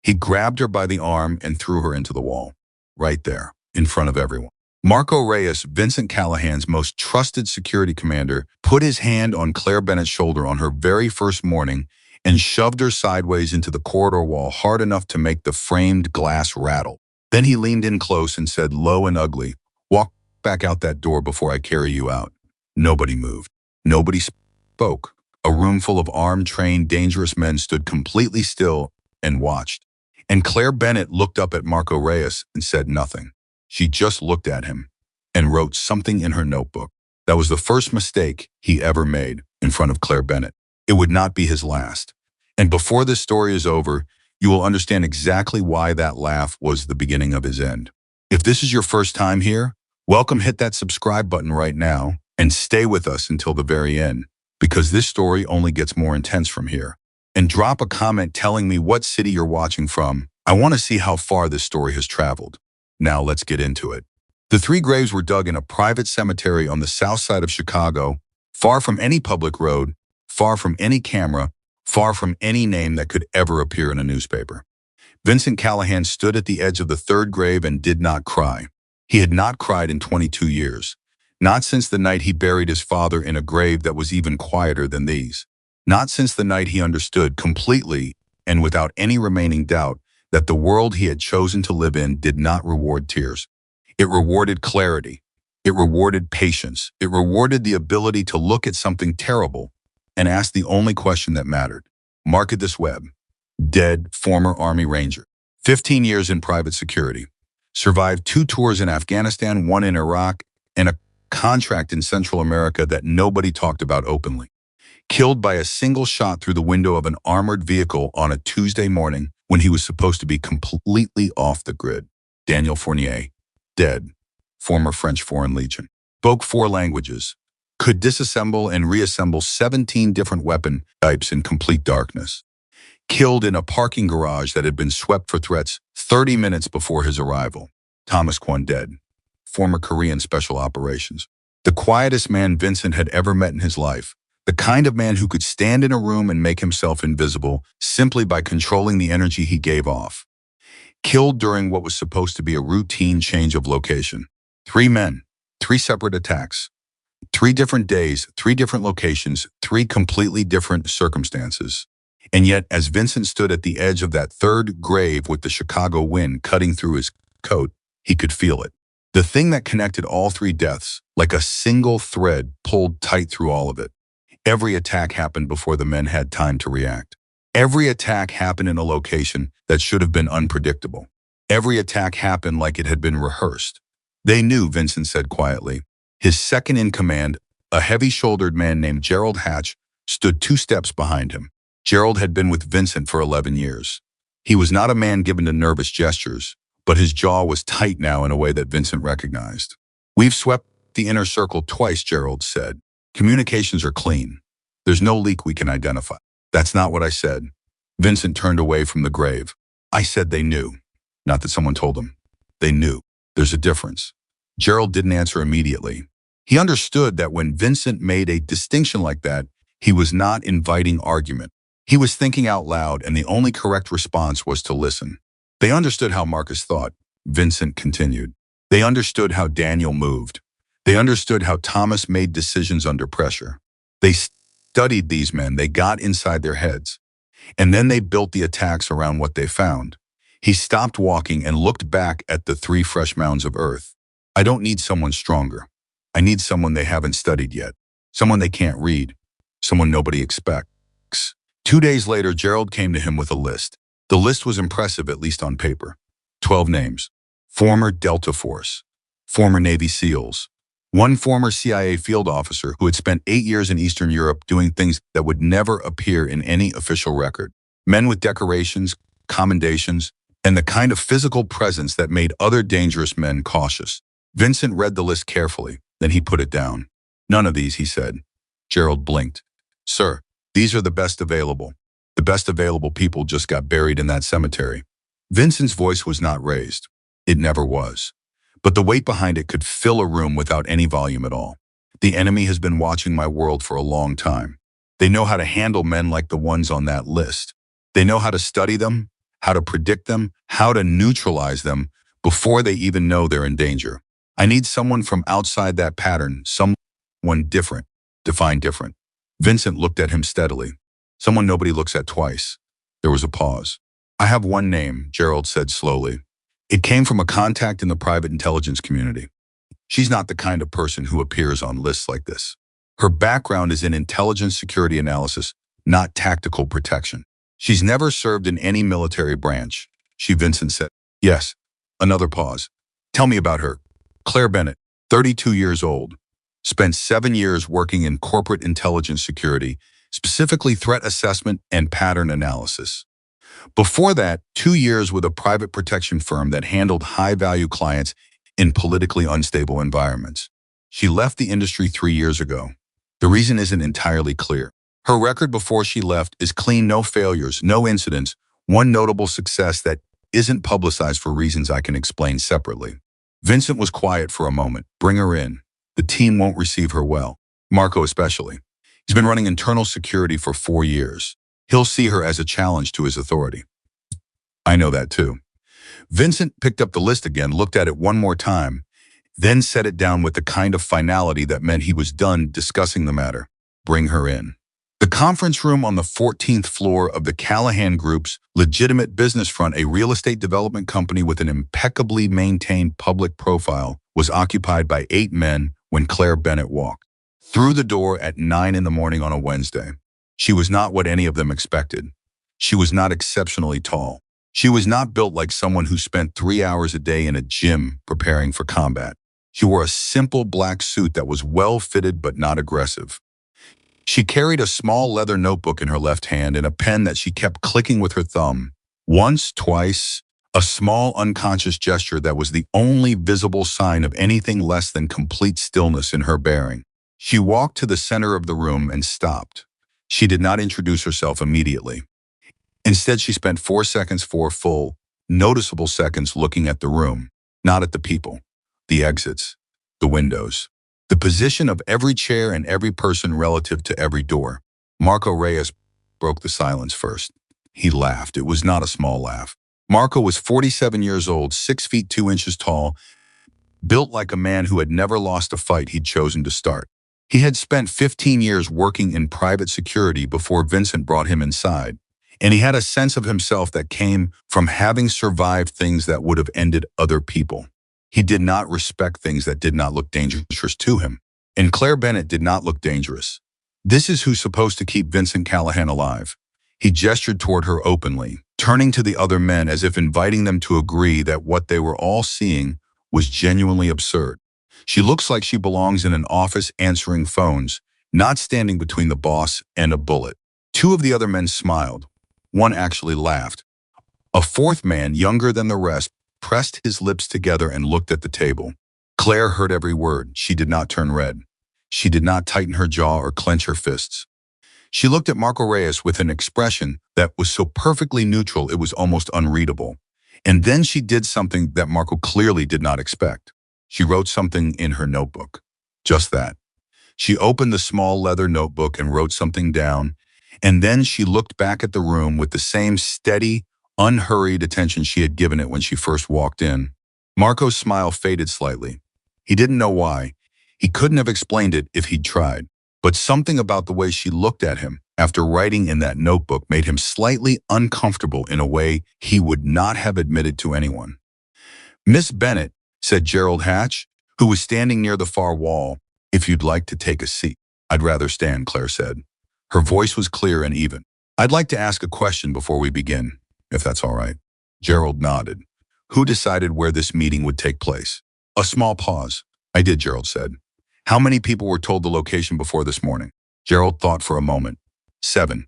He grabbed her by the arm and threw her into the wall, right there, in front of everyone. Marco Reyes, Vincent Callahan's most trusted security commander, put his hand on Claire Bennett's shoulder on her very first morning and shoved her sideways into the corridor wall hard enough to make the framed glass rattle. Then he leaned in close and said, low and ugly, "Walk back out that door before I carry you out." Nobody moved. Nobody spoke. A room full of armed, trained, dangerous men stood completely still and watched. And Claire Bennett looked up at Marco Reyes and said nothing. She just looked at him and wrote something in her notebook. That was the first mistake he ever made in front of Claire Bennett. It would not be his last. And before this story is over, you will understand exactly why that laugh was the beginning of his end. If this is your first time here, welcome. Hit that subscribe button right now and stay with us until the very end, because this story only gets more intense from here. And drop a comment telling me what city you're watching from. I want to see how far this story has traveled. Now let's get into it. The three graves were dug in a private cemetery on the south side of Chicago, far from any public road, far from any camera, far from any name that could ever appear in a newspaper. Vincent Callahan stood at the edge of the third grave and did not cry. He had not cried in 22 years. Not since the night he buried his father in a grave that was even quieter than these. Not since the night he understood completely and without any remaining doubt that the world he had chosen to live in did not reward tears. It rewarded clarity. It rewarded patience. It rewarded the ability to look at something terrible and ask the only question that mattered. Marcus Webb, dead former Army Ranger, 15 years in private security, survived 2 tours in Afghanistan, 1 in Iraq, and a contract in Central America that nobody talked about openly. Killed by a single shot through the window of an armored vehicle on a Tuesday morning when he was supposed to be completely off the grid. Daniel Fournier, dead, former French Foreign Legion, spoke 4 languages, could disassemble and reassemble 17 different weapon types in complete darkness. Killed in a parking garage that had been swept for threats 30 minutes before his arrival. Thomas Kwon, dead, former Korean Special Operations. The quietest man Vincent had ever met in his life. The kind of man who could stand in a room and make himself invisible simply by controlling the energy he gave off. Killed during what was supposed to be a routine change of location. 3 men, 3 separate attacks, 3 different days, 3 different locations, 3 completely different circumstances. And yet, as Vincent stood at the edge of that third grave with the Chicago wind cutting through his coat, he could feel it. The thing that connected all 3 deaths, like a single thread pulled tight through all of it. Every attack happened before the men had time to react. Every attack happened in a location that should have been unpredictable. Every attack happened like it had been rehearsed. They knew, Vincent said quietly. His second in command, a heavy-shouldered man named Gerald Hatch, stood 2 steps behind him. Gerald had been with Vincent for 11 years. He was not a man given to nervous gestures, but his jaw was tight now in a way that Vincent recognized. "We've swept the inner circle twice," Gerald said. "Communications are clean. There's no leak we can identify." "That's not what I said." Vincent turned away from the grave. "I said they knew. Not that someone told them. They knew. There's a difference." Gerald didn't answer immediately. He understood that when Vincent made a distinction like that, he was not inviting argument. He was thinking out loud, and the only correct response was to listen. They understood how Marcus thought, Vincent continued. They understood how Daniel moved. They understood how Thomas made decisions under pressure. They studied these men. They got inside their heads. And then they built the attacks around what they found. He stopped walking and looked back at the 3 fresh mounds of earth. "I don't need someone stronger. I need someone they haven't studied yet. Someone they can't read. Someone nobody expects." 2 days later, Gerald came to him with a list. The list was impressive, at least on paper. 12 names. Former Delta Force. Former Navy SEALs. 1 former CIA field officer who had spent 8 years in Eastern Europe doing things that would never appear in any official record. Men with decorations, commendations, and the kind of physical presence that made other dangerous men cautious. Vincent read the list carefully, then he put it down. "None of these," he said. Gerald blinked. "Sir, these are the best available. The best available people just got buried in that cemetery." Vincent's voice was not raised. It never was. But the weight behind it could fill a room without any volume at all. "The enemy has been watching my world for a long time. They know how to handle men like the ones on that list. They know how to study them, how to predict them, how to neutralize them before they even know they're in danger. I need someone from outside that pattern, someone different. Define different. Vincent looked at him steadily. Someone nobody looks at twice. There was a pause. I have one name, Gerald said slowly. It came from a contact in the private intelligence community. She's not the kind of person who appears on lists like this. Her background is in intelligence security analysis, not tactical protection. She's never served in any military branch. Vincent said. Yes. Another pause. Tell me about her. Claire Bennett, 32 years old, spent 7 years working in corporate intelligence security, specifically threat assessment and pattern analysis. Before that, 2 years with a private protection firm that handled high-value clients in politically unstable environments. She left the industry 3 years ago. The reason isn't entirely clear. Her record before she left is clean, no failures, no incidents, one notable success that isn't publicized for reasons I can explain separately. Vincent was quiet for a moment. Bring her in. The team won't receive her well. Marco especially. He's been running internal security for 4 years. He'll see her as a challenge to his authority. I know that too. Vincent picked up the list again, looked at it one more time, then set it down with the kind of finality that meant he was done discussing the matter. Bring her in. The conference room on the 14th floor of the Callahan Group's legitimate business front, a real estate development company with an impeccably maintained public profile, was occupied by 8 men when Claire Bennett walked through the door at 9 in the morning on a Wednesday. She was not what any of them expected. She was not exceptionally tall. She was not built like someone who spent 3 hours a day in a gym preparing for combat. She wore a simple black suit that was well-fitted but not aggressive. She carried a small leather notebook in her left hand and a pen that she kept clicking with her thumb. Once, twice, a small unconscious gesture that was the only visible sign of anything less than complete stillness in her bearing. She walked to the center of the room and stopped. She did not introduce herself immediately. Instead, she spent 4 seconds, 4 full, noticeable seconds looking at the room, not at the people, the exits, the windows, the position of every chair and every person relative to every door. Marco Reyes broke the silence first. He laughed. It was not a small laugh. Marco was 47 years old, 6 feet 2 inches tall, built like a man who had never lost a fight he'd chosen to start. He had spent 15 years working in private security before Vincent brought him inside, and he had a sense of himself that came from having survived things that would have ended other people. He did not respect things that did not look dangerous to him, and Claire Bennett did not look dangerous. This is who's supposed to keep Vincent Callahan alive. He gestured toward her openly, turning to the other men as if inviting them to agree that what they were all seeing was genuinely absurd. She looks like she belongs in an office answering phones, not standing between the boss and a bullet. 2 of the other men smiled. One actually laughed. A 4th man, younger than the rest, pressed his lips together and looked at the table. Claire heard every word. She did not turn red. She did not tighten her jaw or clench her fists. She looked at Marco Reyes with an expression that was so perfectly neutral it was almost unreadable. And then she did something that Marco clearly did not expect. She wrote something in her notebook. Just that. She opened the small leather notebook and wrote something down, and then she looked back at the room with the same steady, unhurried attention she had given it when she first walked in. Marco's smile faded slightly. He didn't know why. He couldn't have explained it if he'd tried. But something about the way she looked at him after writing in that notebook made him slightly uncomfortable in a way he would not have admitted to anyone. "Miss Bennett," said Gerald Hatch, who was standing near the far wall, "if you'd like to take a seat." "I'd rather stand," Claire said. Her voice was clear and even. "I'd like to ask a question before we begin, if that's all right." Gerald nodded. "Who decided where this meeting would take place?" A small pause. "I did," Gerald said. "How many people were told the location before this morning?" Gerald thought for a moment. 7.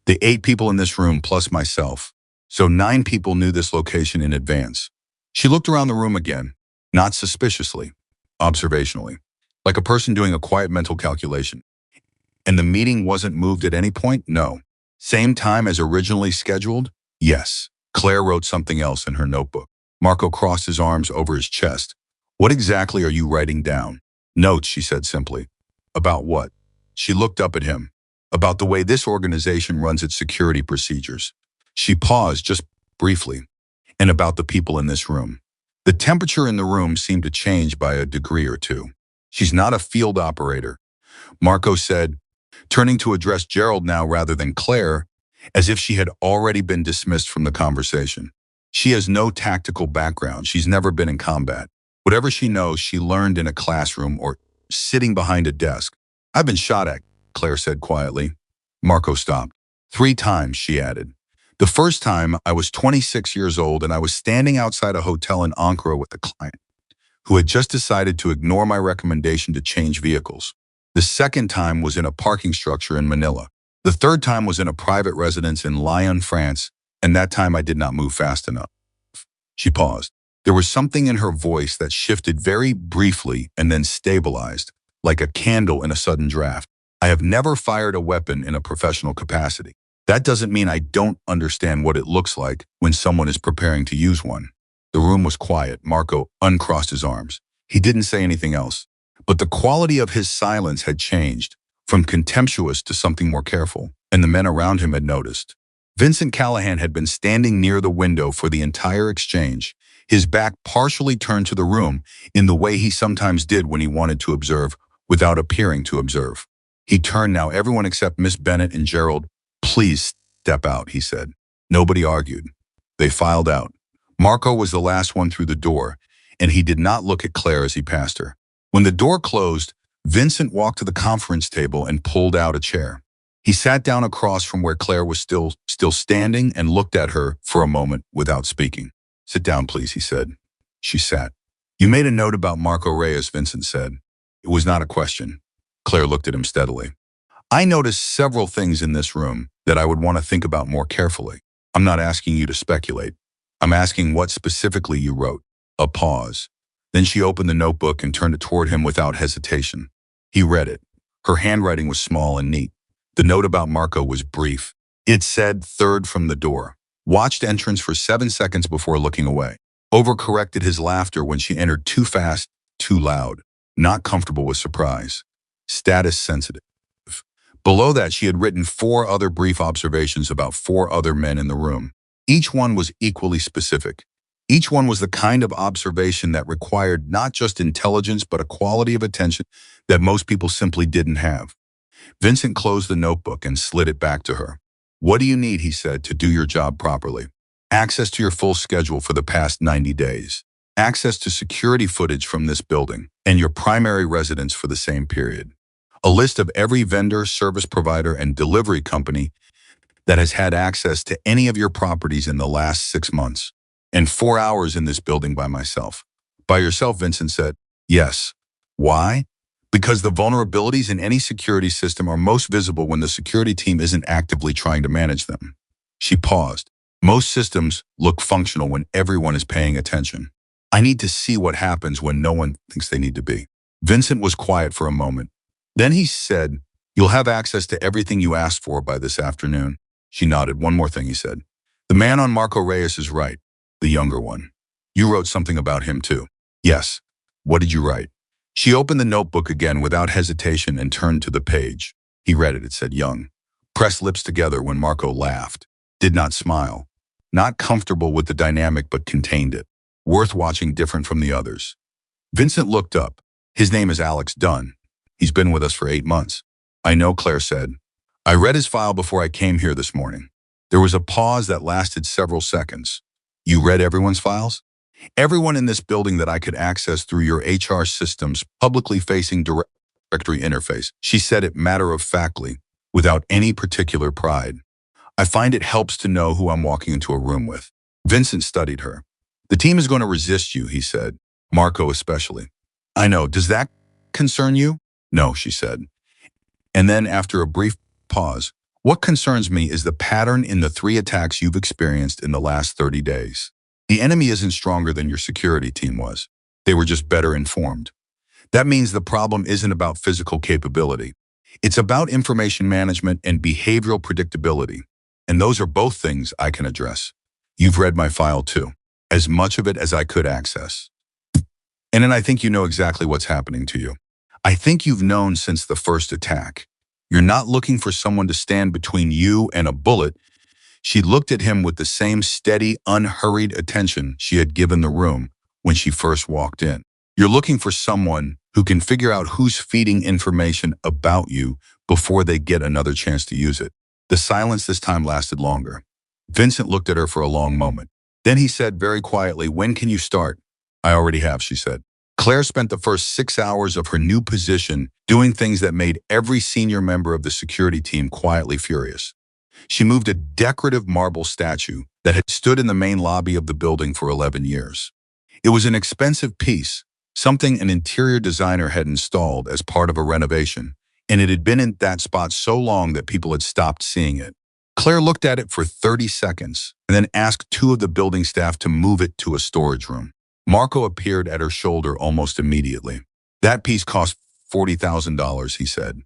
The 8 people in this room plus myself. So 9 people knew this location in advance. She looked around the room again, not suspiciously, observationally, like a person doing a quiet mental calculation. "And the meeting wasn't moved at any point?" "No." "Same time as originally scheduled?" "Yes." Claire wrote something else in her notebook. Marco crossed his arms over his chest. "What exactly are you writing down?" "Notes," she said simply. "About what?" She looked up at him. "About the way this organization runs its security procedures." She paused just briefly, and about the people in this room. The temperature in the room seemed to change by a degree or two. She's not a field operator, Marco said, turning to address Gerald now rather than Claire, as if she had already been dismissed from the conversation. She has no tactical background. She's never been in combat. Whatever she knows, she learned in a classroom or sitting behind a desk. I've been shot at, Claire said quietly. Marco stopped. 3 times, she added. The first time, I was 26 years old and I was standing outside a hotel in Ankara with a client who had just decided to ignore my recommendation to change vehicles. The second time was in a parking structure in Manila. The third time was in a private residence in Lyon, France, and that time I did not move fast enough. She paused. There was something in her voice that shifted very briefly and then stabilized, like a candle in a sudden draft. I have never fired a weapon in a professional capacity. That doesn't mean I don't understand what it looks like when someone is preparing to use one. The room was quiet. Marco uncrossed his arms. He didn't say anything else. But the quality of his silence had changed, from contemptuous to something more careful, and the men around him had noticed. Vincent Callahan had been standing near the window for the entire exchange, his back partially turned to the room in the way he sometimes did when he wanted to observe without appearing to observe. He turned now. Everyone except Miss Bennett and Gerald. Please step out, he said. Nobody argued. They filed out. Marco was the last one through the door, and he did not look at Claire as he passed her. When the door closed, Vincent walked to the conference table and pulled out a chair. He sat down across from where Claire was still standing and looked at her for a moment without speaking. Sit down, please, he said. She sat. You made a note about Marco Reyes, Vincent said. It was not a question. Claire looked at him steadily. I noticed several things in this room that I would want to think about more carefully. I'm not asking you to speculate. I'm asking what specifically you wrote. A pause. Then she opened the notebook and turned it toward him without hesitation. He read it. Her handwriting was small and neat. The note about Marco was brief. It said, third from the door. Watched entrance for 7 seconds before looking away. Overcorrected his laughter when she entered too fast, too loud. Not comfortable with surprise. Status sensitive. Below that, she had written 4 other brief observations about 4 other men in the room. Each one was equally specific. Each one was the kind of observation that required not just intelligence, but a quality of attention that most people simply didn't have. Vincent closed the notebook and slid it back to her. What do you need, he said, to do your job properly? Access to your full schedule for the past 90 days. Access to security footage from this building and your primary residence for the same period. A list of every vendor, service provider, and delivery company that has had access to any of your properties in the last 6 months. And 4 hours in this building by myself. By yourself, Vincent said. Yes. Why? Because the vulnerabilities in any security system are most visible when the security team isn't actively trying to manage them. She paused. Most systems look functional when everyone is paying attention. I need to see what happens when no one thinks they need to be. Vincent was quiet for a moment. Then he said, you'll have access to everything you asked for by this afternoon. She nodded. One more thing, he said. The man on Marco Reyes is right. The younger one. You wrote something about him too. Yes. What did you write? She opened the notebook again without hesitation and turned to the page. He read it. It said young. Pressed lips together when Marco laughed. Did not smile. Not comfortable with the dynamic but contained it. Worth watching, different from the others. Vincent looked up. His name is Alex Dunn. He's been with us for 8 months. I know, Claire said. I read his file before I came here this morning. There was a pause that lasted several seconds. You read everyone's files? Everyone in this building that I could access through your HR system's publicly facing directory interface. She said it matter-of-factly, without any particular pride. I find it helps to know who I'm walking into a room with. Vincent studied her. The team is going to resist you, he said. Marco especially. I know. Does that concern you? No, she said. And then after a brief pause, what concerns me is the pattern in the 3 attacks you've experienced in the last 30 days. The enemy isn't stronger than your security team was. They were just better informed. That means the problem isn't about physical capability. It's about information management and behavioral predictability. And those are both things I can address. You've read my file too, as much of it as I could access. And then I think you know exactly what's happening to you. I think you've known since the first attack. You're not looking for someone to stand between you and a bullet. She looked at him with the same steady, unhurried attention she had given the room when she first walked in. You're looking for someone who can figure out who's feeding information about you before they get another chance to use it. The silence this time lasted longer. Vincent looked at her for a long moment. Then he said very quietly, "When can you start?" "I already have," she said. Claire spent the first 6 hours of her new position doing things that made every senior member of the security team quietly furious. She moved a decorative marble statue that had stood in the main lobby of the building for 11 years. It was an expensive piece, something an interior designer had installed as part of a renovation, and it had been in that spot so long that people had stopped seeing it. Claire looked at it for 30 seconds and then asked two of the building staff to move it to a storage room. Marco appeared at her shoulder almost immediately. "That piece cost $40,000, he said.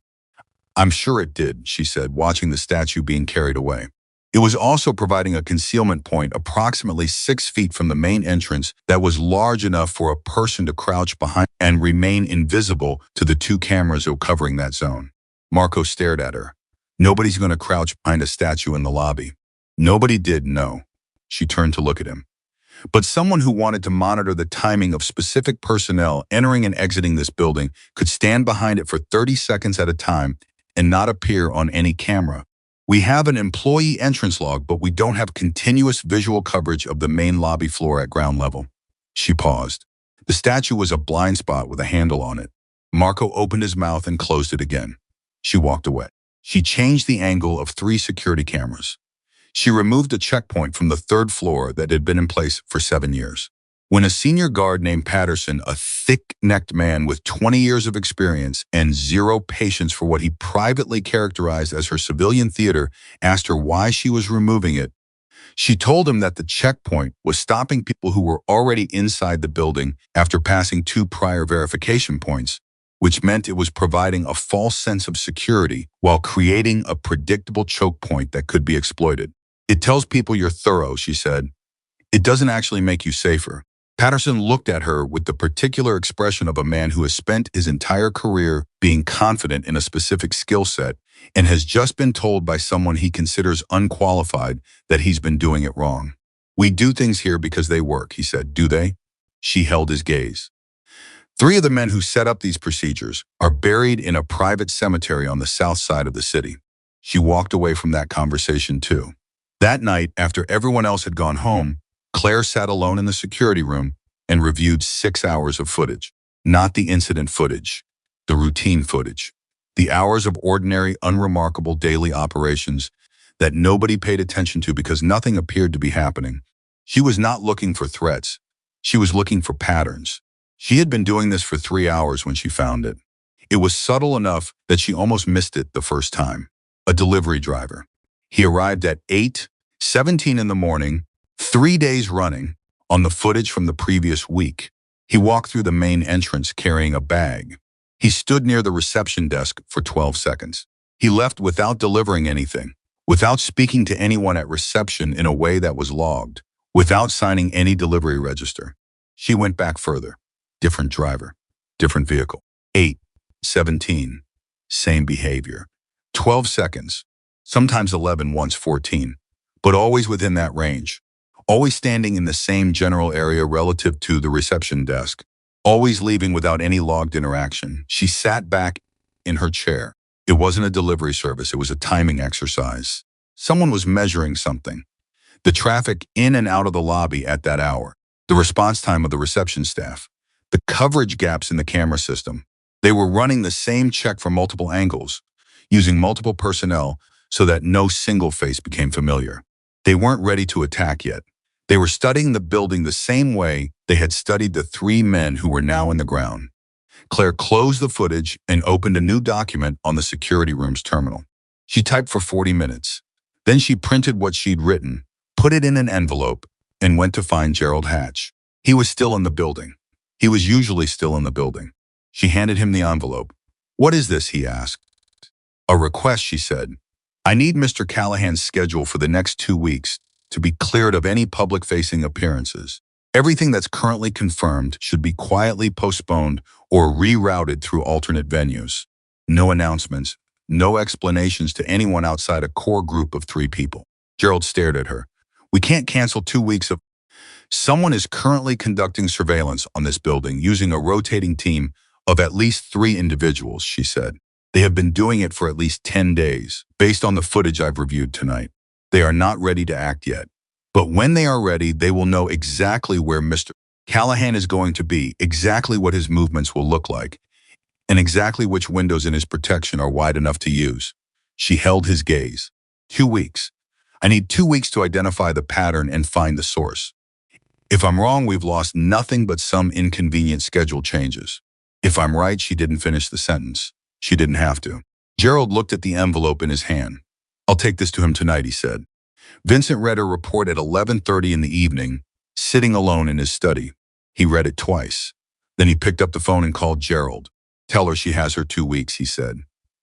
"I'm sure it did," she said, watching the statue being carried away. It was also providing a concealment point approximately 6 feet from the main entrance that was large enough for a person to crouch behind and remain invisible to the 2 cameras covering that zone. Marco stared at her. "Nobody's going to crouch behind a statue in the lobby." Nobody did, no. She turned to look at him. But someone who wanted to monitor the timing of specific personnel entering and exiting this building could stand behind it for 30 seconds at a time and not appear on any camera. "We have an employee entrance log, but we don't have continuous visual coverage of the main lobby floor at ground level." She paused. The statue was a blind spot with a handle on it. Marco opened his mouth and closed it again. She walked away. She changed the angle of 3 security cameras. She removed a checkpoint from the 3rd floor that had been in place for 7 years. When a senior guard named Patterson, a thick-necked man with 20 years of experience and 0 patience for what he privately characterized as her civilian theater, asked her why she was removing it, she told him that the checkpoint was stopping people who were already inside the building after passing 2 prior verification points, which meant it was providing a false sense of security while creating a predictable choke point that could be exploited. "It tells people you're thorough," she said. "It doesn't actually make you safer." Patterson looked at her with the particular expression of a man who has spent his entire career being confident in a specific skill set and has just been told by someone he considers unqualified that he's been doing it wrong. "We do things here because they work," he said. "Do they?" She held his gaze. 3 of the men who set up these procedures are buried in a private cemetery on the south side of the city. She walked away from that conversation too. That night, after everyone else had gone home, Claire sat alone in the security room and reviewed 6 hours of footage. Not the incident footage, the routine footage. The hours of ordinary, unremarkable daily operations that nobody paid attention to because nothing appeared to be happening. She was not looking for threats. She was looking for patterns. She had been doing this for 3 hours when she found it. It was subtle enough that she almost missed it the first time. A delivery driver. He arrived at 8:17 in the morning, 3 days running, on the footage from the previous week. He walked through the main entrance carrying a bag. He stood near the reception desk for 12 seconds. He left without delivering anything, without speaking to anyone at reception in a way that was logged, without signing any delivery register. She went back further. Different driver, different vehicle. 8:17, same behavior. 12 seconds, sometimes 11, once 14, but always within that range. Always standing in the same general area relative to the reception desk. Always leaving without any logged interaction. She sat back in her chair. It wasn't a delivery service, it was a timing exercise. Someone was measuring something. The traffic in and out of the lobby at that hour. The response time of the reception staff. The coverage gaps in the camera system. They were running the same check from multiple angles, using multiple personnel so that no single face became familiar. They weren't ready to attack yet. They were studying the building the same way they had studied the 3 men who were now in the ground. Claire closed the footage and opened a new document on the security room's terminal. She typed for 40 minutes. Then she printed what she'd written, put it in an envelope, and went to find Gerald Hatch. He was still in the building. He was usually still in the building. She handed him the envelope. "What is this?" he asked. "A request," she said. "I need Mr. Callahan's schedule for the next 2 weeks to be cleared of any public-facing appearances. Everything that's currently confirmed should be quietly postponed or rerouted through alternate venues. No announcements, no explanations to anyone outside a core group of 3 people." Gerald stared at her. We can't cancel 2 weeks of... Someone is currently conducting surveillance on this building using a rotating team of at least 3 individuals, she said. They have been doing it for at least 10 days, based on the footage I've reviewed tonight. They are not ready to act yet. But when they are ready, they will know exactly where Mr. Callahan is going to be, exactly what his movements will look like, and exactly which windows in his protection are wide enough to use. She held his gaze. 2 weeks. I need 2 weeks to identify the pattern and find the source. If I'm wrong, we've lost nothing but some inconvenient schedule changes. If I'm right, she didn't finish the sentence. She didn't have to. Gerald looked at the envelope in his hand. I'll take this to him tonight, he said. Vincent read her report at 11:30 in the evening, sitting alone in his study. He read it twice. Then he picked up the phone and called Gerald. Tell her she has her 2 weeks, he said.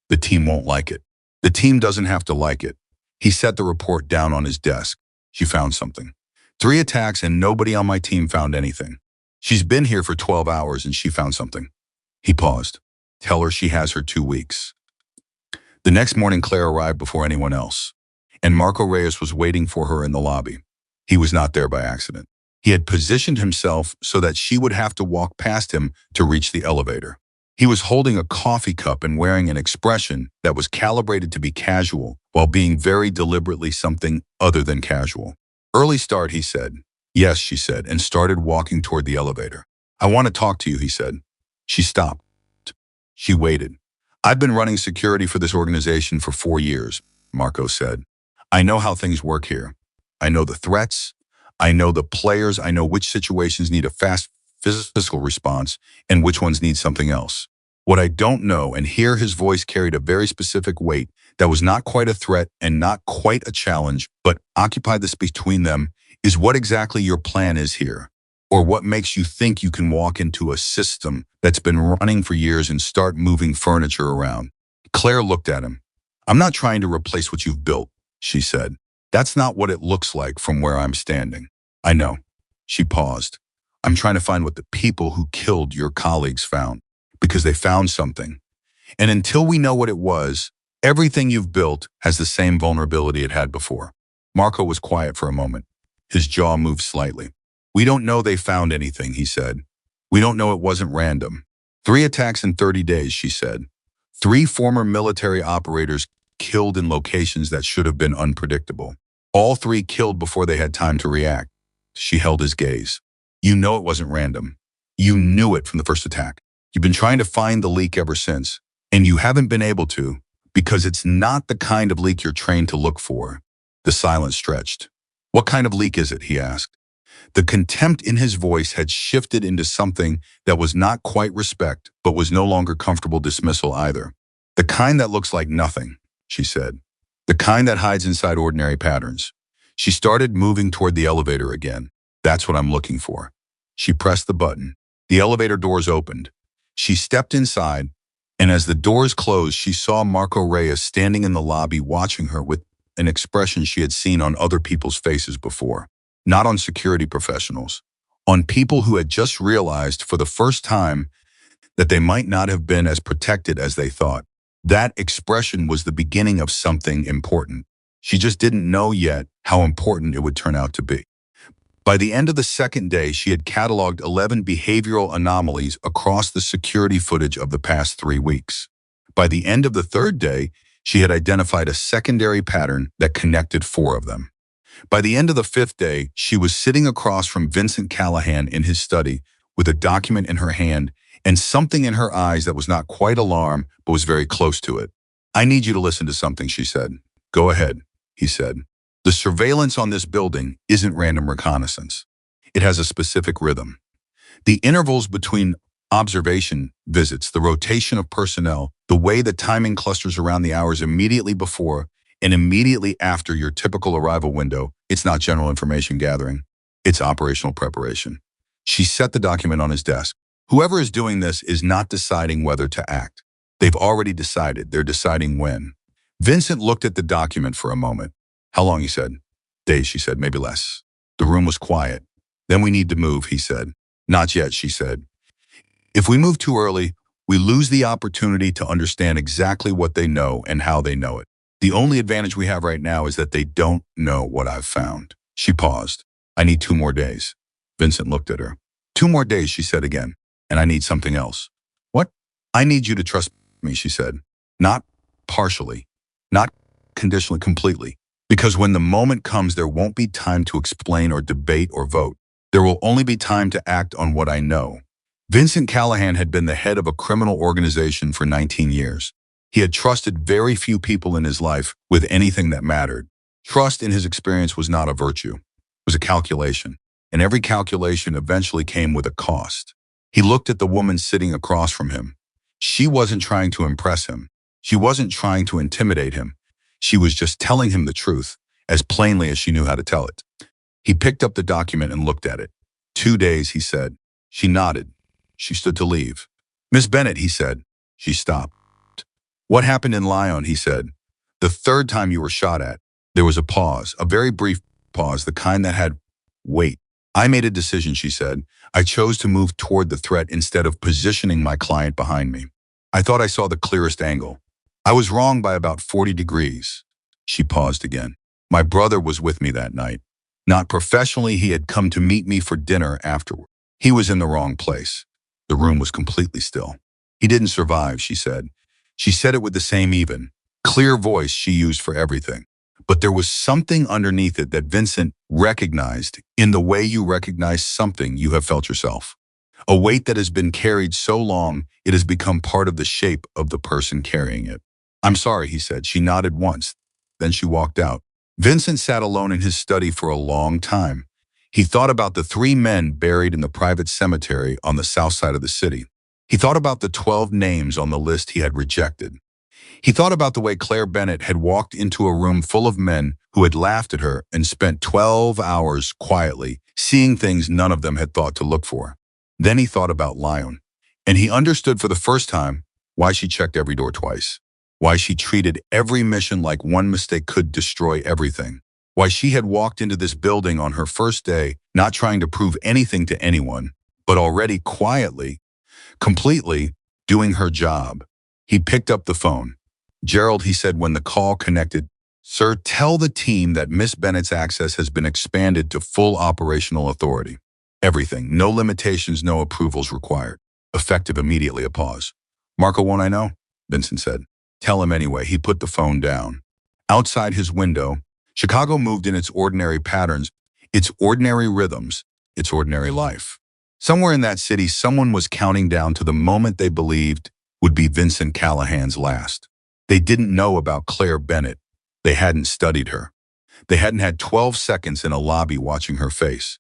The team won't like it. The team doesn't have to like it. He set the report down on his desk. She found something. 3 attacks and nobody on my team found anything. She's been here for 12 hours and she found something. He paused. Tell her she has her 2 weeks. The next morning, Claire arrived before anyone else, and Marco Reyes was waiting for her in the lobby. He was not there by accident. He had positioned himself so that she would have to walk past him to reach the elevator. He was holding a coffee cup and wearing an expression that was calibrated to be casual while being very deliberately something other than casual. Early start, he said. Yes, she said, and started walking toward the elevator. I want to talk to you, he said. She stopped. She waited. I've been running security for this organization for 4 years, Marco said. I know how things work here. I know the threats. I know the players. I know which situations need a fast physical response and which ones need something else. What I don't know, and here his voice carried a very specific weight that was not quite a threat and not quite a challenge, but occupied the space between them, is what exactly your plan is here, or what makes you think you can walk into a system that's been running for years and start moving furniture around. Claire looked at him. I'm not trying to replace what you've built, she said. That's not what it looks like from where I'm standing. I know. She paused. I'm trying to find what the people who killed your colleagues found, because they found something. And until we know what it was, everything you've built has the same vulnerability it had before. Marco was quiet for a moment. His jaw moved slightly. We don't know they found anything, he said. We don't know it wasn't random. 3 attacks in 30 days, she said. 3 former military operators killed in locations that should have been unpredictable. All 3 killed before they had time to react. She held his gaze. You know it wasn't random. You knew it from the first attack. You've been trying to find the leak ever since, and you haven't been able to because it's not the kind of leak you're trained to look for. The silence stretched. What kind of leak is it? He asked. The contempt in his voice had shifted into something that was not quite respect, but was no longer comfortable dismissal either. The kind that looks like nothing, she said. The kind that hides inside ordinary patterns. She started moving toward the elevator again. That's what I'm looking for. She pressed the button. The elevator doors opened. She stepped inside, and as the doors closed, she saw Marco Reyes standing in the lobby watching her with an expression she had seen on other people's faces before. Not on security professionals. On people who had just realized for the first time that they might not have been as protected as they thought. That expression was the beginning of something important. She just didn't know yet how important it would turn out to be. By the end of the second day, she had cataloged 11 behavioral anomalies across the security footage of the past 3 weeks. By the end of the third day, she had identified a secondary pattern that connected 4 of them. By the end of the 5th day, she was sitting across from Vincent Callahan in his study with a document in her hand and something in her eyes that was not quite alarm, but was very close to it. I need you to listen to something, she said. Go ahead, he said. The surveillance on this building isn't random reconnaissance. It has a specific rhythm. The intervals between observation visits, the rotation of personnel, the way the timing clusters around the hours immediately before and immediately after your typical arrival window, it's not general information gathering. It's operational preparation. She set the document on his desk. Whoever is doing this is not deciding whether to act. They've already decided. They're deciding when. Vincent looked at the document for a moment. How long, he said. Days, she said, maybe less. The room was quiet. Then we need to move, he said. Not yet, she said. If we move too early, we lose the opportunity to understand exactly what they know and how they know it. The only advantage we have right now is that they don't know what I've found. She paused. I need 2 more days. Vincent looked at her. 2 more days, she said again. And I need something else. What? I need you to trust me, she said. Not partially. Not conditionally, completely. Because when the moment comes, there won't be time to explain or debate or vote. There will only be time to act on what I know. Vincent Callahan had been the head of a criminal organization for 19 years. He had trusted very few people in his life with anything that mattered. Trust in his experience was not a virtue. It was a calculation. And every calculation eventually came with a cost. He looked at the woman sitting across from him. She wasn't trying to impress him. She wasn't trying to intimidate him. She was just telling him the truth, as plainly as she knew how to tell it. He picked up the document and looked at it. 2 days, he said. She nodded. She stood to leave. Miss Bennett, he said. She stopped. What happened in Lyon, he said. The third time you were shot at. There was a pause, a very brief pause, the kind that had weight. I made a decision, she said. I chose to move toward the threat instead of positioning my client behind me. I thought I saw the clearest angle. I was wrong by about 40 degrees. She paused again. My brother was with me that night. Not professionally, he had come to meet me for dinner afterward. He was in the wrong place. The room was completely still. He didn't survive, she said. She said it with the same even, clear voice she used for everything. But there was something underneath it that Vincent recognized in the way you recognize something you have felt yourself. A weight that has been carried so long, it has become part of the shape of the person carrying it. I'm sorry, he said. She nodded once. Then she walked out. Vincent sat alone in his study for a long time. He thought about the 3 men buried in the private cemetery on the south side of the city. He thought about the 12 names on the list he had rejected. He thought about the way Claire Bennett had walked into a room full of men who had laughed at her and spent 12 hours quietly, seeing things none of them had thought to look for. Then he thought about Lyon, and he understood for the first time why she checked every door twice, why she treated every mission like one mistake could destroy everything, why she had walked into this building on her first day not trying to prove anything to anyone, but already quietly, completely doing her job. He picked up the phone. Gerald, he said when the call connected, Sir, tell the team that Miss Bennett's access has been expanded to full operational authority. Everything, no limitations, no approvals required. Effective immediately, a pause. Marco, won't I know? Vincent said. Tell him anyway. He put the phone down. Outside his window, Chicago moved in its ordinary patterns, its ordinary rhythms, its ordinary life. Somewhere in that city, someone was counting down to the moment they believed would be Vincent Callahan's last. They didn't know about Claire Bennett. They hadn't studied her. They hadn't had 12 seconds in a lobby watching her face.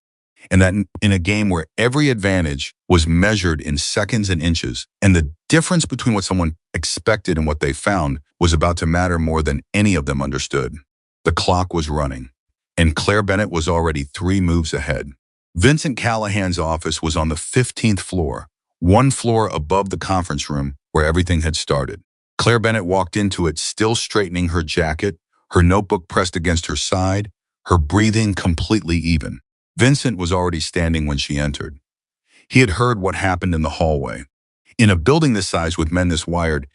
And that in a game where every advantage was measured in seconds and inches, and the difference between what someone expected and what they found was about to matter more than any of them understood. The clock was running, and Claire Bennett was already 3 moves ahead. Vincent Callahan's office was on the 15th floor, 1 floor above the conference room where everything had started. Claire Bennett walked into it, still straightening her jacket, her notebook pressed against her side, her breathing completely even. Vincent was already standing when she entered. He had heard what happened in the hallway. In a building this size with men this wired,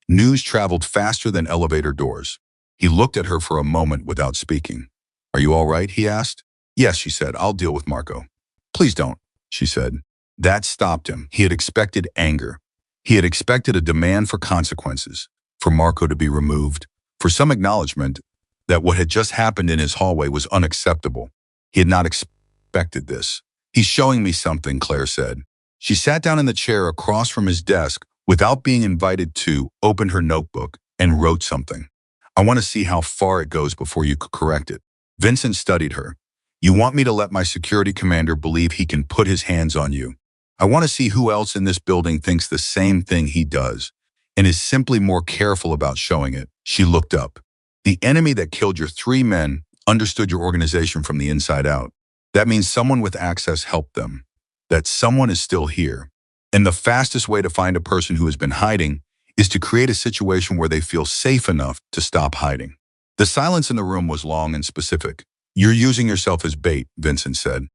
news traveled faster than elevator doors. He looked at her for a moment without speaking. Are you all right? He asked. Yes, she said. I'll deal with Marco. Please don't, she said. That stopped him. He had expected anger. He had expected a demand for consequences, for Marco to be removed, for some acknowledgement that what had just happened in his hallway was unacceptable. He had not expected this. He's showing me something, Claire said. She sat down in the chair across from his desk without being invited to, opened her notebook, and wrote something. I want to see how far it goes before you could correct it. Vincent studied her. You want me to let my security commander believe he can put his hands on you. I want to see who else in this building thinks the same thing he does and is simply more careful about showing it. She looked up. The enemy that killed your 3 men understood your organization from the inside out. That means someone with access helped them. That someone is still here. And the fastest way to find a person who has been hiding is to create a situation where they feel safe enough to stop hiding. The silence in the room was long and specific. You're using yourself as bait, Vincent said.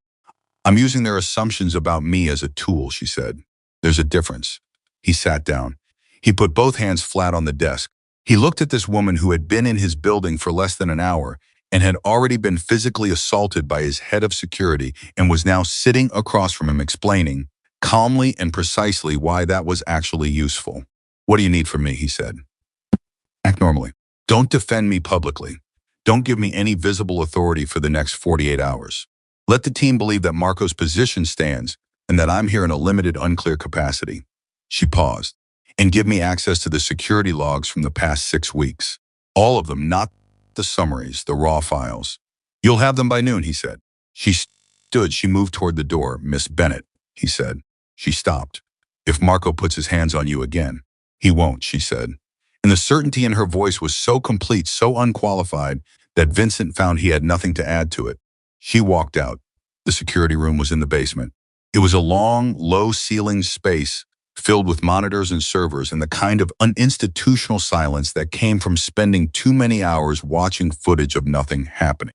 I'm using their assumptions about me as a tool, she said. There's a difference. He sat down. He put both hands flat on the desk. He looked at this woman who had been in his building for less than an hour and had already been physically assaulted by his head of security and was now sitting across from him explaining, calmly and precisely, why that was actually useful. "What do you need from me?" he said. "Act normally. Don't defend me publicly. Don't give me any visible authority for the next 48 hours. Let the team believe that Marco's position stands and that I'm here in a limited, unclear capacity." She paused. "And give me access to the security logs from the past 6 weeks. All of them, not the summaries, the raw files." "You'll have them by noon," he said. She stood. She moved toward the door. "Miss Bennett," he said. She stopped. "If Marco puts his hands on you again." "He won't," she said. And the certainty in her voice was so complete, so unqualified, that Vincent found he had nothing to add to it. She walked out. The security room was in the basement. It was a long, low-ceilinged space filled with monitors and servers and the kind of uninstitutional silence that came from spending too many hours watching footage of nothing happening.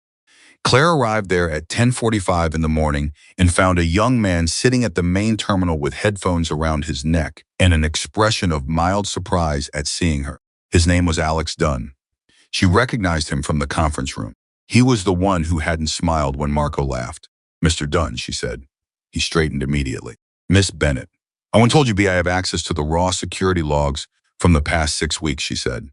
Claire arrived there at 10:45 in the morning and found a young man sitting at the main terminal with headphones around his neck and an expression of mild surprise at seeing her. His name was Alex Dunn. She recognized him from the conference room. He was the one who hadn't smiled when Marco laughed. "Mr. Dunn," she said. He straightened immediately. "Miss Bennett, I once told you I have access to the raw security logs from the past 6 weeks," she said.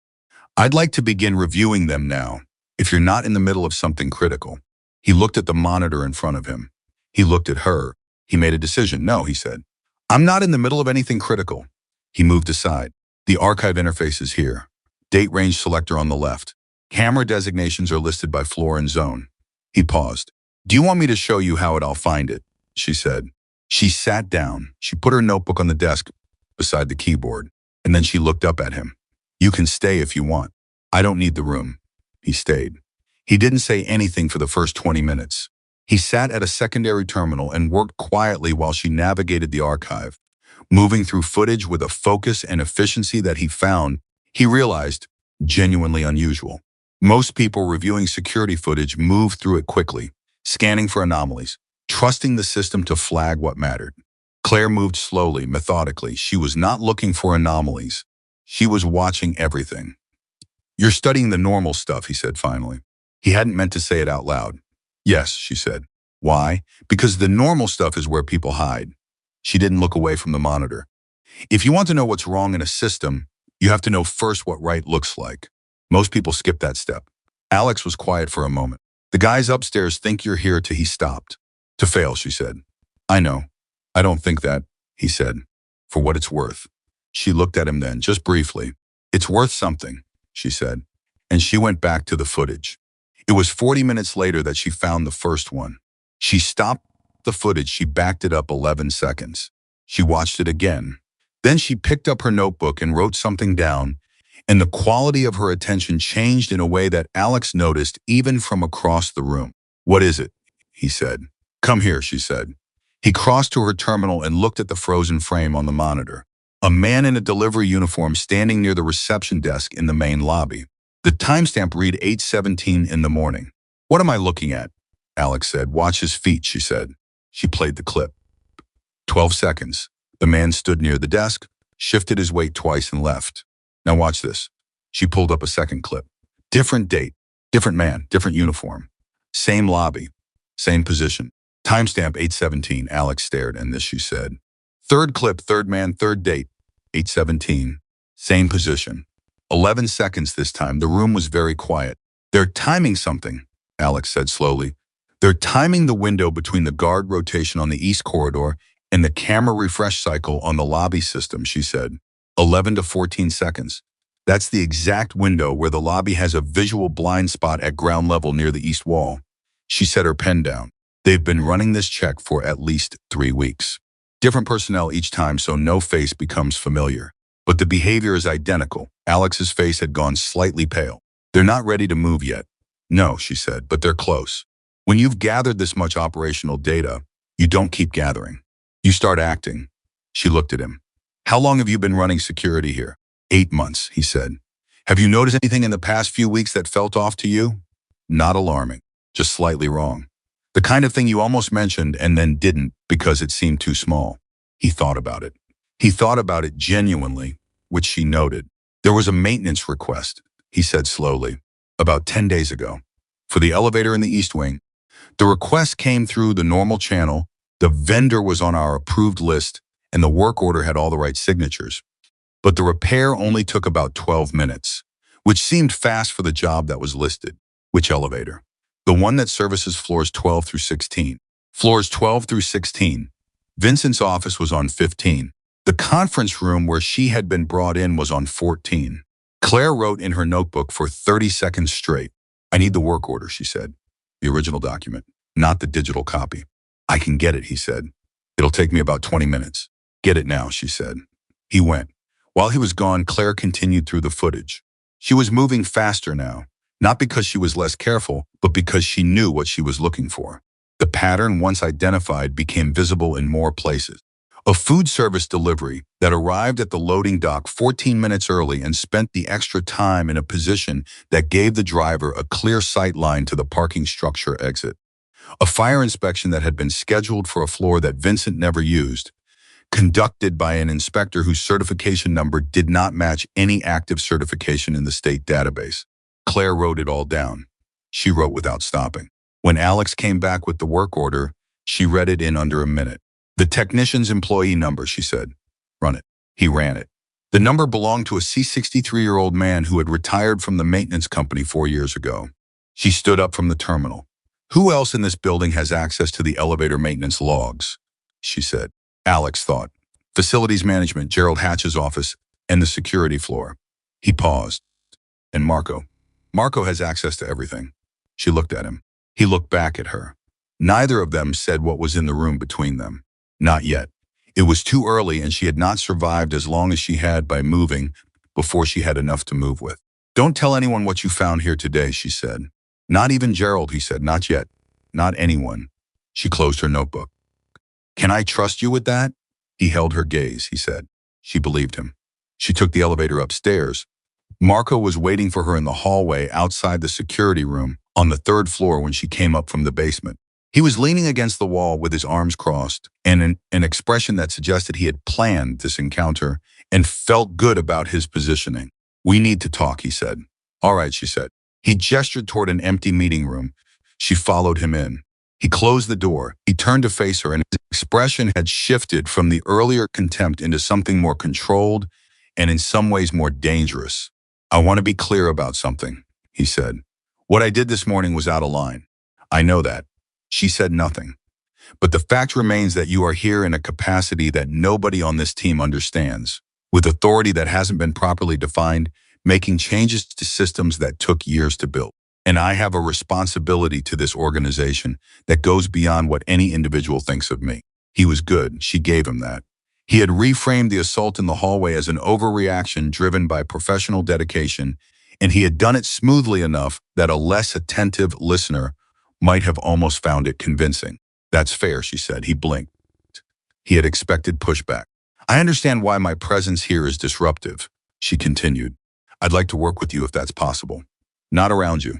"I'd like to begin reviewing them now, if you're not in the middle of something critical." He looked at the monitor in front of him. He looked at her. He made a decision. "No," he said. "I'm not in the middle of anything critical." He moved aside. "The archive interface is here. Date range selector on the left. Camera designations are listed by floor and zone." He paused. "Do you want me to show you how I'll find it?" she said. She sat down. She put her notebook on the desk beside the keyboard, and then she looked up at him. "You can stay if you want. I don't need the room." He stayed. He didn't say anything for the first 20 minutes. He sat at a secondary terminal and worked quietly while she navigated the archive, moving through footage with a focus and efficiency that he realized, genuinely unusual. Most people reviewing security footage moved through it quickly, scanning for anomalies, trusting the system to flag what mattered. Claire moved slowly, methodically. She was not looking for anomalies. She was watching everything. "You're studying the normal stuff," he said finally. He hadn't meant to say it out loud. "Yes," she said. "Why?" "Because the normal stuff is where people hide." She didn't look away from the monitor. "If you want to know what's wrong in a system, you have to know first what right looks like. Most people skip that step." Alex was quiet for a moment. "The guys upstairs think you're here to..." He stopped. "To fail," she said. "I know. I don't think that," he said. "For what it's worth." She looked at him then, just briefly. "It's worth something," she said. And she went back to the footage. It was 40 minutes later that she found the first one. She stopped the footage. She backed it up 11 seconds. She watched it again. Then she picked up her notebook and wrote something down, and the quality of her attention changed in a way that Alex noticed even from across the room. "What is it?" he said. "Come here," she said. He crossed to her terminal and looked at the frozen frame on the monitor. A man in a delivery uniform standing near the reception desk in the main lobby. The timestamp read 8:17 in the morning. "What am I looking at?" Alex said. "Watch his feet," she said. She played the clip. 12 seconds. The man stood near the desk, shifted his weight twice and left. "Now watch this." She pulled up a second clip. Different date, different man, different uniform. Same lobby, same position. Timestamp 8:17. Alex stared, and this she said. Third clip, third man, third date, 8:17. Same position. 11 seconds this time. The room was very quiet. "They're timing something," Alex said slowly. "They're timing the window between the guard rotation on the east corridor and the camera refresh cycle on the lobby system," she said. 11 to 14 seconds. That's the exact window where the lobby has a visual blind spot at ground level near the east wall. She set her pen down. "They've been running this check for at least 3 weeks. Different personnel each time, so no face becomes familiar. But the behavior is identical." Alex's face had gone slightly pale. "They're not ready to move yet." "No," she said, "but they're close. When you've gathered this much operational data, you don't keep gathering. You start acting." She looked at him. "How long have you been running security here?" 8 months, he said. "Have you noticed anything in the past few weeks that felt off to you?" "Not alarming, just slightly wrong. The kind of thing you almost mentioned and then didn't because it seemed too small." He thought about it. He thought about it genuinely, which she noted. There was a maintenance request, he said slowly, about 10 days ago, for the elevator in the East Wing. The request came through the normal channel, the vendor was on our approved list, and the work order had all the right signatures. But the repair only took about 12 minutes, which seemed fast for the job that was listed. Which elevator? The one that services floors 12 through 16. Floors 12 through 16. Vincent's office was on 15. The conference room where she had been brought in was on 14. Claire wrote in her notebook for 30 seconds straight. I need the work order, she said. The original document, not the digital copy. I can get it, he said. It'll take me about 20 minutes. Get it now, she said. He went. While he was gone, Claire continued through the footage. She was moving faster now, not because she was less careful, but because she knew what she was looking for. The pattern, once identified, became visible in more places. A food service delivery that arrived at the loading dock 14 minutes early and spent the extra time in a position that gave the driver a clear sight line to the parking structure exit. A fire inspection that had been scheduled for a floor that Vincent never used, conducted by an inspector whose certification number did not match any active certification in the state database. Claire wrote it all down. She wrote without stopping. When Alex came back with the work order, she read it in under a minute. The technician's employee number, she said. Run it. He ran it. The number belonged to a C63-year-old man who had retired from the maintenance company 4 years ago. She stood up from the terminal. Who else in this building has access to the elevator maintenance logs? She said. Alex thought. Facilities management, Gerald Hatch's office, and the security floor. He paused. And Marco. Marco has access to everything. She looked at him. He looked back at her. Neither of them said what was in the room between them. Not yet. It was too early, and she had not survived as long as she had by moving before she had enough to move with. Don't tell anyone what you found here today, she said. Not even Gerald, he said. Not yet. Not anyone. She closed her notebook. Can I trust you with that? He held her gaze, he said. She believed him. She took the elevator upstairs. Marco was waiting for her in the hallway outside the security room on the 3rd floor when she came up from the basement. He was leaning against the wall with his arms crossed and an expression that suggested he had planned this encounter and felt good about his positioning. We need to talk, he said. All right, she said. He gestured toward an empty meeting room. She followed him in. He closed the door. He turned to face her, and his expression had shifted from the earlier contempt into something more controlled and in some ways more dangerous. I want to be clear about something, he said. What I did this morning was out of line. I know that. She said nothing. But the fact remains that you are here in a capacity that nobody on this team understands, with authority that hasn't been properly defined, making changes to systems that took years to build. And I have a responsibility to this organization that goes beyond what any individual thinks of me. He was good. She gave him that. He had reframed the assault in the hallway as an overreaction driven by professional dedication, and he had done it smoothly enough that a less attentive listener might have almost found it convincing. That's fair, she said. He blinked. He had expected pushback. I understand why my presence here is disruptive, she continued. I'd like to work with you if that's possible. Not around you.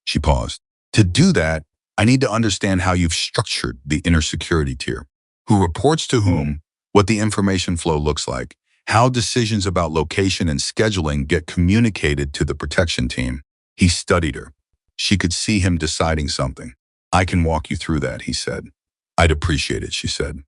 She paused. To do that, I need to understand how you've structured the inner security tier. Who reports to whom, what the information flow looks like, how decisions about location and scheduling get communicated to the protection team. He studied her. She could see him deciding something. I can walk you through that, he said. I'd appreciate it, she said.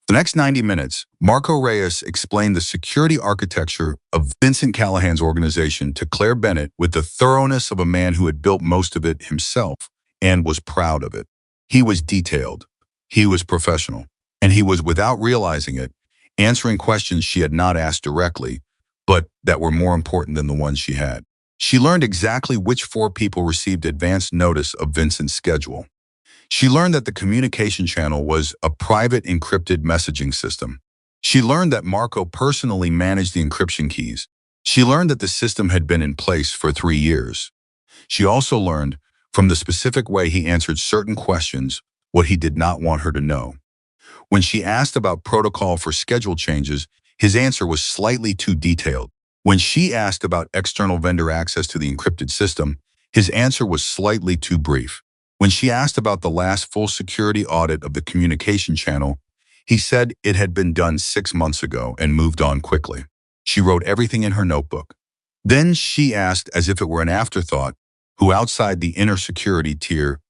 The next 90 minutes, Marco Reyes explained the security architecture of Vincent Callahan's organization to Claire Bennett with the thoroughness of a man who had built most of it himself and was proud of it. He was detailed. He was professional. And he was, without realizing it, answering questions she had not asked directly, but that were more important than the ones she had. She learned exactly which 4 people received advance notice of Vincent's schedule. She learned that the communication channel was a private encrypted messaging system. She learned that Marco personally managed the encryption keys. She learned that the system had been in place for 3 years. She also learned, from the specific way he answered certain questions, what he did not want her to know. When she asked about protocol for schedule changes, his answer was slightly too detailed. When she asked about external vendor access to the encrypted system, his answer was slightly too brief. When she asked about the last full security audit of the communication channel, he said it had been done 6 months ago and moved on quickly. She wrote everything in her notebook. Then she asked, as if it were an afterthought, who outside the inner security tier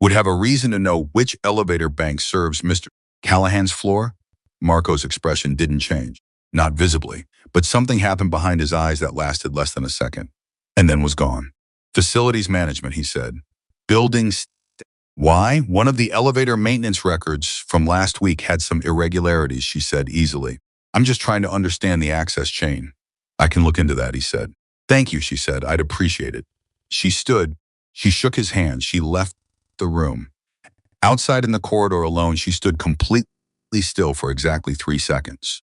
would have a reason to know which elevator bank serves Mr. Callahan's floor? Marco's expression didn't change, not visibly, but something happened behind his eyes that lasted less than a second, and then was gone. Facilities management, he said. Buildings. Why? One of the elevator maintenance records from last week had some irregularities, she said easily. I'm just trying to understand the access chain. I can look into that, he said. Thank you, she said. I'd appreciate it. She stood. She shook his hand. She left the room. Outside in the corridor alone, she stood completely still for exactly 3 seconds.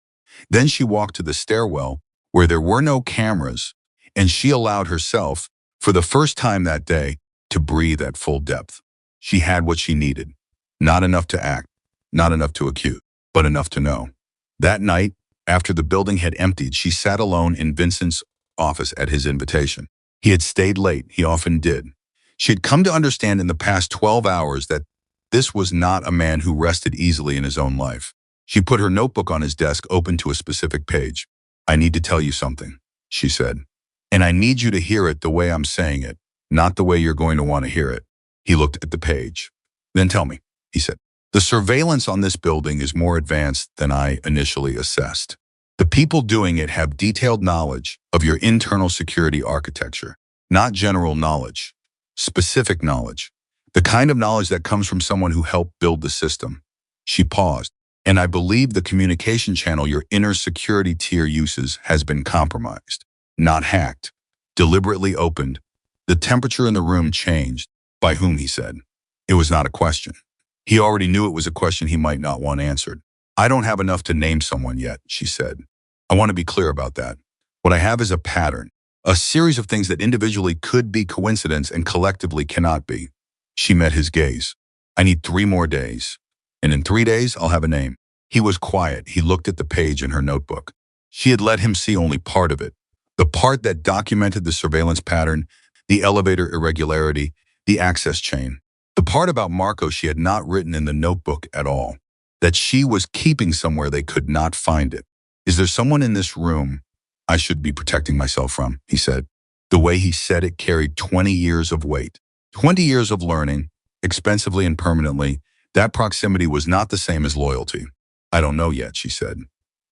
Then she walked to the stairwell where there were no cameras, and she allowed herself, for the first time that day, to breathe at full depth. She had what she needed. Not enough to act, not enough to accuse, but enough to know. That night, after the building had emptied, she sat alone in Vincent's office at his invitation. He had stayed late, he often did. She had come to understand in the past 12 hours that this was not a man who rested easily in his own life. She put her notebook on his desk, open to a specific page. I need to tell you something, she said. And I need you to hear it the way I'm saying it, not the way you're going to want to hear it. He looked at the page. Then tell me, he said. The surveillance on this building is more advanced than I initially assessed. The people doing it have detailed knowledge of your internal security architecture, not general knowledge, specific knowledge, the kind of knowledge that comes from someone who helped build the system. She paused. And I believe the communication channel your inner security tier uses has been compromised, not hacked, deliberately opened. The temperature in the room changed. By whom, he said. It was not a question. He already knew it was a question he might not want answered. I don't have enough to name someone yet, she said. I want to be clear about that. What I have is a pattern, a series of things that individually could be coincidence and collectively cannot be. She met his gaze. I need 3 more days. And in 3 days, I'll have a name. He was quiet. He looked at the page in her notebook. She had let him see only part of it. The part that documented the surveillance pattern, the elevator irregularity, the access chain. The part about Marco she had not written in the notebook at all. That she was keeping somewhere they could not find it. Is there someone in this room I should be protecting myself from, he said. The way he said it carried 20 years of weight. 20 years of learning, expensively and permanently. That proximity was not the same as loyalty. I don't know yet, she said.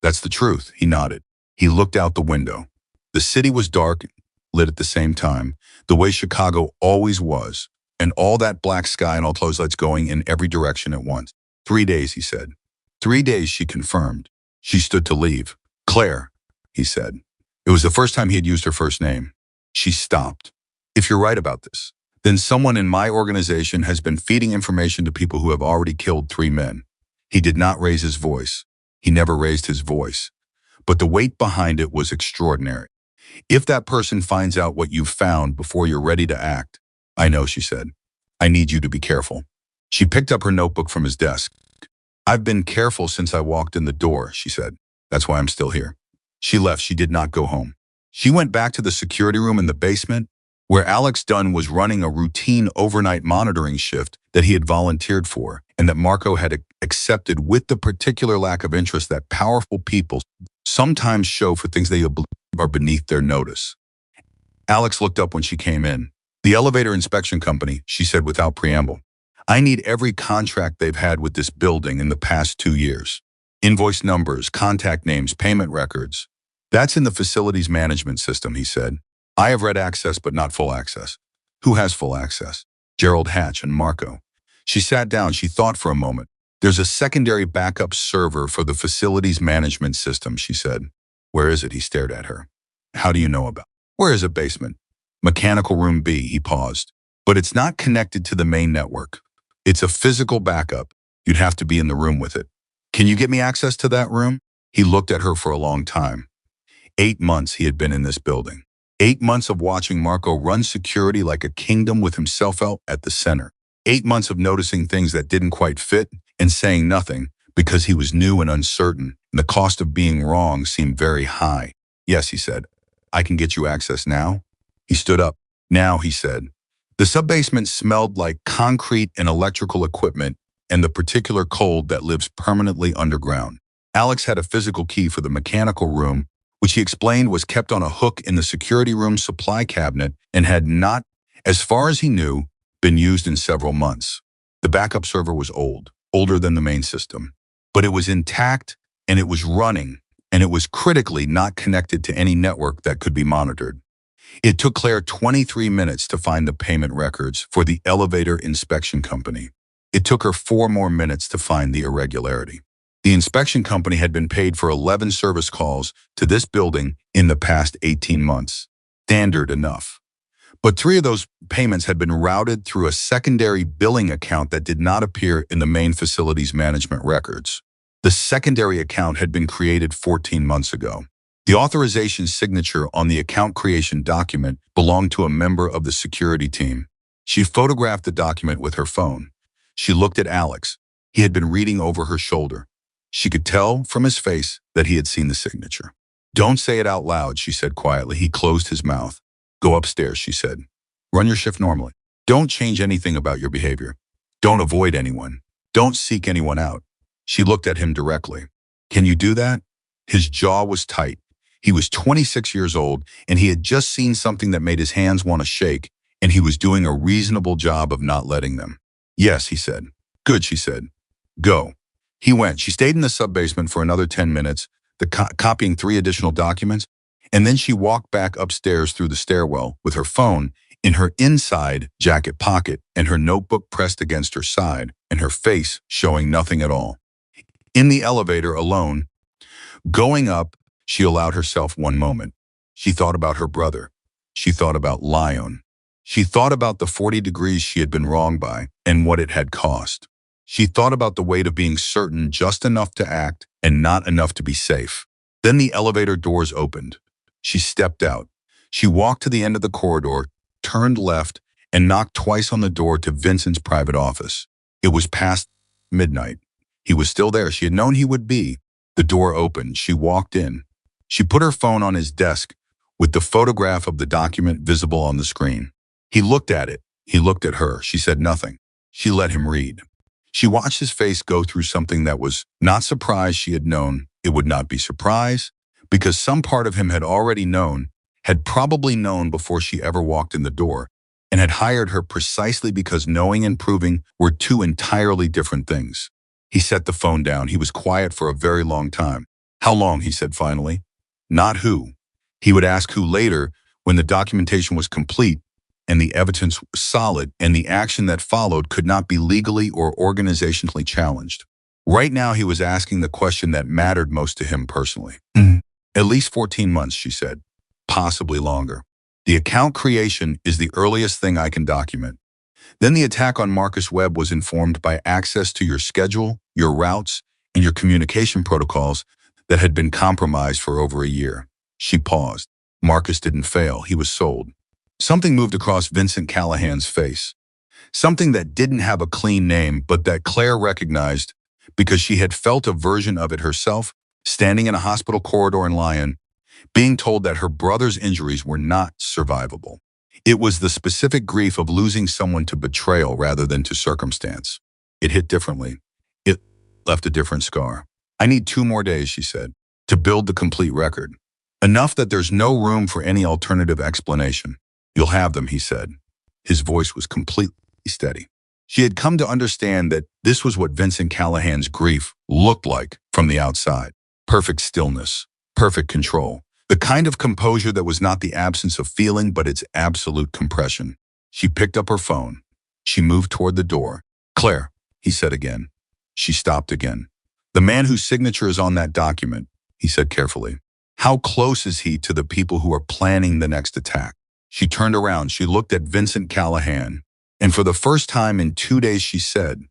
That's the truth, he nodded. He looked out the window. The city was dark, lit at the same time, the way Chicago always was, and all that black sky and all those lights going in every direction at once. 3 days, he said. 3 days, she confirmed. She stood to leave. Claire, he said. It was the first time he had used her first name. She stopped. If you're right about this, then someone in my organization has been feeding information to people who have already killed 3 men. He did not raise his voice. He never raised his voice. But the weight behind it was extraordinary. If that person finds out what you've found before you're ready to act, I know, she said. I need you to be careful. She picked up her notebook from his desk. I've been careful since I walked in the door, she said. That's why I'm still here. She left. She did not go home. She went back to the security room in the basement, where Alex Dunn was running a routine overnight monitoring shift that he had volunteered for and that Marco had accepted with the particular lack of interest that powerful people sometimes show for things they believe are beneath their notice. Alex looked up when she came in. The elevator inspection company, she said without preamble. I need every contract they've had with this building in the past 2 years. Invoice numbers, contact names, payment records. That's in the facilities management system, he said. I have read access, but not full access. Who has full access? Gerald Hatch and Marco. She sat down. She thought for a moment. There's a secondary backup server for the facilities management system, she said. Where is it? He stared at her. How do you know about it? Where is it, basement? Mechanical room B, he paused. But it's not connected to the main network. It's a physical backup. You'd have to be in the room with it. Can you get me access to that room? He looked at her for a long time. 8 months he had been in this building. 8 months of watching Marco run security like a kingdom with himself out at the center. 8 months of noticing things that didn't quite fit and saying nothing because he was new and uncertain, and the cost of being wrong seemed very high. Yes, he said. I can get you access now? He stood up. Now, he said. The subbasement smelled like concrete and electrical equipment and the particular cold that lives permanently underground. Alex had a physical key for the mechanical room which he explained was kept on a hook in the security room supply cabinet and had not, as far as he knew, been used in several months. The backup server was old, older than the main system, but it was intact and it was running, and it was critically not connected to any network that could be monitored. It took Claire 23 minutes to find the payment records for the elevator inspection company. It took her 4 more minutes to find the irregularity. The inspection company had been paid for 11 service calls to this building in the past 18 months. Standard enough. But 3 of those payments had been routed through a secondary billing account that did not appear in the main facility's management records. The secondary account had been created 14 months ago. The authorization signature on the account creation document belonged to a member of the security team. She photographed the document with her phone. She looked at Alex. He had been reading over her shoulder. She could tell from his face that he had seen the signature. "Don't say it out loud," she said quietly. He closed his mouth. "Go upstairs," she said. "Run your shift normally. Don't change anything about your behavior. Don't avoid anyone. Don't seek anyone out." She looked at him directly. "Can you do that?" His jaw was tight. He was 26 years old, and he had just seen something that made his hands want to shake, and he was doing a reasonable job of not letting them. "Yes," he said. "Good," she said. "Go." He went. She stayed in the sub-basement for another 10 minutes, copying 3 additional documents, and then she walked back upstairs through the stairwell with her phone in her inside jacket pocket and her notebook pressed against her side and her face showing nothing at all. In the elevator alone, going up, she allowed herself one moment. She thought about her brother. She thought about Lyon. She thought about the 40 degrees she had been wrong by and what it had cost. She thought about the weight of being certain just enough to act and not enough to be safe. Then the elevator doors opened. She stepped out. She walked to the end of the corridor, turned left, and knocked twice on the door to Vincent's private office. It was past midnight. He was still there. She had known he would be. The door opened. She walked in. She put her phone on his desk with the photograph of the document visible on the screen. He looked at it. He looked at her. She said nothing. She let him read. She watched his face go through something that was not surprise. She had known it would not be surprise because some part of him had already known, had probably known before she ever walked in the door, and had hired her precisely because knowing and proving were 2 entirely different things. He set the phone down. He was quiet for a very long time. "How long?" he said finally. Not who. He would ask who later when the documentation was complete and the evidence was solid and the action that followed could not be legally or organizationally challenged. Right now he was asking the question that mattered most to him personally. "At least 14 months, she said. Possibly longer. The account creation is the earliest thing I can document. Then the attack on Marcus Webb was informed by access to your schedule, your routes, and your communication protocols that had been compromised for over a year." She paused. Marcus didn't fail. He was sold. Something moved across Vincent Callahan's face. Something that didn't have a clean name, but that Claire recognized because she had felt a version of it herself, standing in a hospital corridor in Lyon, being told that her brother's injuries were not survivable. It was the specific grief of losing someone to betrayal rather than to circumstance. It hit differently. It left a different scar. "I need 2 more days," she said, "to build the complete record. Enough that there's no room for any alternative explanation." "You'll have them," he said. His voice was completely steady. She had come to understand that this was what Vincent Callahan's grief looked like from the outside. Perfect stillness, perfect control. The kind of composure that was not the absence of feeling, but its absolute compression. She picked up her phone. She moved toward the door. "Claire," he said again. She stopped again. "The man whose signature is on that document," he said carefully. "How close is he to the people who are planning the next attack?" She turned around. She looked at Vincent Callahan. And for the first time in 2 days, she said,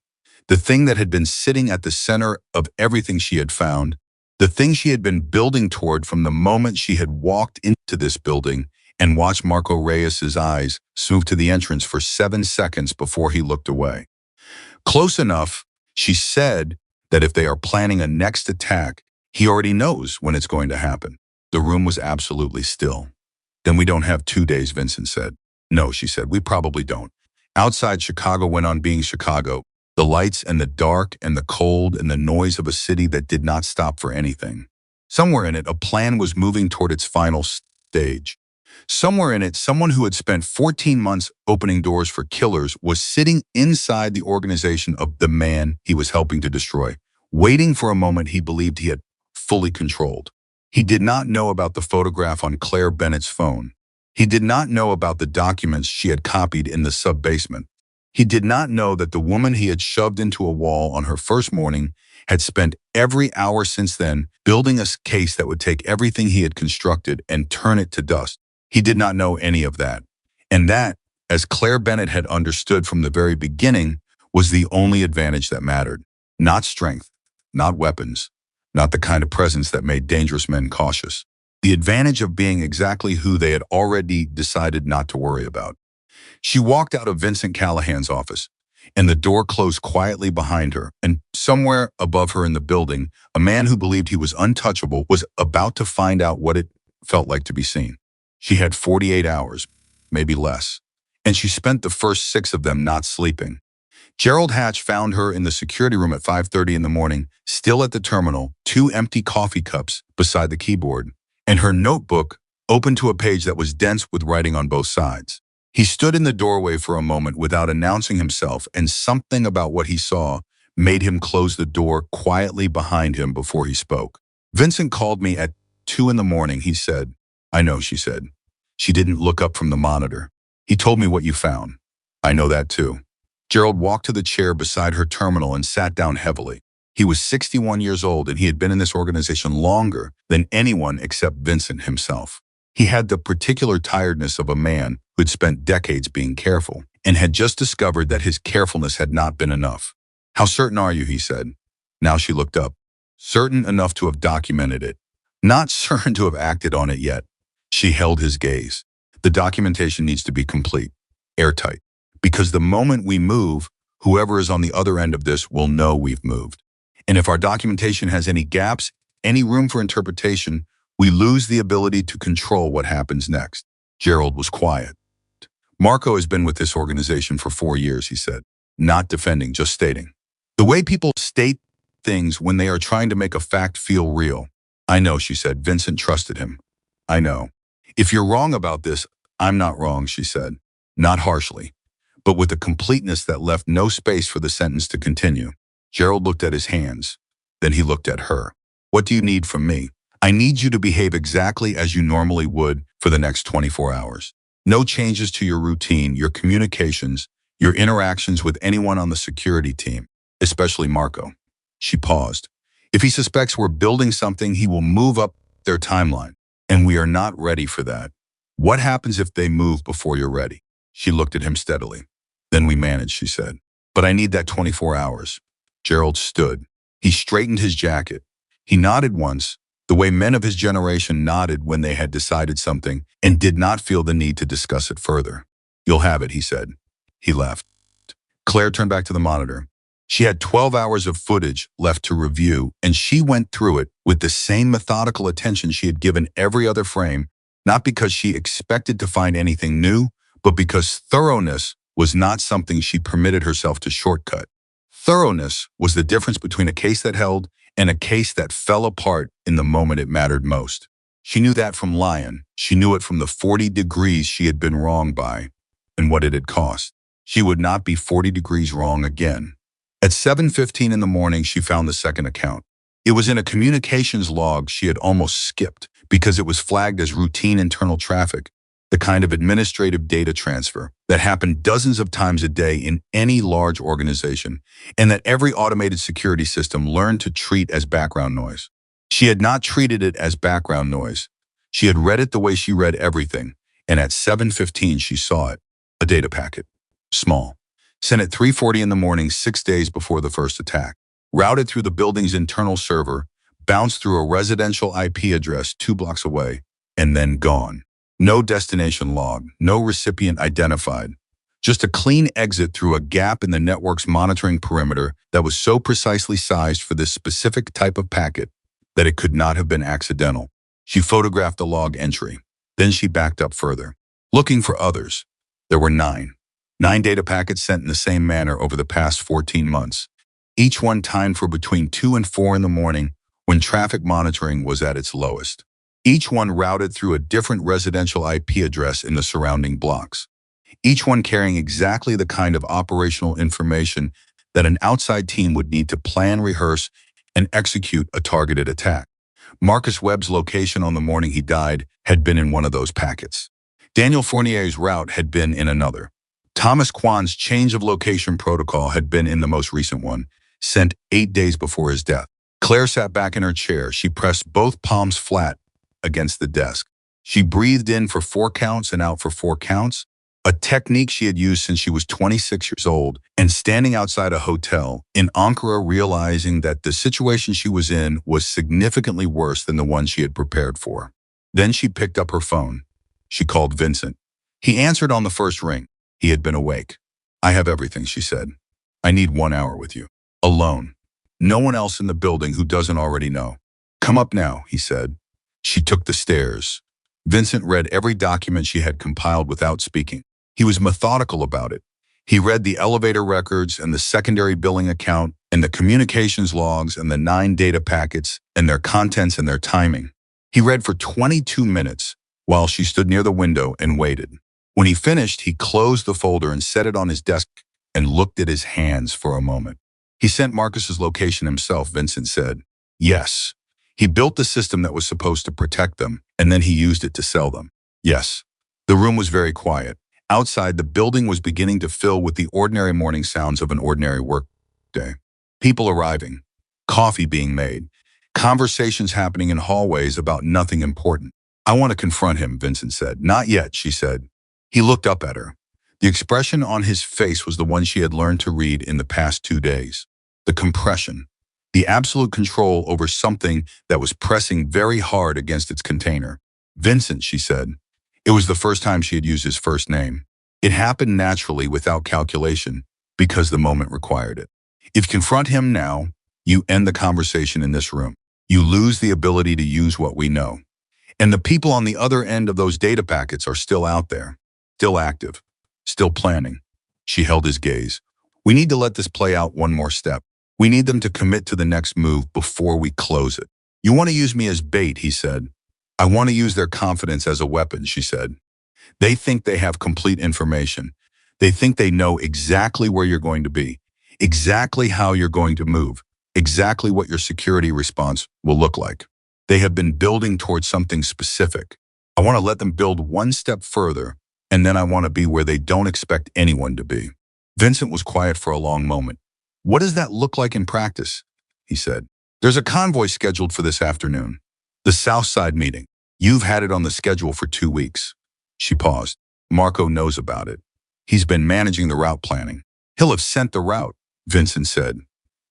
the thing that had been sitting at the center of everything she had found, the thing she had been building toward from the moment she had walked into this building and watched Marco Reyes's eyes move to the entrance for 7 seconds before he looked away. Close enough, she said, that if they are planning a next attack, he already knows when it's going to happen. The room was absolutely still. "Then we don't have 2 days," Vincent said. "No," she said, "we probably don't." Outside, Chicago went on being Chicago. The lights and the dark and the cold and the noise of a city that did not stop for anything. Somewhere in it, a plan was moving toward its final stage. Somewhere in it, someone who had spent 14 months opening doors for killers was sitting inside the organization of the man he was helping to destroy, waiting for a moment he believed he had fully controlled. He did not know about the photograph on Claire Bennett's phone. He did not know about the documents she had copied in the sub-basement. He did not know that the woman he had shoved into a wall on her first morning had spent every hour since then building a case that would take everything he had constructed and turn it to dust. He did not know any of that. And that, as Claire Bennett had understood from the very beginning, was the only advantage that mattered. Not strength, not weapons, not the kind of presence that made dangerous men cautious. The advantage of being exactly who they had already decided not to worry about. She walked out of Vincent Callahan's office, and the door closed quietly behind her, and somewhere above her in the building, a man who believed he was untouchable was about to find out what it felt like to be seen. She had 48 hours, maybe less, and she spent the first 6 of them not sleeping. Gerald Hatch found her in the security room at 5:30 in the morning, still at the terminal, 2 empty coffee cups beside the keyboard, and her notebook open to a page that was dense with writing on both sides. He stood in the doorway for a moment without announcing himself, and something about what he saw made him close the door quietly behind him before he spoke. "Vincent called me at 2 in the morning, he said." "I know," she said. She didn't look up from the monitor. "He told me what you found." "I know that too." Gerald walked to the chair beside her terminal and sat down heavily. He was 61 years old, and he had been in this organization longer than anyone except Vincent himself. He had the particular tiredness of a man who had spent decades being careful and had just discovered that his carefulness had not been enough. "How certain are you?" he said. Now she looked up. "Certain enough to have documented it. Not certain to have acted on it yet." She held his gaze. "The documentation needs to be complete, airtight. Because the moment we move, whoever is on the other end of this will know we've moved. And if our documentation has any gaps, any room for interpretation, we lose the ability to control what happens next." Gerald was quiet. "Marco has been with this organization for 4 years," he said. Not defending, just stating. "The way people state things when they are trying to make a fact feel real." "I know," she said. Vincent trusted him. "I know. If you're wrong about this, I'm not wrong," she said. Not harshly, but with a completeness that left no space for the sentence to continue. Gerald looked at his hands. Then he looked at her. "What do you need from me?" "I need you to behave exactly as you normally would for the next 24 hours. No changes to your routine, your communications, your interactions with anyone on the security team, especially Marco." She paused. "If he suspects we're building something, he will move up their timeline, and we are not ready for that. What happens if they move before you're ready?" She looked at him steadily. "Then we manage," she said. "But I need that 24 hours. Gerald stood. He straightened his jacket. He nodded once, the way men of his generation nodded when they had decided something and did not feel the need to discuss it further. "You'll have it," he said. He left. Claire turned back to the monitor. She had 12 hours of footage left to review, and she went through it with the same methodical attention she had given every other frame, not because she expected to find anything new, but because thoroughness was not something she permitted herself to shortcut. Thoroughness was the difference between a case that held and a case that fell apart in the moment it mattered most. She knew that from Lyon. She knew it from the 40 degrees she had been wrong by and what it had cost. She would not be 40 degrees wrong again. At 7:15 in the morning, she found the second account. It was in a communications log she had almost skipped because it was flagged as routine internal traffic, the kind of administrative data transfer that happened dozens of times a day in any large organization, and that every automated security system learned to treat as background noise. She had not treated it as background noise. She had read it the way she read everything, and at 7:15 she saw it, a data packet. Small. Sent at 3:40 in the morning, 6 days before the first attack. Routed through the building's internal server, bounced through a residential IP address 2 blocks away, and then gone. No destination log, no recipient identified. Just a clean exit through a gap in the network's monitoring perimeter that was so precisely sized for this specific type of packet that it could not have been accidental. She photographed the log entry. Then she backed up further, looking for others. There were 9. 9 data packets sent in the same manner over the past 14 months. Each one timed for between 2 and 4 in the morning, when traffic monitoring was at its lowest. Each one routed through a different residential IP address in the surrounding blocks, each one carrying exactly the kind of operational information that an outside team would need to plan, rehearse, and execute a targeted attack. Marcus Webb's location on the morning he died had been in one of those packets. Daniel Fournier's route had been in another. Thomas Kwan's change of location protocol had been in the most recent one, sent 8 days before his death. Claire sat back in her chair. She pressed both palms flat against the desk. She breathed in for 4 counts and out for 4 counts, a technique she had used since she was 26 years old, and standing outside a hotel in Ankara, realizing that the situation she was in was significantly worse than the one she had prepared for. Then she picked up her phone. She called Vincent. He answered on the first ring. He had been awake. "I have everything," she said. "I need 1 hour with you. Alone. No one else in the building who doesn't already know." "Come up now," he said. She took the stairs. Vincent read every document she had compiled without speaking. He was methodical about it. He read the elevator records and the secondary billing account and the communications logs and the 9 data packets and their contents and their timing. He read for 22 minutes while she stood near the window and waited. When he finished, he closed the folder and set it on his desk and looked at his hands for a moment. "He sent Marcus's location himself," Vincent said. "Yes. He built the system that was supposed to protect them, and then he used it to sell them." "Yes." The room was very quiet. Outside, the building was beginning to fill with the ordinary morning sounds of an ordinary work day. People arriving, coffee being made, conversations happening in hallways about nothing important. "I want to confront him," Vincent said. "Not yet," she said. He looked up at her. The expression on his face was the one she had learned to read in the past 2 days. The compression, the absolute control over something that was pressing very hard against its container. "Vincent," she said. It was the first time she had used his first name. It happened naturally without calculation because the moment required it. "If you confront him now, you end the conversation in this room. You lose the ability to use what we know. And the people on the other end of those data packets are still out there, still active, still planning." She held his gaze. "We need to let this play out one more step. We need them to commit to the next move before we close it." "You want to use me as bait," he said. "I want to use their confidence as a weapon," she said. "They think they have complete information. They think they know exactly where you're going to be, exactly how you're going to move, exactly what your security response will look like. They have been building towards something specific. I want to let them build one step further, and then I want to be where they don't expect anyone to be." Vincent was quiet for a long moment. "What does that look like in practice?" he said. "There's a convoy scheduled for this afternoon. The South Side meeting. You've had it on the schedule for 2 weeks. She paused. "Marco knows about it. He's been managing the route planning." "He'll have sent the route," Vincent said.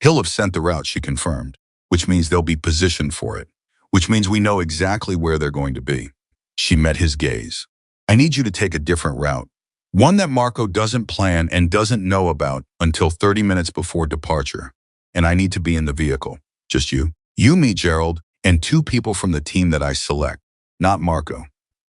"He'll have sent the route," she confirmed, "which means they'll be positioned for it, which means we know exactly where they're going to be." She met his gaze. "I need you to take a different route, one that Marco doesn't plan and doesn't know about until 30 minutes before departure. And I need to be in the vehicle. Just you. You, me, Gerald, and 2 people from the team that I select. Not Marco."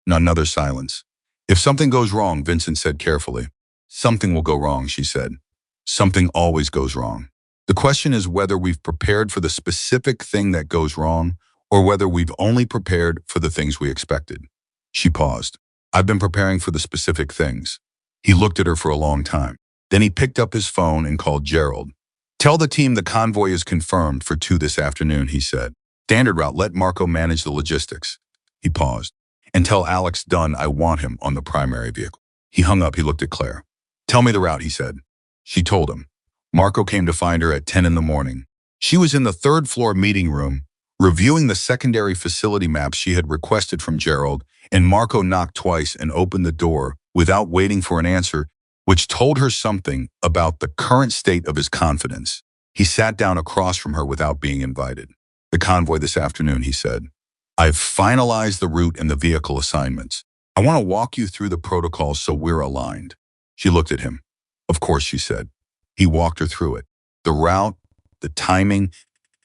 Another silence. "If something goes wrong," Vincent said carefully. "Something will go wrong," she said. "Something always goes wrong. The question is whether we've prepared for the specific thing that goes wrong, or whether we've only prepared for the things we expected." She paused. "I've been preparing for the specific things." He looked at her for a long time. Then he picked up his phone and called Gerald. "Tell the team the convoy is confirmed for 2 this afternoon," he said. "Standard route, let Marco manage the logistics." He paused. "And tell Alex Dunn I want him on the primary vehicle." He hung up. He looked at Claire. "Tell me the route," he said. She told him. Marco came to find her at 10 in the morning. She was in the 3rd floor meeting room, reviewing the secondary facility maps she had requested from Gerald, and Marco knocked twice and opened the door without waiting for an answer, which told her something about the current state of his confidence. He sat down across from her without being invited. "The convoy this afternoon," he said. "I've finalized the route and the vehicle assignments. I want to walk you through the protocols so we're aligned." She looked at him. "Of course," she said. He walked her through it. The route, the timing,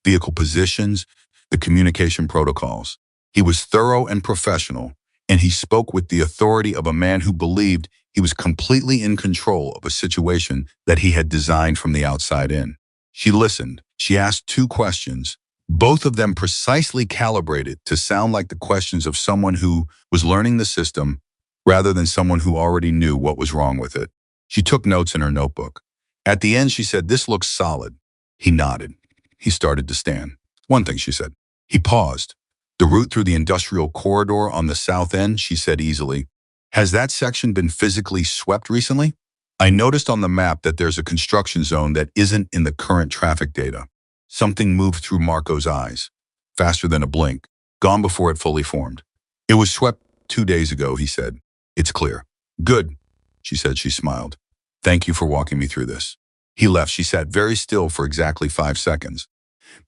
vehicle positions, the communication protocols. He was thorough and professional, and he spoke with the authority of a man who believed he was completely in control of a situation that he had designed from the outside in. She listened. She asked 2 questions, both of them precisely calibrated to sound like the questions of someone who was learning the system rather than someone who already knew what was wrong with it. She took notes in her notebook. At the end, she said, "This looks solid." He nodded. He started to stand. "One thing," she said. He paused. "The route through the industrial corridor on the south end," she said easily. "Has that section been physically swept recently? I noticed on the map that there's a construction zone that isn't in the current traffic data." Something moved through Marco's eyes, faster than a blink, gone before it fully formed. "It was swept 2 days ago," he said. "It's clear." "Good," she said. She smiled. "Thank you for walking me through this." He left. She sat very still for exactly 5 seconds.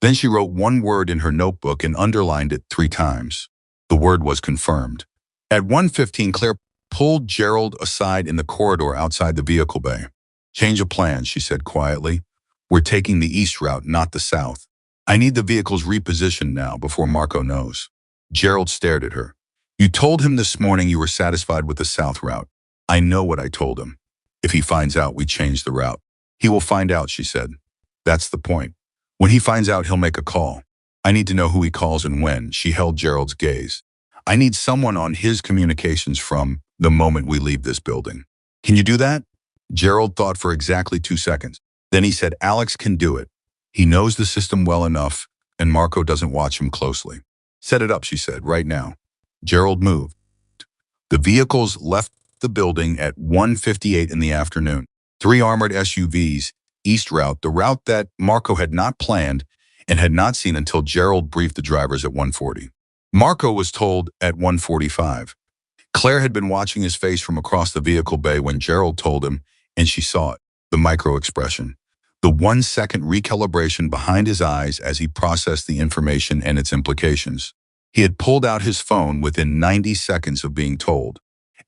Then she wrote one word in her notebook and underlined it 3 times. The word was confirmed. At 1:15, Claire pulled Gerald aside in the corridor outside the vehicle bay. "Change of plans," she said quietly. "We're taking the east route, not the south. I need the vehicles repositioned now before Marco knows." Gerald stared at her. "You told him this morning you were satisfied with the south route." "I know what I told him. If he finds out we changed the route." "He will find out," she said. "That's the point. When he finds out, he'll make a call. I need to know who he calls and when." She held Gerald's gaze. "I need someone on his communications from the moment we leave this building." "Can you do that?" Gerald thought for exactly 2 seconds. Then he said, "Alex can do it. He knows the system well enough, and Marco doesn't watch him closely." "Set it up," she said, "right now." Gerald moved. The vehicles left the building at 1:58 in the afternoon. 3 armored SUVs, east route, the route that Marco had not planned and had not seen until Gerald briefed the drivers at 1:40. Marco was told at 1:45. Claire had been watching his face from across the vehicle bay when Gerald told him, and she saw it, the micro-expression, the 1-second recalibration behind his eyes as he processed the information and its implications. He had pulled out his phone within 90 seconds of being told.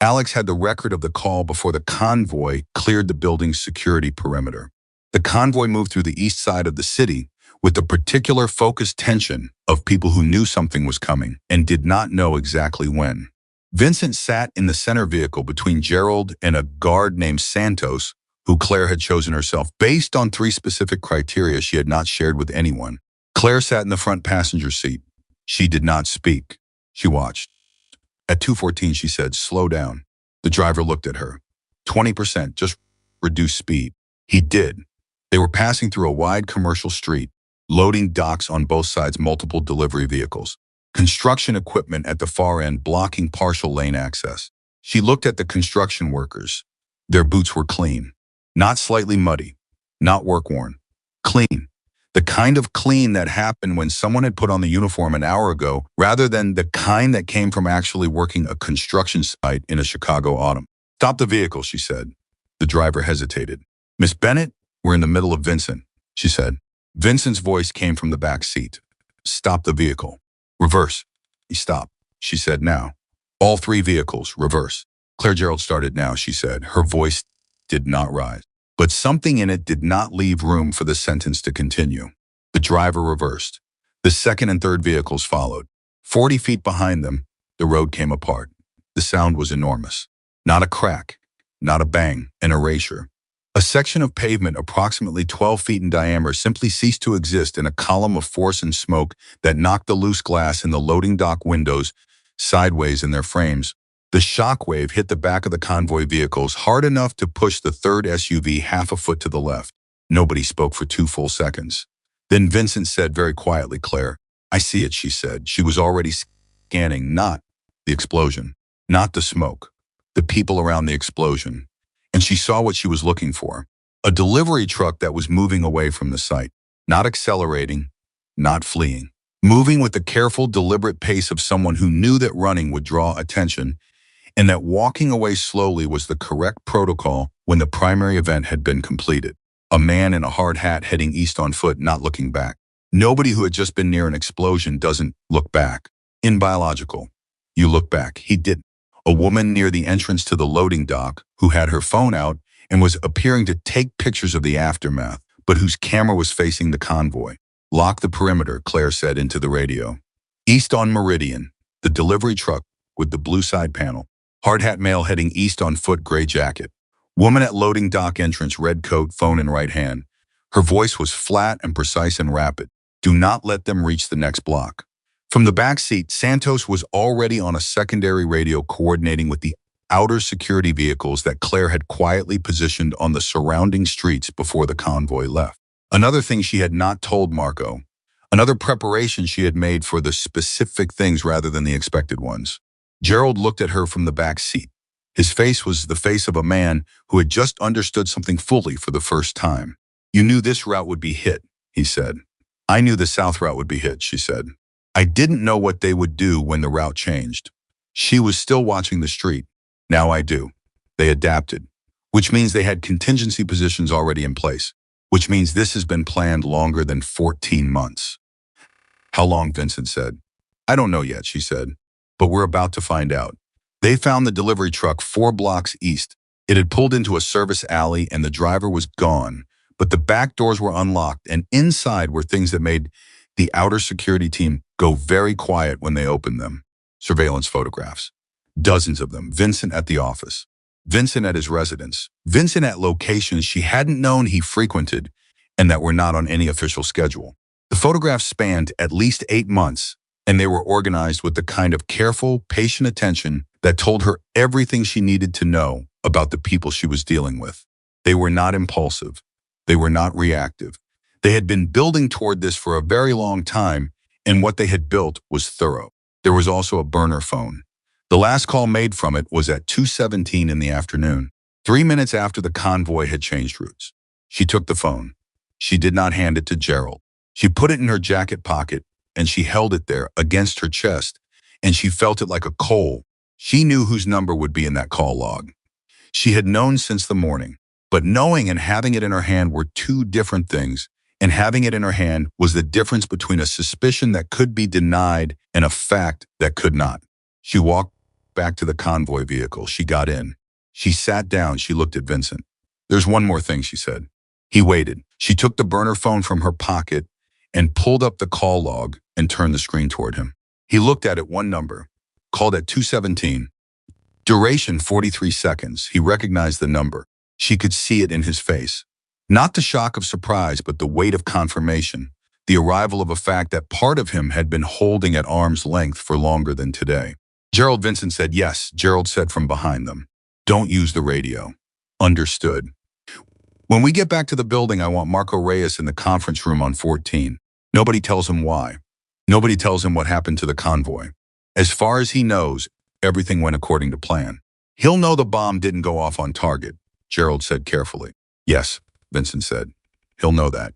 Alex had the record of the call before the convoy cleared the building's security perimeter. The convoy moved through the east side of the city with the particular focused tension of people who knew something was coming and did not know exactly when. Vincent sat in the center vehicle between Gerald and a guard named Santos, who Claire had chosen herself based on 3 specific criteria she had not shared with anyone. Claire sat in the front passenger seat. She did not speak. She watched. At 2:14, she said, "Slow down." The driver looked at her. 20%, just reduce speed. He did. They were passing through a wide commercial street, loading docks on both sides, multiple delivery vehicles, construction equipment at the far end blocking partial lane access. She looked at the construction workers. Their boots were clean, not slightly muddy, not work-worn, clean. The kind of clean that happened when someone had put on the uniform an hour ago, rather than the kind that came from actually working a construction site in a Chicago autumn. "Stop the vehicle," she said. The driver hesitated. "Miss Bennett, we're in the middle of Vincent," she said. Vincent's voice came from the back seat. "Stop the vehicle." "Reverse." He stopped. She said, "Now." "All 3 vehicles, reverse." Claire Gerald started now, she said. Her voice did not rise, but something in it did not leave room for the sentence to continue. The driver reversed. The second and third vehicles followed. 40 feet behind them, the road came apart. The sound was enormous. Not a crack, not a bang, an erasure. A section of pavement approximately 12 feet in diameter simply ceased to exist in a column of force and smoke that knocked the loose glass in the loading dock windows sideways in their frames. The shockwave hit the back of the convoy vehicles hard enough to push the third SUV half a foot to the left. Nobody spoke for 2 full seconds. Then Vincent said very quietly, "Claire." "I see it," she said. She was already scanning, not the explosion, not the smoke, the people around the explosion. And she saw what she was looking for. A delivery truck that was moving away from the site, not accelerating, not fleeing. Moving with the careful, deliberate pace of someone who knew that running would draw attention and that walking away slowly was the correct protocol when the primary event had been completed. A man in a hard hat heading east on foot, not looking back. Nobody who had just been near an explosion doesn't look back. In biological, you look back. He didn't. A woman near the entrance to the loading dock who had her phone out and was appearing to take pictures of the aftermath, but whose camera was facing the convoy. "Lock the perimeter," Claire said into the radio. East on Meridian, the delivery truck with the blue side panel. Hard hat male heading east on foot, gray jacket. Woman at loading dock entrance, red coat, phone in right hand. Her voice was flat and precise and rapid. Do not let them reach the next block. From the back seat, Santos was already on a secondary radio coordinating with the outer security vehicles that Claire had quietly positioned on the surrounding streets before the convoy left. Another thing she had not told Marco, another preparation she had made for the specific things rather than the expected ones. Gerald looked at her from the back seat. His face was the face of a man who had just understood something fully for the first time. You knew this route would be hit, he said. I knew the south route would be hit, she said. I didn't know what they would do when the route changed. She was still watching the street. Now I do. They adapted, which means they had contingency positions already in place, which means this has been planned longer than 14 months. How long, Vincent said. I don't know yet, she said, but we're about to find out. They found the delivery truck 4 blocks east. It had pulled into a service alley and the driver was gone, but the back doors were unlocked and inside were things that made the outer security team go very quiet when they opened them. Surveillance photographs. Dozens of them. Vincent at the office. Vincent at his residence. Vincent at locations she hadn't known he frequented and that were not on any official schedule. The photographs spanned at least 8 months, and they were organized with the kind of careful, patient attention that told her everything she needed to know about the people she was dealing with. They were not impulsive. They were not reactive. They had been building toward this for a very long time, and what they had built was thorough. There was also a burner phone. The last call made from it was at 2:17 in the afternoon, 3 minutes after the convoy had changed routes. She took the phone. She did not hand it to Gerald. She put it in her jacket pocket, and she held it there against her chest, and she felt it like a coal. She knew whose number would be in that call log. She had known since the morning, but knowing and having it in her hand were two different things, and having it in her hand was the difference between a suspicion that could be denied and a fact that could not. She walked back to the convoy vehicle. She got in. She sat down. She looked at Vincent. There's one more thing, she said. He waited. She took the burner phone from her pocket and pulled up the call log and turned the screen toward him. He looked at it, one number, called at 2:17. Duration 43 seconds. He recognized the number. She could see it in his face. Not the shock of surprise, but the weight of confirmation, the arrival of a fact that part of him had been holding at arm's length for longer than today. Gerald, Vincent said. Yes, Gerald said from behind them. Don't use the radio. Understood. When we get back to the building, I want Marco Reyes in the conference room on 14. Nobody tells him why. Nobody tells him what happened to the convoy. As far as he knows, everything went according to plan. He'll know the bomb didn't go off on target, Gerald said carefully. Yes, Vincent said. He'll know that.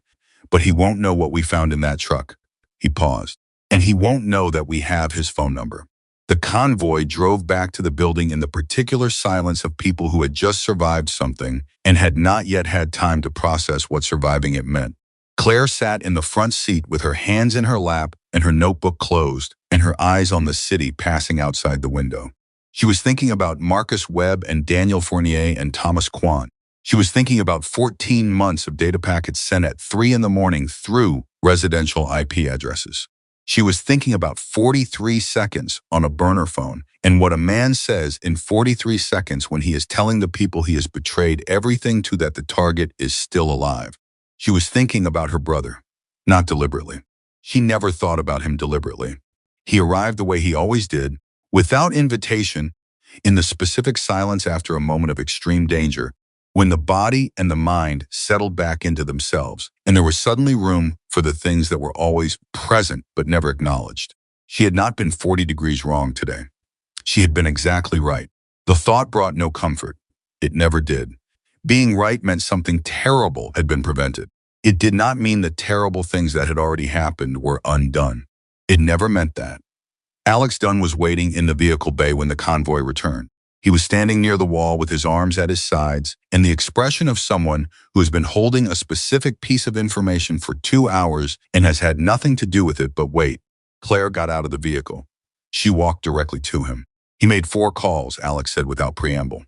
But he won't know what we found in that truck. He paused. And he won't know that we have his phone number. The convoy drove back to the building in the particular silence of people who had just survived something and had not yet had time to process what surviving it meant. Claire sat in the front seat with her hands in her lap and her notebook closed and her eyes on the city passing outside the window. She was thinking about Marcus Webb and Daniel Fournier and Thomas Quant. She was thinking about 14 months of data packets sent at 3 in the morning through residential IP addresses. She was thinking about 43 seconds on a burner phone and what a man says in 43 seconds when he is telling the people he has betrayed everything to that the target is still alive. She was thinking about her brother, not deliberately. She never thought about him deliberately. He arrived the way he always did, without invitation, in the specific silence after a moment of extreme danger, when the body and the mind settled back into themselves, and there was suddenly room for the things that were always present but never acknowledged. She had not been 40 degrees wrong today. She had been exactly right. The thought brought no comfort. It never did. Being right meant something terrible had been prevented. It did not mean the terrible things that had already happened were undone. It never meant that. Alex Dunn was waiting in the vehicle bay when the convoy returned. He was standing near the wall with his arms at his sides and the expression of someone who has been holding a specific piece of information for 2 hours and has had nothing to do with it but wait. Claire got out of the vehicle. She walked directly to him. He made 4 calls, Alex said without preamble.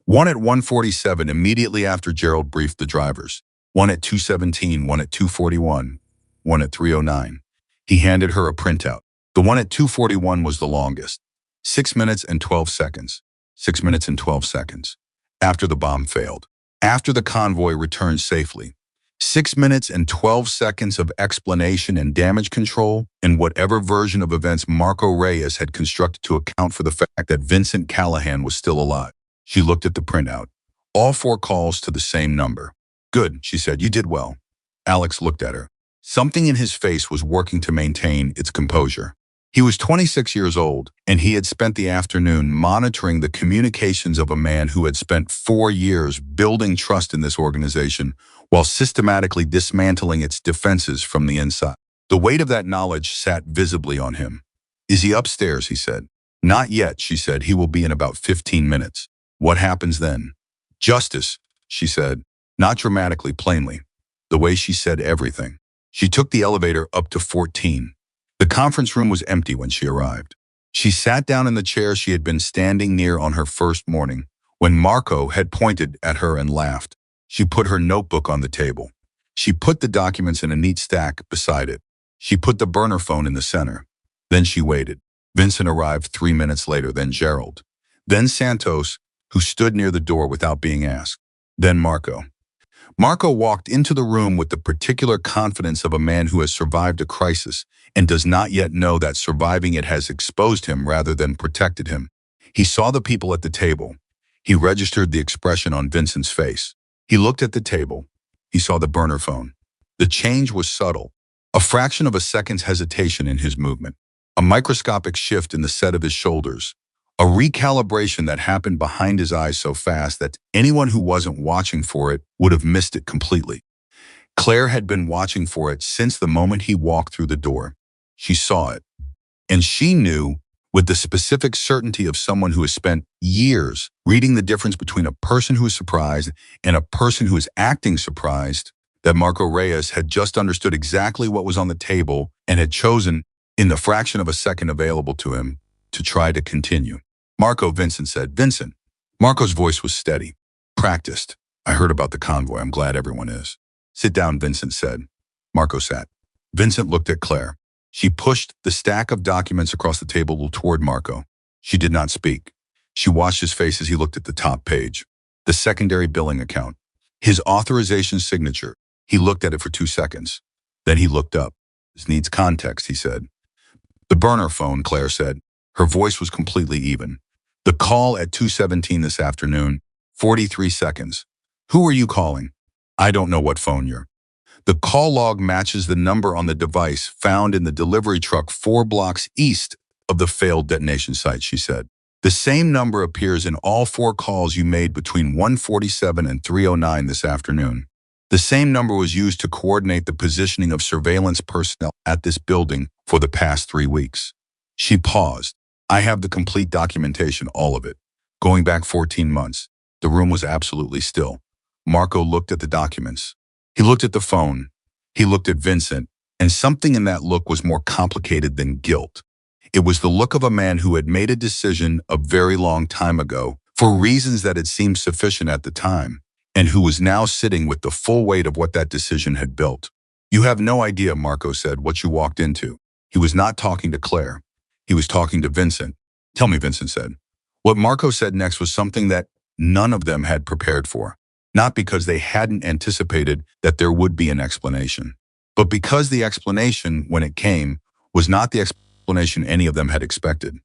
One at 1:47 immediately after Gerald briefed the drivers. One at 2:17, one at 2:41, one at 3:09. He handed her a printout. The one at 2:41 was the longest. 6 minutes and 12 seconds. 6 minutes and 12 seconds. After the bomb failed. After the convoy returned safely. 6 minutes and 12 seconds of explanation and damage control in whatever version of events Marco Reyes had constructed to account for the fact that Vincent Callahan was still alive. She looked at the printout. All 4 calls to the same number. Good, she said, you did well. Alex looked at her. Something in his face was working to maintain its composure. He was 26 years old, and he had spent the afternoon monitoring the communications of a man who had spent 4 years building trust in this organization while systematically dismantling its defenses from the inside. The weight of that knowledge sat visibly on him. Is he upstairs? He said. Not yet, she said. He will be in about 15 minutes. What happens then? Justice, she said, not dramatically, plainly. The way she said everything. She took the elevator up to 14. The conference room was empty when she arrived. She sat down in the chair she had been standing near on her first morning, when Marco had pointed at her and laughed. She put her notebook on the table. She put the documents in a neat stack beside it. She put the burner phone in the center. Then she waited. Vincent arrived 3 minutes later, then Gerald. Then Santos, who stood near the door without being asked. Then Marco. Marco walked into the room with the particular confidence of a man who has survived a crisis and does not yet know that surviving it has exposed him rather than protected him. He saw the people at the table. He registered the expression on Vincent's face. He looked at the table. He saw the burner phone. The change was subtle, a fraction of a second's hesitation in his movement, a microscopic shift in the set of his shoulders, a recalibration that happened behind his eyes so fast that anyone who wasn't watching for it would have missed it completely. Claire had been watching for it since the moment he walked through the door. She saw it. And she knew, with the specific certainty of someone who has spent years reading the difference between a person who is surprised and a person who is acting surprised, that Marco Reyes had just understood exactly what was on the table and had chosen, in the fraction of a second available to him, to try to continue. Marco, Vincent said. Vincent. Marco's voice was steady. Practiced. I heard about the convoy. I'm glad everyone is. Sit down, Vincent said. Marco sat. Vincent looked at Claire. She pushed the stack of documents across the table toward Marco. She did not speak. She watched his face as he looked at the top page. The secondary billing account. His authorization signature. He looked at it for 2 seconds. Then he looked up. This needs context, he said. The burner phone, Claire said. Her voice was completely even. The call at 2:17 this afternoon, 43 seconds. Who are you calling? I don't know what phone you're. The call log matches the number on the device found in the delivery truck 4 blocks east of the failed detonation site, she said. The same number appears in all 4 calls you made between 1:47 and 3:09 this afternoon. The same number was used to coordinate the positioning of surveillance personnel at this building for the past 3 weeks. She paused. I have the complete documentation, all of it. Going back 14 months, the room was absolutely still. Marco looked at the documents. He looked at the phone. He looked at Vincent, and something in that look was more complicated than guilt. It was the look of a man who had made a decision a very long time ago for reasons that had seemed sufficient at the time, and who was now sitting with the full weight of what that decision had built. You have no idea, Marco said, what you walked into. He was not talking to Claire. He was talking to Vincent. Tell me, Vincent said. What Marco said next was something that none of them had prepared for. Not because they hadn't anticipated that there would be an explanation, but because the explanation, when it came, was not the explanation any of them had expected.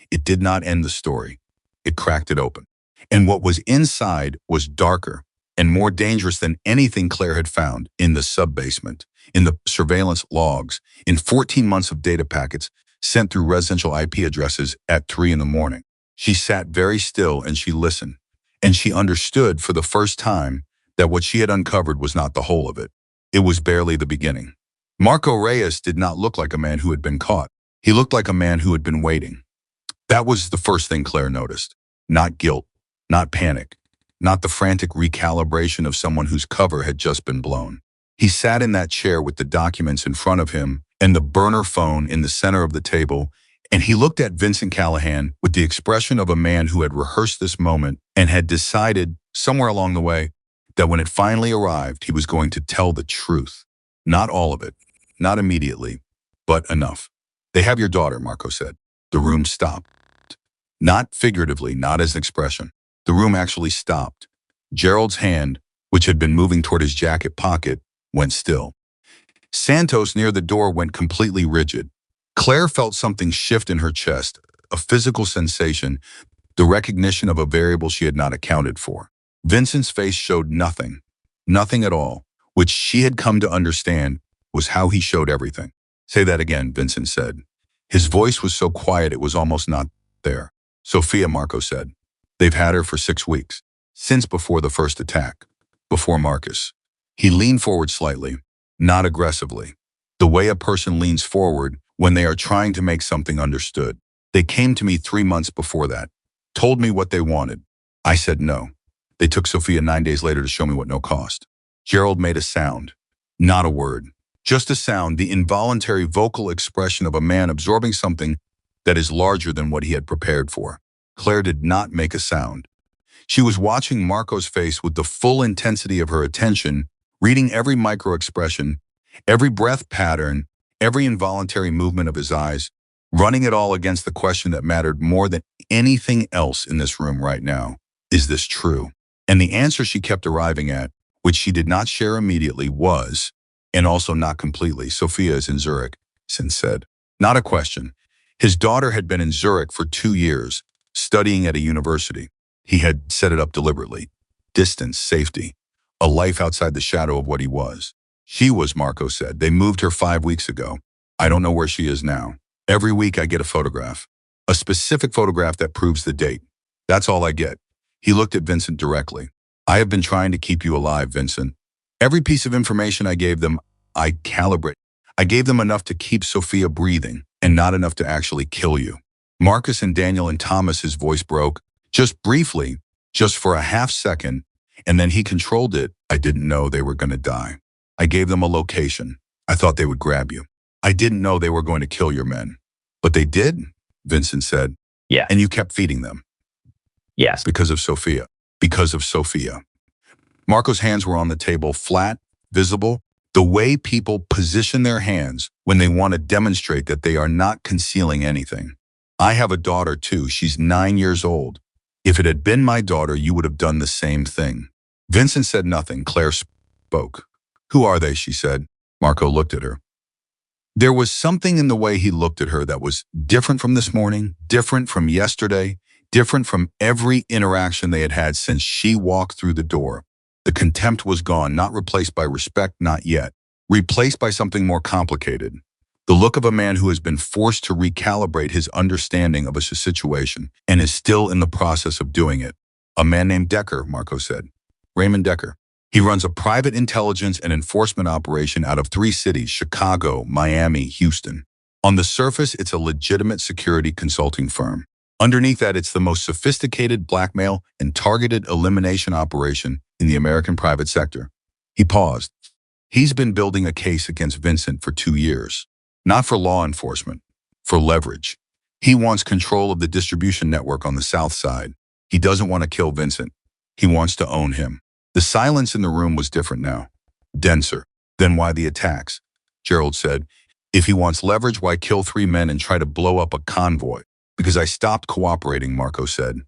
It did not end the story. It cracked it open. And what was inside was darker and more dangerous than anything Claire had found in the sub-basement, in the surveillance logs, in 14 months of data packets sent through residential IP addresses at 3 in the morning. She sat very still and she listened. And she understood for the first time that what she had uncovered was not the whole of it. It was barely the beginning. Marco Reyes did not look like a man who had been caught. He looked like a man who had been waiting. That was the first thing Claire noticed. Not guilt, not panic, not the frantic recalibration of someone whose cover had just been blown. He sat in that chair with the documents in front of him and the burner phone in the center of the table, and he looked at Vincent Callahan with the expression of a man who had rehearsed this moment and had decided, somewhere along the way, that when it finally arrived, he was going to tell the truth. Not all of it, not immediately, but enough. They have your daughter, Marco said. The room stopped. Not figuratively, not as an expression. The room actually stopped. Gerald's hand, which had been moving toward his jacket pocket, went still. Santos near the door went completely rigid. Claire felt something shift in her chest, a physical sensation, the recognition of a variable she had not accounted for. Vincent's face showed nothing, nothing at all, which she had come to understand was how he showed everything. Say that again, Vincent said. His voice was so quiet it was almost not there. Sophia, Marco said. They've had her for 6 weeks, since before the first attack, before Marcus. He leaned forward slightly, not aggressively, the way a person leans forward when they are trying to make something understood. They came to me 3 months before that, told me what they wanted. I said no. They took Sophia 9 days later to show me what no cost. Gerald made a sound, not a word, just a sound, the involuntary vocal expression of a man absorbing something that is larger than what he had prepared for. Claire did not make a sound. She was watching Marco's face with the full intensity of her attention, reading every micro-expression, every breath pattern, every involuntary movement of his eyes, running it all against the question that mattered more than anything else in this room right now. Is this true? And the answer she kept arriving at, which she did not share immediately, was, and also not completely, Sophia is in Zurich, Vincent said. Not a question. His daughter had been in Zurich for 2 years, studying at a university. He had set it up deliberately. Distance, safety, a life outside the shadow of what he was. She was, Marco said. They moved her 5 weeks ago. I don't know where she is now. Every week I get a photograph. A specific photograph that proves the date. That's all I get. He looked at Vincent directly. I have been trying to keep you alive, Vincent. Every piece of information I gave them, I calibrate. I gave them enough to keep Sophia breathing and not enough to actually kill you. Marcus and Daniel and Thomas, his voice broke, just briefly, just for a half second, and then he controlled it. I didn't know they were going to die. I gave them a location. I thought they would grab you. I didn't know they were going to kill your men. But they did, Vincent said. Yeah. And you kept feeding them. Yes. Because of Sophia. Because of Sophia. Marco's hands were on the table, flat, visible, the way people position their hands when they want to demonstrate that they are not concealing anything. I have a daughter too. She's 9 years old. If it had been my daughter, you would have done the same thing. Vincent said nothing. Claire spoke. Who are they? She said. Marco looked at her. There was something in the way he looked at her that was different from this morning, different from yesterday, different from every interaction they had had since she walked through the door. The contempt was gone, not replaced by respect, not yet. Replaced by something more complicated. The look of a man who has been forced to recalibrate his understanding of a situation and is still in the process of doing it. A man named Decker, Marco said. Raymond Decker. He runs a private intelligence and enforcement operation out of 3 cities, Chicago, Miami, Houston. On the surface, it's a legitimate security consulting firm. Underneath that, it's the most sophisticated blackmail and targeted elimination operation in the American private sector. He paused. He's been building a case against Vincent for 2 years. Not for law enforcement, for leverage. He wants control of the distribution network on the South Side. He doesn't want to kill Vincent. He wants to own him. The silence in the room was different now, denser. Then why the attacks? Gerald said. If he wants leverage, why kill 3 men and try to blow up a convoy? Because I stopped cooperating, Marco said.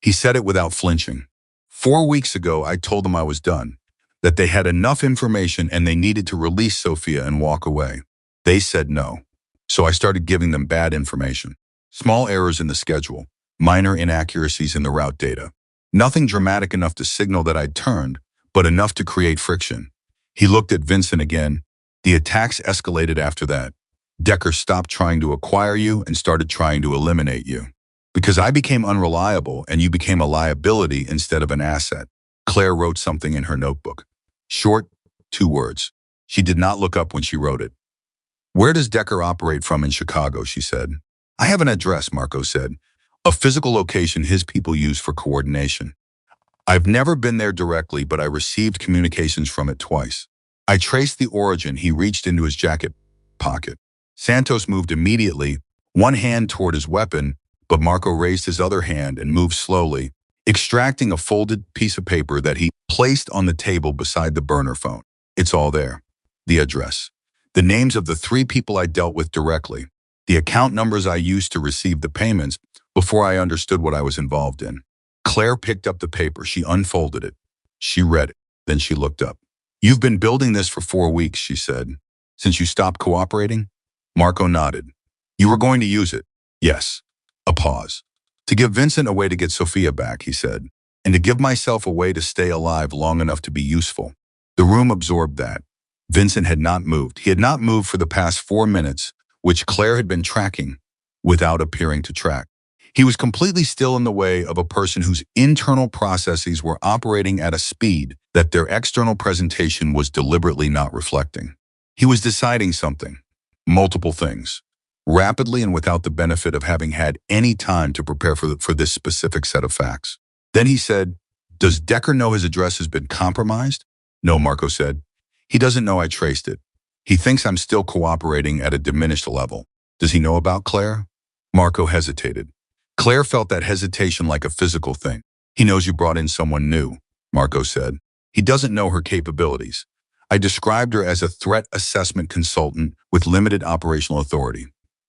He said it without flinching. 4 weeks ago, I told them I was done, that they had enough information and they needed to release Sophia and walk away. They said no. So I started giving them bad information. Small errors in the schedule, minor inaccuracies in the route data. Nothing dramatic enough to signal that I'd turned, but enough to create friction. He looked at Vincent again. The attacks escalated after that. Decker stopped trying to acquire you and started trying to eliminate you. Because I became unreliable and you became a liability instead of an asset. Claire wrote something in her notebook. Short, 2 words. She did not look up when she wrote it. Where does Decker operate from in Chicago, she said. I have an address, Marco said. A physical location his people use for coordination. I've never been there directly, but I received communications from it twice. I traced the origin. He reached into his jacket pocket. Santos moved immediately, one hand toward his weapon, but Marco raised his other hand and moved slowly, extracting a folded piece of paper that he placed on the table beside the burner phone. It's all there. The address. The names of the 3 people I dealt with directly. The account numbers I used to receive the payments before I understood what I was involved in. Claire picked up the paper. She unfolded it. She read it. Then she looked up. You've been building this for 4 weeks, she said. Since you stopped cooperating? Marco nodded. You were going to use it? Yes. A pause. To give Vincent a way to get Sophia back, he said, and to give myself a way to stay alive long enough to be useful. The room absorbed that. Vincent had not moved. He had not moved for the past 4 minutes, which Claire had been tracking, without appearing to track. He was completely still in the way of a person whose internal processes were operating at a speed that their external presentation was deliberately not reflecting. He was deciding something, multiple things, rapidly and without the benefit of having had any time to prepare for this specific set of facts. Then he said, "Does Decker know his address has been compromised?" "No," Marco said. "He doesn't know I traced it. He thinks I'm still cooperating at a diminished level." "Does he know about Claire?" Marco hesitated. Claire felt that hesitation like a physical thing. "He knows you brought in someone new," Marco said. "He doesn't know her capabilities. I described her as a threat assessment consultant with limited operational authority."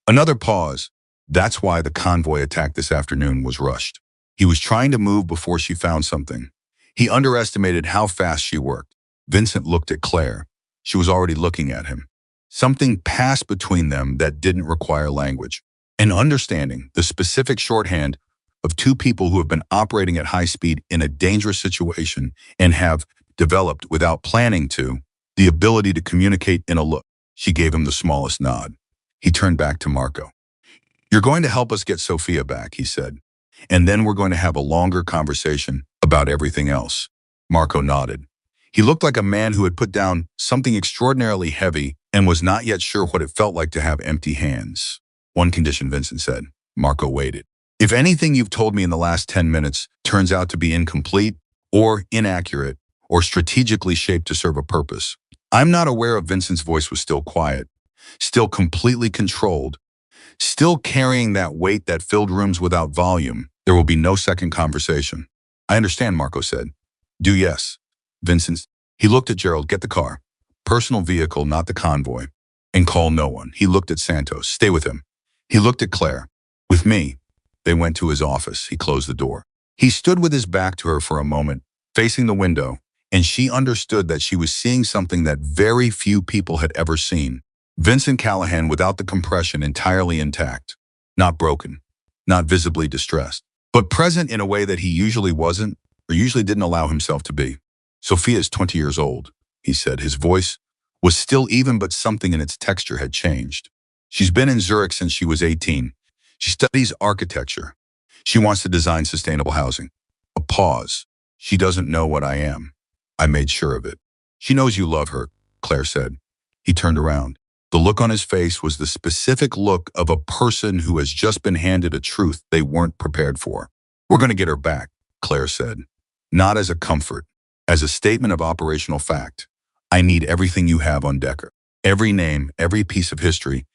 Another pause. "That's why the convoy attack this afternoon was rushed. He was trying to move before she found something. He underestimated how fast she worked." Vincent looked at Claire. She was already looking at him. Something passed between them that didn't require language. An understanding, the specific shorthand of two people who have been operating at high speed in a dangerous situation and have developed, without planning to, the ability to communicate in a look. She gave him the smallest nod. He turned back to Marco. "You're going to help us get Sophia back," he said. "And then we're going to have a longer conversation about everything else." Marco nodded. He looked like a man who had put down something extraordinarily heavy and was not yet sure what it felt like to have empty hands. "One condition," Vincent said. Marco waited. "If anything you've told me in the last 10 minutes turns out to be incomplete or inaccurate or strategically shaped to serve a purpose." I'm not aware of. Vincent's voice was still quiet, still completely controlled, still carrying that weight that filled rooms without volume. "There will be no second conversation." "I understand," Marco said. "Do yes." Vincent. He looked at Gerald. "Get the car. Personal vehicle, not the convoy. And call no one." He looked at Santos. "Stay with him." He looked at Claire. "With me." They went to his office. He closed the door. He stood with his back to her for a moment, facing the window, and she understood that she was seeing something that very few people had ever seen. Vincent Callahan without the compression, entirely intact. Not broken, not visibly distressed, but present in a way that he usually wasn't, or usually didn't allow himself to be. "Sophia's 20 years old," he said. His voice was still even, but something in its texture had changed. "She's been in Zurich since she was 18. She studies architecture. She wants to design sustainable housing." A pause. "She doesn't know what I am. I made sure of it." "She knows you love her," Claire said. He turned around. The look on his face was the specific look of a person who has just been handed a truth they weren't prepared for. "We're going to get her back," Claire said. "Not as a comfort, as a statement of operational fact. I need everything you have on Decker. Every name, every piece of history,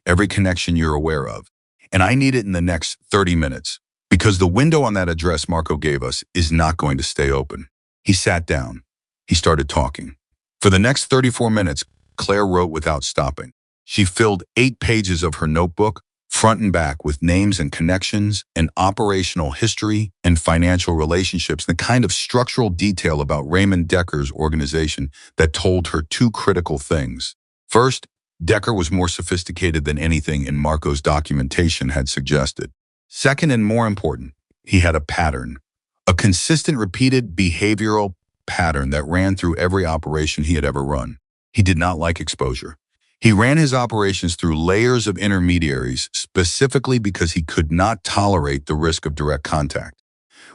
every connection you're aware of. And I need it in the next 30 minutes. Because the window on that address Marco gave us is not going to stay open." He sat down. He started talking. For the next 34 minutes, Claire wrote without stopping. She filled 8 pages of her notebook, front and back, with names and connections and operational history and financial relationships, and the kind of structural detail about Raymond Decker's organization that told her 2 critical things. First, Decker was more sophisticated than anything in Marco's documentation had suggested. Second, and more important, he had a pattern, a consistent, repeated behavioral pattern that ran through every operation he had ever run. He did not like exposure. He ran his operations through layers of intermediaries specifically because he could not tolerate the risk of direct contact,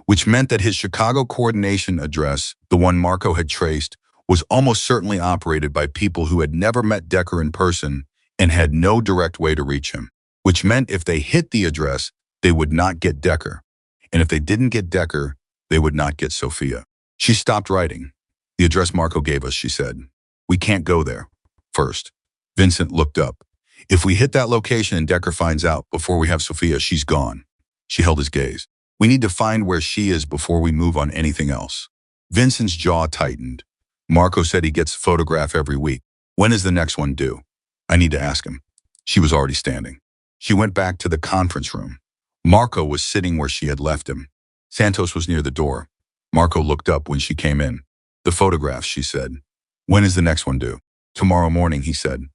which meant that his Chicago coordination address, the one Marco had traced, was almost certainly operated by people who had never met Decker in person and had no direct way to reach him, which meant if they hit the address, they would not get Decker. And if they didn't get Decker, they would not get Sophia. She stopped writing. "The address Marco gave us," she said. "We can't go there first." Vincent looked up. "If we hit that location and Decker finds out before we have Sophia, she's gone." She held his gaze. "We need to find where she is before we move on anything else." Vincent's jaw tightened. "Marco said he gets a photograph every week. When is the next one due?" "I need to ask him." She was already standing. She went back to the conference room. Marco was sitting where she had left him. Santos was near the door. Marco looked up when she came in. "The photographs," she said. When is the next one due? Tomorrow morning, he said.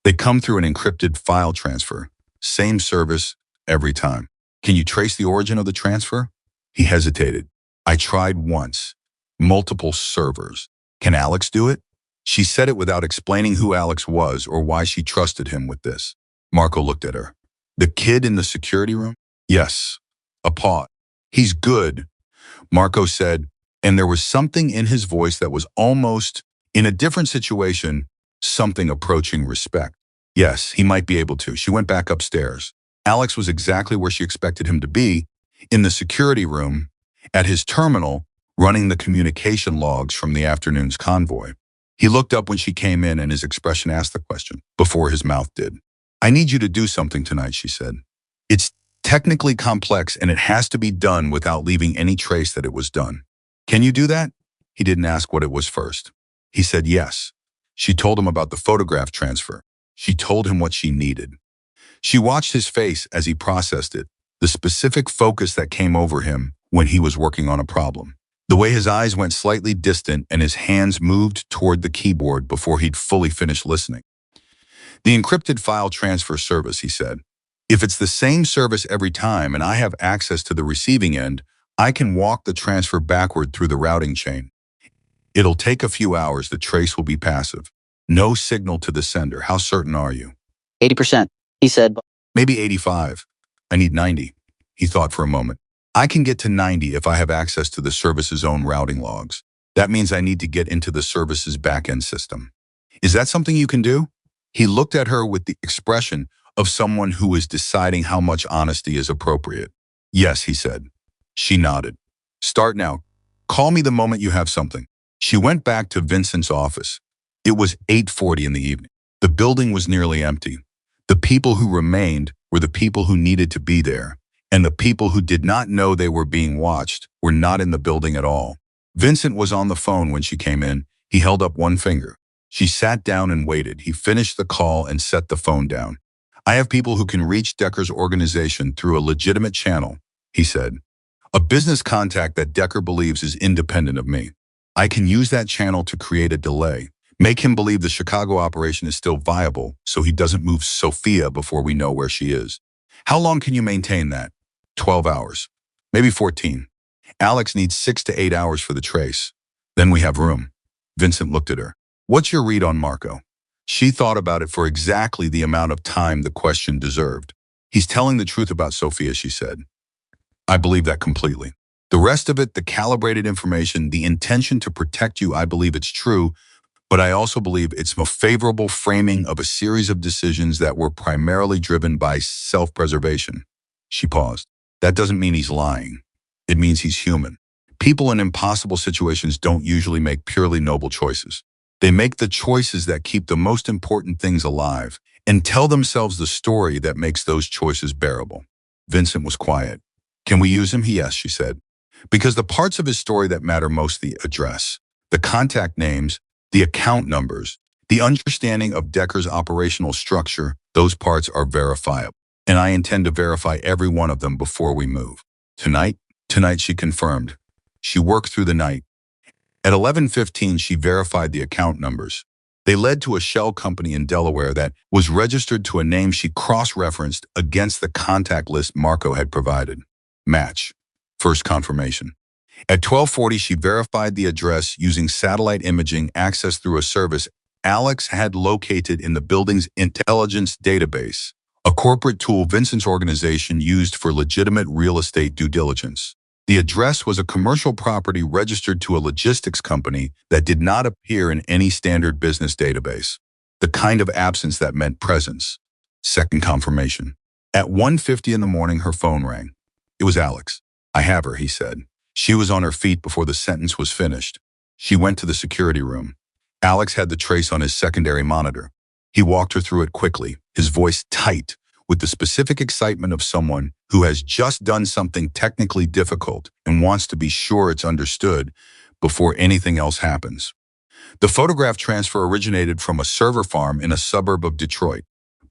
They come through an encrypted file transfer. Same service every time. Can you trace the origin of the transfer? He hesitated. I tried once. Multiple servers. Can Alex do it? She said it without explaining who Alex was or why she trusted him with this. Marco looked at her. The kid in the security room? Yes. A pause. He's good, Marco said, and there was something in his voice that was almost, in a different situation, something approaching respect. Yes, he might be able to. She went back upstairs. Alex was exactly where she expected him to be, in the security room, at his terminal, running the communication logs from the afternoon's convoy. He looked up when she came in and his expression asked the question, before his mouth did. I need you to do something tonight, she said. It's technically complex and it has to be done without leaving any trace that it was done. Can you do that? He didn't ask what it was first. He said yes. She told him about the photograph transfer. She told him what she needed. She watched his face as he processed it, the specific focus that came over him when he was working on a problem. The way his eyes went slightly distant and his hands moved toward the keyboard before he'd fully finished listening. The encrypted file transfer service, he said. If it's the same service every time and I have access to the receiving end, I can walk the transfer backward through the routing chain. It'll take a few hours. The trace will be passive. No signal to the sender. How certain are you? 80%, he said. Maybe 85. I need 90. He thought for a moment. I can get to 90 if I have access to the service's own routing logs. That means I need to get into the service's back-end system. Is that something you can do? He looked at her with the expression of someone who is deciding how much honesty is appropriate. Yes, he said. She nodded. Start now. Call me the moment you have something. She went back to Vincent's office. It was 8:40 in the evening. The building was nearly empty. The people who remained were the people who needed to be there, and the people who did not know they were being watched were not in the building at all. Vincent was on the phone when she came in. He held up one finger. She sat down and waited. He finished the call and set the phone down. I have people who can reach Decker's organization through a legitimate channel, he said. A business contact that Decker believes is independent of me. I can use that channel to create a delay. Make him believe the Chicago operation is still viable so he doesn't move Sophia before we know where she is. How long can you maintain that? 12 hours. Maybe 14. Alex needs 6 to 8 hours for the trace. Then we have room. Vincent looked at her. What's your read on Marco? She thought about it for exactly the amount of time the question deserved. He's telling the truth about Sophia, she said. I believe that completely. The rest of it, the calibrated information, the intention to protect you, I believe it's true, but I also believe it's a favorable framing of a series of decisions that were primarily driven by self-preservation. She paused. That doesn't mean he's lying. It means he's human. People in impossible situations don't usually make purely noble choices. They make the choices that keep the most important things alive and tell themselves the story that makes those choices bearable. Vincent was quiet. Can we use him? Yes, she said. Because the parts of his story that matter most, the address, the contact names, the account numbers, the understanding of Decker's operational structure, those parts are verifiable. And I intend to verify every one of them before we move. Tonight, she confirmed. She worked through the night. At 11:15, she verified the account numbers. They led to a shell company in Delaware that was registered to a name she cross-referenced against the contact list Marco had provided. Match. First confirmation. At 12:40, she verified the address using satellite imaging accessed through a service Alex had located in the building's intelligence database, a corporate tool Vincent's organization used for legitimate real estate due diligence. The address was a commercial property registered to a logistics company that did not appear in any standard business database, the kind of absence that meant presence. Second confirmation. At 1:50 in the morning, her phone rang. It was Alex. I have her, he said. She was on her feet before the sentence was finished. She went to the security room. Alex had the trace on his secondary monitor. He walked her through it quickly, his voice tight, with the specific excitement of someone who has just done something technically difficult and wants to be sure it's understood before anything else happens. The photograph transfer originated from a server farm in a suburb of Detroit,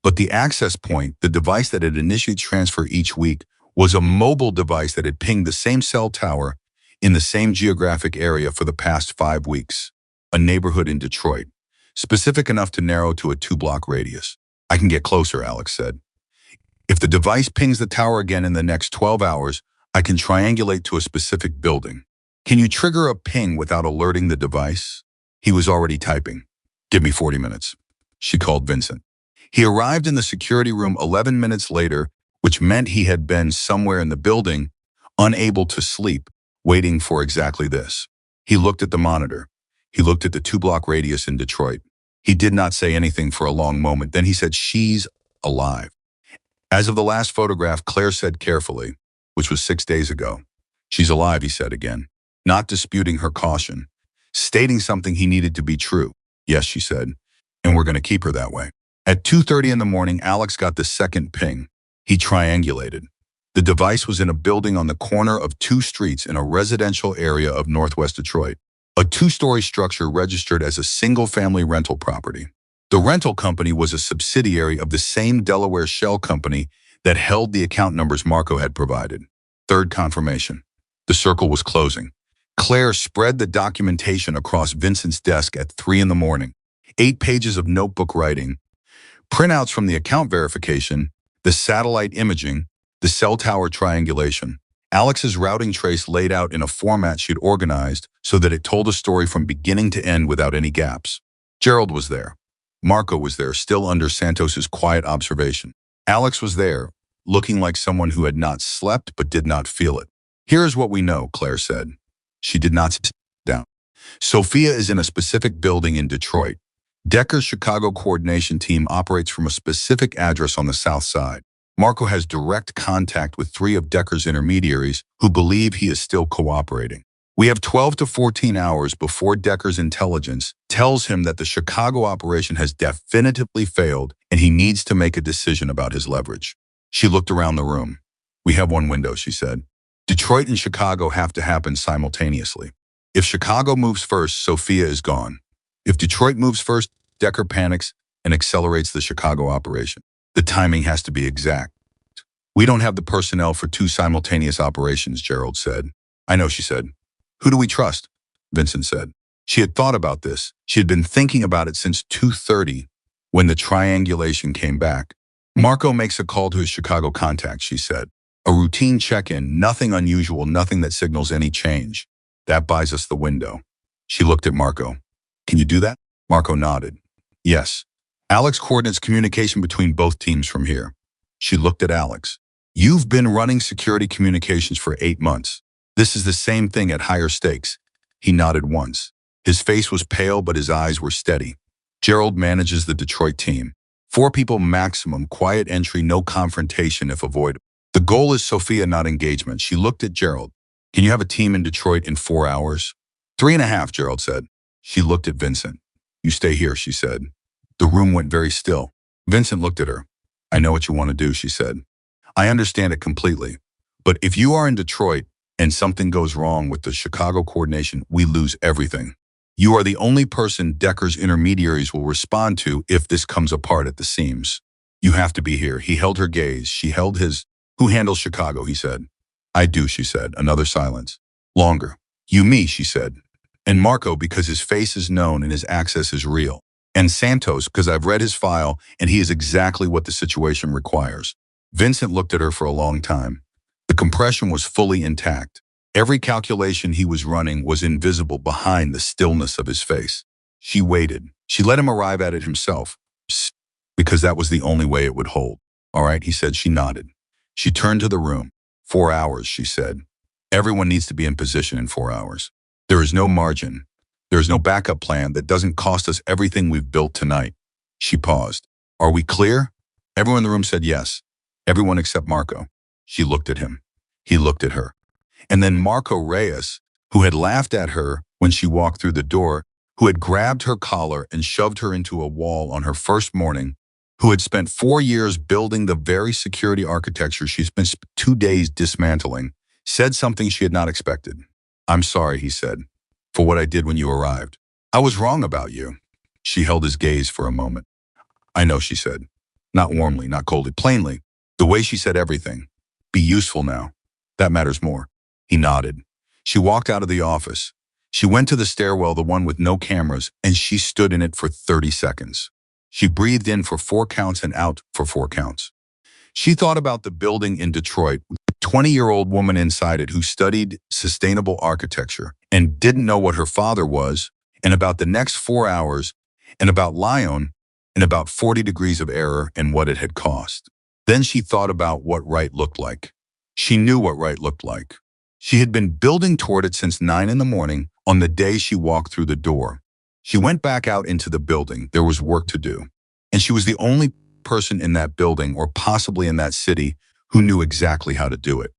but the access point, the device that had initiated transfer each week, was a mobile device that had pinged the same cell tower in the same geographic area for the past 5 weeks, a neighborhood in Detroit. Specific enough to narrow to a 2-block radius. I can get closer, Alex said. If the device pings the tower again in the next 12 hours, I can triangulate to a specific building. Can you trigger a ping without alerting the device? He was already typing. Give me 40 minutes. She called Vincent. He arrived in the security room 11 minutes later, which meant he had been somewhere in the building, unable to sleep, waiting for exactly this. He looked at the monitor. He looked at the 2-block radius in Detroit. He did not say anything for a long moment. Then he said, "She's alive." As of the last photograph, Claire said carefully, which was 6 days ago. "She's alive," he said again, not disputing her caution, stating something he needed to be true. "Yes," she said, "and we're going to keep her that way." At 2:30 in the morning, Alex got the second ping. He triangulated. The device was in a building on the corner of 2 streets in a residential area of Northwest Detroit, a 2-story structure registered as a single-family rental property. The rental company was a subsidiary of the same Delaware shell company that held the account numbers Marco had provided. Third confirmation. The circle was closing. Claire spread the documentation across Vincent's desk at 3 in the morning. 8 pages of notebook writing, printouts from the account verification, the satellite imaging, the cell tower triangulation. Alex's routing trace laid out in a format she'd organized so that it told a story from beginning to end without any gaps. Gerald was there. Marco was there, still under Santos's quiet observation. Alex was there, looking like someone who had not slept but did not feel it. "Here is what we know," Claire said. She did not sit down. "Sophia is in a specific building in Detroit. Decker's Chicago coordination team operates from a specific address on the south side. Marco has direct contact with 3 of Decker's intermediaries who believe he is still cooperating. We have 12 to 14 hours before Decker's intelligence tells him that the Chicago operation has definitively failed and he needs to make a decision about his leverage." She looked around the room. "We have one window," she said. "Detroit and Chicago have to happen simultaneously. If Chicago moves first, Sophia is gone. If Detroit moves first, Decker panics and accelerates the Chicago operation. The timing has to be exact." "We don't have the personnel for 2 simultaneous operations," Gerald said. "I know," she said. "Who do we trust?" Vincent said. She had thought about this. She had been thinking about it since 2:30 when the triangulation came back. "Marco makes a call to his Chicago contact," she said. "A routine check-in, nothing unusual, nothing that signals any change. That buys us the window." She looked at Marco. "Can you do that?" Marco nodded. "Yes. Alex coordinates communication between both teams from here." She looked at Alex. "You've been running security communications for 8 months. This is the same thing at higher stakes." He nodded once. His face was pale, but his eyes were steady. "Gerald manages the Detroit team. 4 people maximum, quiet entry, no confrontation if avoidable. The goal is Sophia, not engagement." She looked at Gerald. "Can you have a team in Detroit in 4 hours?" 3.5, Gerald said. She looked at Vincent. "You stay here," she said. The room went very still. Vincent looked at her. "I know what you want to do," she said. "I understand it completely. But if you are in Detroit and something goes wrong with the Chicago coordination, we lose everything. You are the only person Decker's intermediaries will respond to if this comes apart at the seams. You have to be here." He held her gaze. She held his. "Who handles Chicago?" he said. "I do," she said. Another silence. Longer. "You, me," she said. "And Marco, because his face is known and his access is real. And Santos, because I've read his file and he is exactly what the situation requires." Vincent looked at her for a long time. The compression was fully intact. Every calculation he was running was invisible behind the stillness of his face. She waited. She let him arrive at it himself, because that was the only way it would hold. "All right," he said. She nodded. She turned to the room. 4 hours, she said. "Everyone needs to be in position in 4 hours. There is no margin. There is no backup plan that doesn't cost us everything we've built tonight." She paused. "Are we clear?" Everyone in the room said yes. Everyone except Marco. She looked at him. He looked at her. And then Marco Reyes, who had laughed at her when she walked through the door, who had grabbed her collar and shoved her into a wall on her first morning, who had spent 4 years building the very security architecture she spent 2 days dismantling, said something she had not expected. "I'm sorry," he said, "for what I did when you arrived. I was wrong about you." She held his gaze for a moment. "I know," she said. Not warmly, not coldly, plainly. The way she said everything. "Be useful now. That matters more." He nodded. She walked out of the office. She went to the stairwell, the one with no cameras, and she stood in it for 30 seconds. She breathed in for 4 counts and out for 4 counts. She thought about the building in Detroit, with a 20-year-old woman inside it who studied sustainable architecture and didn't know what her father was, and about the next 4 hours, and about Lyon, and about 40 degrees of error and what it had cost. Then she thought about what right looked like. She knew what right looked like. She had been building toward it since 9 in the morning on the day she walked through the door. She went back out into the building. There was work to do. And she was the only person in that building, or possibly in that city, who knew exactly how to do it.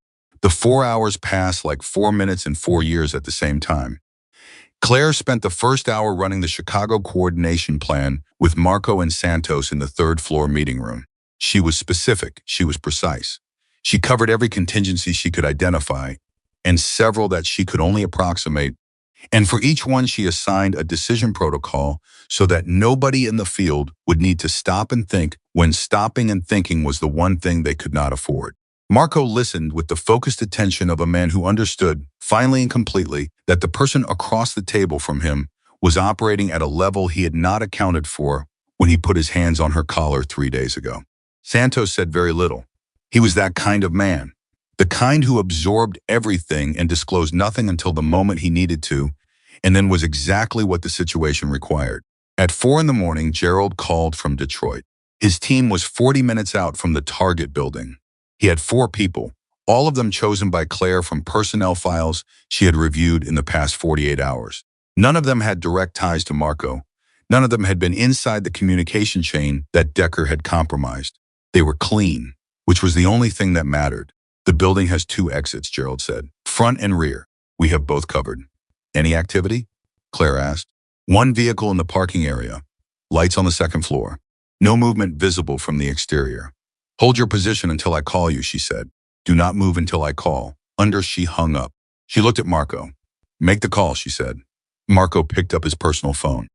The 4 hours passed like 4 minutes and 4 years at the same time. Claire spent the first hour running the Chicago coordination plan with Marco and Santos in the 3rd floor meeting room. She was specific. She was precise. She covered every contingency she could identify, and several that she could only approximate. And for each one, she assigned a decision protocol so that nobody in the field would need to stop and think when stopping and thinking was the one thing they could not afford. Marco listened with the focused attention of a man who understood, finally and completely, that the person across the table from him was operating at a level he had not accounted for when he put his hands on her collar 3 days ago. Santos said very little. He was that kind of man. The kind who absorbed everything and disclosed nothing until the moment he needed to, and then was exactly what the situation required. At 4 in the morning, Gerald called from Detroit. His team was 40 minutes out from the Target building. He had 4 people, all of them chosen by Claire from personnel files she had reviewed in the past 48 hours. None of them had direct ties to Marco. None of them had been inside the communication chain that Decker had compromised. They were clean, which was the only thing that mattered. The building has 2 exits, Gerald said. Front and rear. We have both covered. Any activity? Claire asked. 1 vehicle in the parking area. Lights on the 2nd floor. No movement visible from the exterior. Hold your position until I call you, she said. Do not move until I call. She hung up. She looked at Marco. Make the call, she said. Marco picked up his personal phone.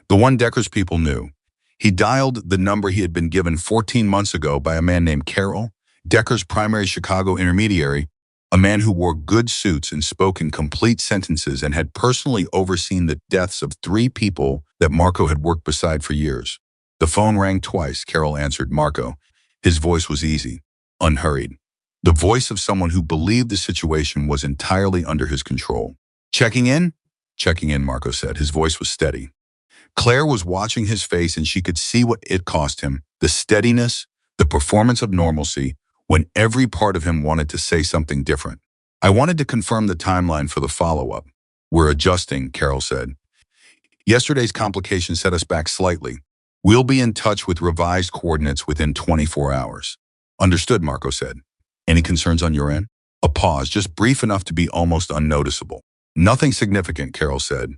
The one Decker's people knew. He dialed the number he had been given 14 months ago by a man named Carroll, Decker's primary Chicago intermediary, a man who wore good suits and spoke in complete sentences and had personally overseen the deaths of 3 people that Marco had worked beside for years. The phone rang twice. Carroll answered Marco. His voice was easy, unhurried. The voice of someone who believed the situation was entirely under his control. Checking in? Checking in, Marco said. His voice was steady. Claire was watching his face, and she could see what it cost him, the steadiness, the performance of normalcy, when every part of him wanted to say something different. I wanted to confirm the timeline for the follow-up. We're adjusting, Carroll said. Yesterday's complication set us back slightly. We'll be in touch with revised coordinates within 24 hours. Understood, Marco said. Any concerns on your end? A pause, just brief enough to be almost unnoticeable. Nothing significant, Carroll said.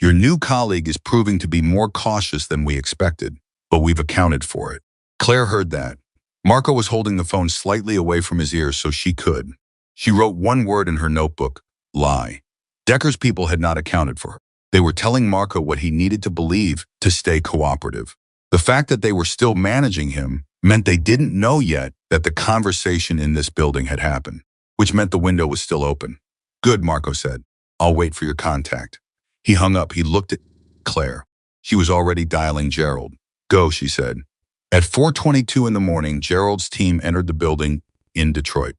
Your new colleague is proving to be more cautious than we expected, but we've accounted for it. Claire heard that. Marco was holding the phone slightly away from his ears so she could. She wrote 1 word in her notebook, lie. Decker's people had not accounted for her. They were telling Marco what he needed to believe to stay cooperative. The fact that they were still managing him meant they didn't know yet that the conversation in this building had happened, which meant the window was still open. Good, Marco said. I'll wait for your contact. He hung up. He looked at Claire. She was already dialing Gerald. Go, she said. At 4:22 in the morning, Gerald's team entered the building in Detroit.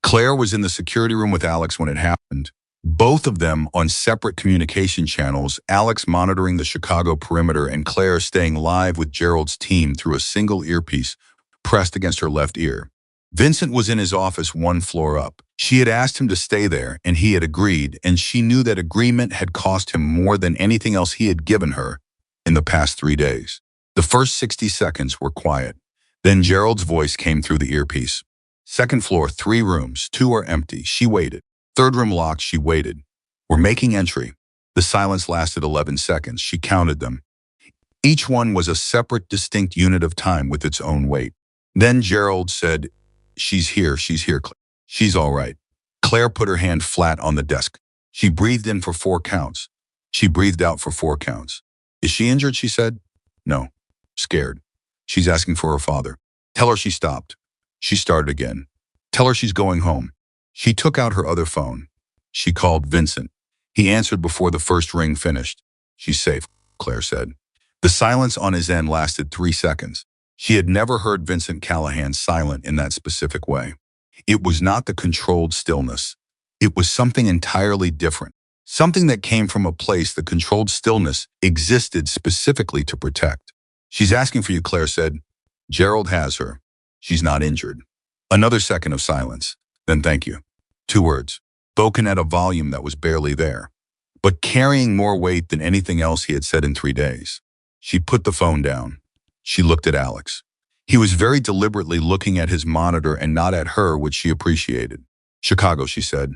Claire was in the security room with Alex when it happened, both of them on separate communication channels, Alex monitoring the Chicago perimeter and Claire staying live with Gerald's team through a single earpiece pressed against her left ear. Vincent was in his office 1 floor up. She had asked him to stay there, and he had agreed, and she knew that agreement had cost him more than anything else he had given her in the past 3 days. The first 60 seconds were quiet. Then Gerald's voice came through the earpiece. 2nd floor, 3 rooms, 2 are empty. She waited. 3rd room locked. She waited. We're making entry. The silence lasted 11 seconds. She counted them. Each one was a separate, distinct unit of time with its own weight. Then Gerald said, she's here, Claire. She's all right. Claire put her hand flat on the desk. She breathed in for 4 counts. She breathed out for 4 counts. Is she injured, she said. No. Scared. She's asking for her father. Tell her she stopped. She started again. Tell her she's going home. She took out her other phone. She called Vincent. He answered before the first ring finished. She's safe, Claire said. The silence on his end lasted 3 seconds. She had never heard Vincent Callahan silent in that specific way. It was not the controlled stillness. It was something entirely different. Something that came from a place the controlled stillness existed specifically to protect. She's asking for you, Claire said. Gerald has her. She's not injured. Another second of silence. Then thank you. 2 words, spoken at a volume that was barely there, but carrying more weight than anything else he had said in 3 days. She put the phone down. She looked at Alex. He was very deliberately looking at his monitor and not at her, which she appreciated. Chicago, she said.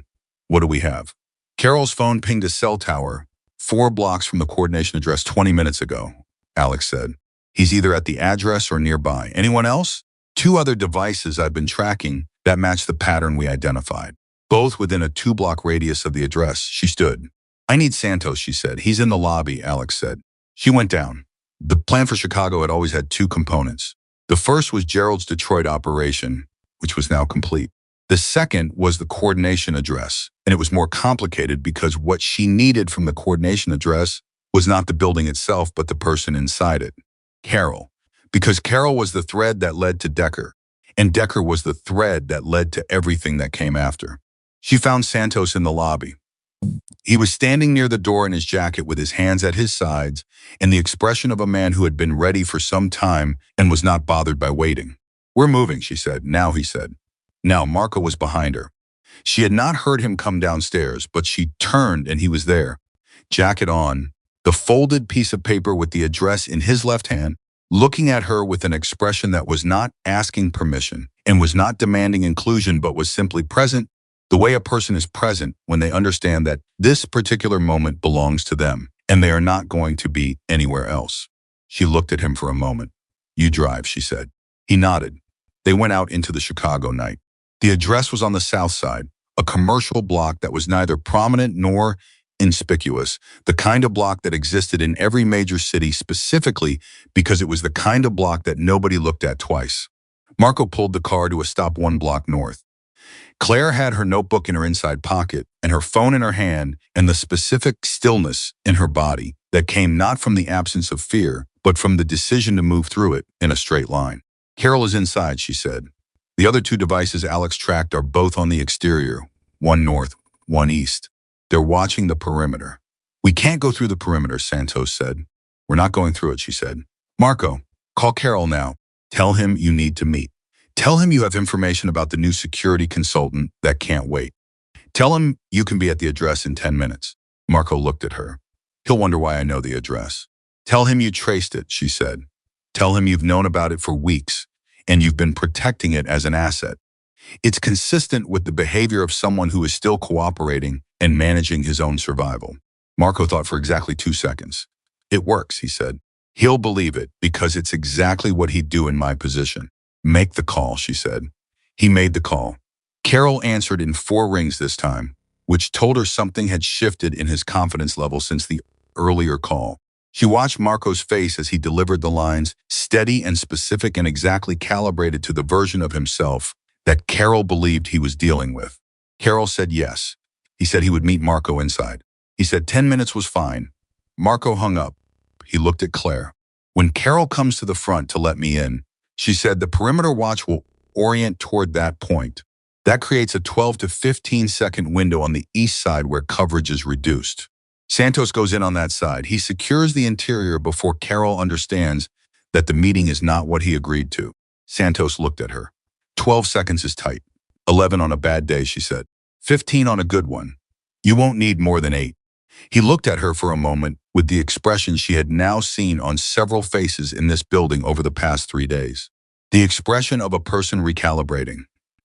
What do we have? Carol's phone pinged a cell tower 4 blocks from the coordination address 20 minutes ago, Alex said. He's either at the address or nearby. Anyone else? 2 other devices I've been tracking that match the pattern we identified, both within a 2-block radius of the address. She stood. I need Santos, she said. He's in the lobby, Alex said. She went down. The plan for Chicago had always had 2 components. The first was Gerald's Detroit operation, which was now complete. The second was the coordination address, and it was more complicated because what she needed from the coordination address was not the building itself, but the person inside it. Carol. Because Carol was the thread that led to Decker, and Decker was the thread that led to everything that came after. She found Santos in the lobby. He was standing near the door in his jacket with his hands at his sides and the expression of a man who had been ready for some time and was not bothered by waiting. We're moving, she said. Now, he said. Now, Marco was behind her. She had not heard him come downstairs, but she turned and he was there. Jacket on, the folded piece of paper with the address in his left hand, looking at her with an expression that was not asking permission and was not demanding inclusion, but was simply present, the way a person is present when they understand that this particular moment belongs to them and they are not going to be anywhere else. She looked at him for a moment. You drive, she said. He nodded. They went out into the Chicago night. The address was on the south side, a commercial block that was neither prominent nor inconspicuous, the kind of block that existed in every major city specifically because it was the kind of block that nobody looked at twice. Marco pulled the car to a stop 1 block north. Claire had her notebook in her inside pocket and her phone in her hand and the specific stillness in her body that came not from the absence of fear, but from the decision to move through it in a straight line. Carol is inside, she said. The other 2 devices Alex tracked are both on the exterior, 1 north, 1 east. They're watching the perimeter. We can't go through the perimeter, Santos said. We're not going through it, she said. Marco, call Carol now. Tell him you need to meet. Tell him you have information about the new security consultant that can't wait. Tell him you can be at the address in 10 minutes. Marco looked at her. He'll wonder why I know the address. Tell him you traced it, she said. Tell him you've known about it for weeks and you've been protecting it as an asset. It's consistent with the behavior of someone who is still cooperating and managing his own survival. Marco thought for exactly 2 seconds. It works, he said. He'll believe it because it's exactly what he'd do in my position. Make the call, she said. He made the call. Carol answered in 4 rings this time, which told her something had shifted in his confidence level since the earlier call. She watched Marco's face as he delivered the lines, steady and specific and exactly calibrated to the version of himself that Carol believed he was dealing with. Carol said yes. He said he would meet Marco inside. He said 10 minutes was fine. Marco hung up. He looked at Claire. When Carol comes to the front to let me in, she said the perimeter watch will orient toward that point. That creates a 12 to 15 second window on the east side where coverage is reduced. Santos goes in on that side. He secures the interior before Carol understands that the meeting is not what he agreed to. Santos looked at her. 12 seconds is tight. 11 on a bad day, she said. 15 on a good one. You won't need more than 8. He looked at her for a moment with the expression she had now seen on several faces in this building over the past 3 days. The expression of a person recalibrating.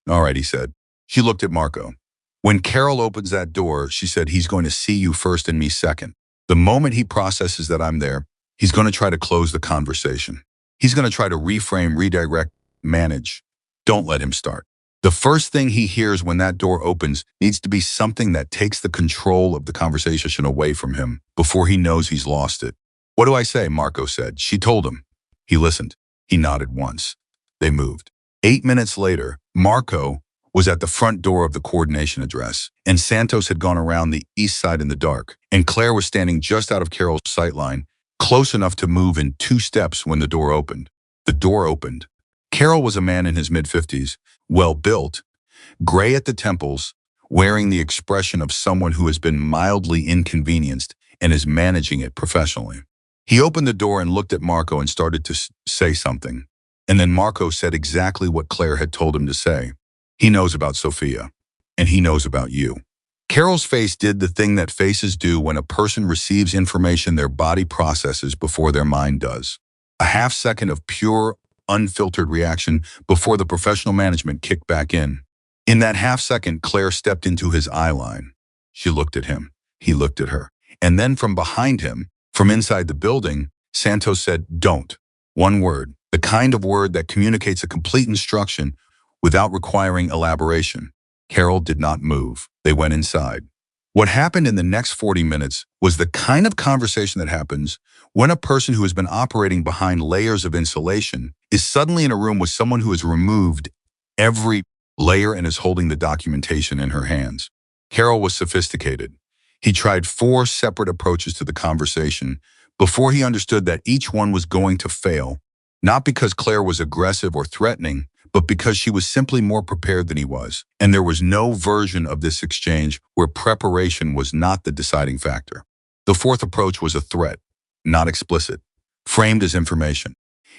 All right, he said. She looked at Marco. When Carol opens that door, she said, he's going to see you first and me second. The moment he processes that I'm there, he's going to try to close the conversation. He's going to try to reframe, redirect, manage. Don't let him start. The first thing he hears when that door opens needs to be something that takes the control of the conversation away from him before he knows he's lost it. What do I say? Marco said. She told him. He listened. He nodded once. They moved. 8 minutes later, Marco, was at the front door of the coordination address, and Santos had gone around the east side in the dark, and Claire was standing just out of Carol's sightline, close enough to move in 2 steps when the door opened. The door opened. Carol was a man in his mid-50s, well-built, gray at the temples, wearing the expression of someone who has been mildly inconvenienced and is managing it professionally. He opened the door and looked at Marco and started to say something. And then Marco said exactly what Claire had told him to say. He knows about Sophia, and he knows about you. Carol's face did the thing that faces do when a person receives information their body processes before their mind does. A half second of pure, unfiltered reaction before the professional management kicked back in. In that half second, Claire stepped into his eye line. She looked at him. He looked at her. And then from behind him, from inside the building, Santos said, "Don't." One word, the kind of word that communicates a complete instruction without requiring elaboration. Carol did not move. They went inside. What happened in the next 40 minutes was the kind of conversation that happens when a person who has been operating behind layers of insulation is suddenly in a room with someone who has removed every layer and is holding the documentation in her hands. Carol was sophisticated. He tried 4 separate approaches to the conversation before he understood that each one was going to fail, not because Claire was aggressive or threatening, but because she was simply more prepared than he was, and there was no version of this exchange where preparation was not the deciding factor. The 4th approach was a threat, not explicit, framed as information.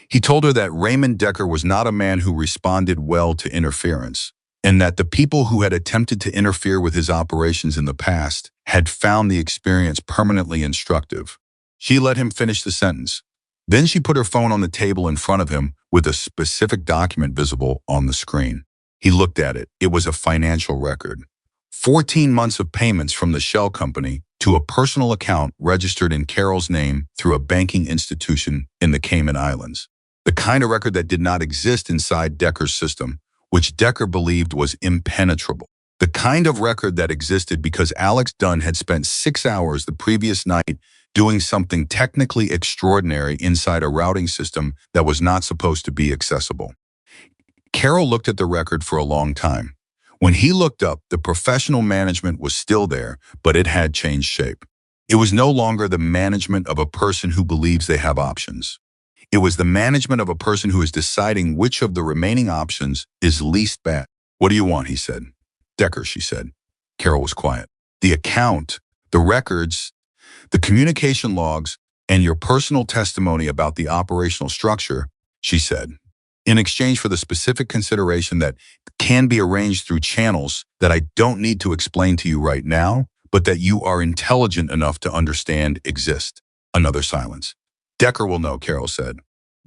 He told her that Raymond Decker was not a man who responded well to interference, and that the people who had attempted to interfere with his operations in the past had found the experience permanently instructive. She let him finish the sentence. Then she put her phone on the table in front of him with a specific document visible on the screen. He looked at it. It was a financial record. 14 months of payments from the shell company to a personal account registered in Carol's name through a banking institution in the Cayman Islands. The kind of record that did not exist inside Decker's system, which Decker believed was impenetrable. The kind of record that existed because Alex Dunn had spent 6 hours the previous night doing something technically extraordinary inside a routing system that was not supposed to be accessible. Carol looked at the record for a long time. When he looked up, the professional management was still there, but it had changed shape. It was no longer the management of a person who believes they have options. It was the management of a person who is deciding which of the remaining options is least bad. "What do you want?" he said. "Decker," she said. Carol was quiet. "The account, the records, the communication logs, and your personal testimony about the operational structure," she said, "in exchange for the specific consideration that can be arranged through channels that I don't need to explain to you right now, but that you are intelligent enough to understand exist." Another silence. "Decker will know," Carol said.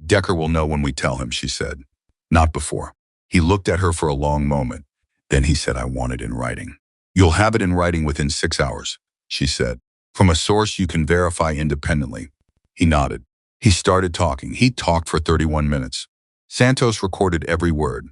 "Decker will know when we tell him," she said. "Not before." He looked at her for a long moment. Then he said, "I want it in writing." "You'll have it in writing within 6 hours," she said, "from a source you can verify independently." He nodded. He started talking. He talked for 31 minutes. Santos recorded every word.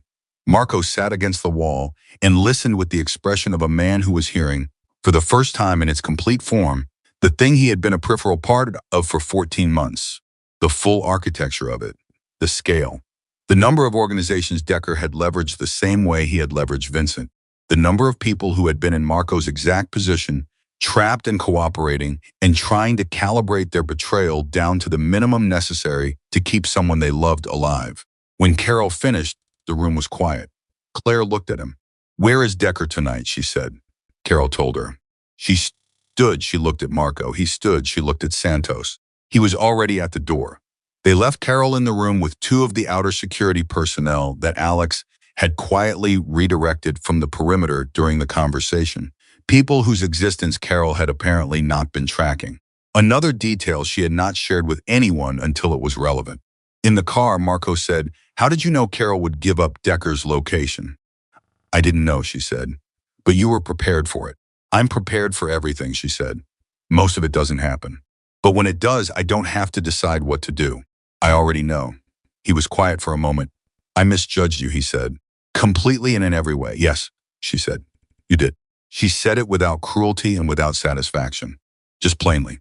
Marco sat against the wall and listened with the expression of a man who was hearing, for the first time in its complete form, the thing he had been a peripheral part of for 14 months. The full architecture of it. The scale. The number of organizations Decker had leveraged the same way he had leveraged Vincent. The number of people who had been in Marco's exact position, trapped and cooperating, and trying to calibrate their betrayal down to the minimum necessary to keep someone they loved alive. When Carol finished, the room was quiet. Claire looked at him. "Where is Decker tonight?" she said. Carol told her. She stood, she looked at Marco. He stood, she looked at Santos. He was already at the door. They left Carol in the room with 2 of the outer security personnel that Alex had quietly redirected from the perimeter during the conversation. People whose existence Carol had apparently not been tracking. Another detail she had not shared with anyone until it was relevant. In the car, Marco said, "How did you know Carol would give up Decker's location?" "I didn't know," she said. "But you were prepared for it." "I'm prepared for everything," she said. "Most of it doesn't happen. But when it does, I don't have to decide what to do. I already know." He was quiet for a moment. "I misjudged you," he said. "Completely and in every way." "Yes," she said. "You did." She said it without cruelty and without satisfaction. Just plainly.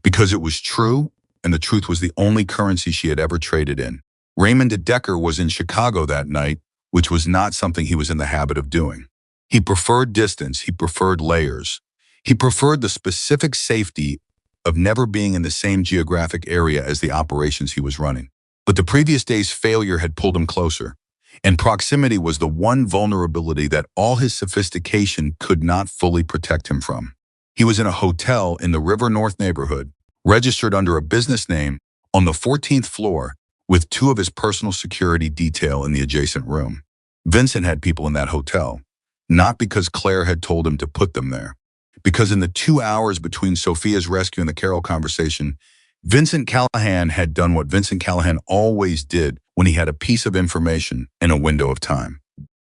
Because it was true, and the truth was the only currency she had ever traded in. Raymond Decker was in Chicago that night which was not something he was in the habit of doing. He preferred distance, he preferred layers. He preferred the specific safety of never being in the same geographic area as the operations he was running. But the previous day's failure had pulled him closer, and proximity was the one vulnerability that all his sophistication could not fully protect him from. He was in a hotel in the River North neighborhood, registered under a business name, on the 14th floor, with two of his personal security detail in the adjacent room. Vincent had people in that hotel, not because Claire had told him to put them there, because in the 2 hours between Sophia's rescue and the Carol conversation, Vincent Callahan had done what Vincent Callahan always did when he had a piece of information in a window of time.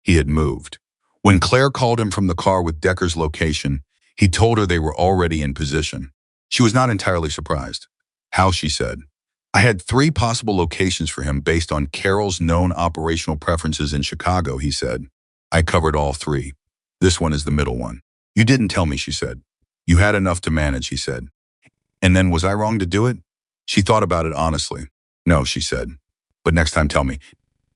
He had moved. When Claire called him from the car with Decker's location, he told her they were already in position. She was not entirely surprised. How, she said. I had 3 possible locations for him based on Carol's known operational preferences in Chicago, he said. I covered all 3. This one is the middle one. You didn't tell me, she said. You had enough to manage, he said. And then was I wrong to do it? She thought about it honestly. No, she said. But next time tell me.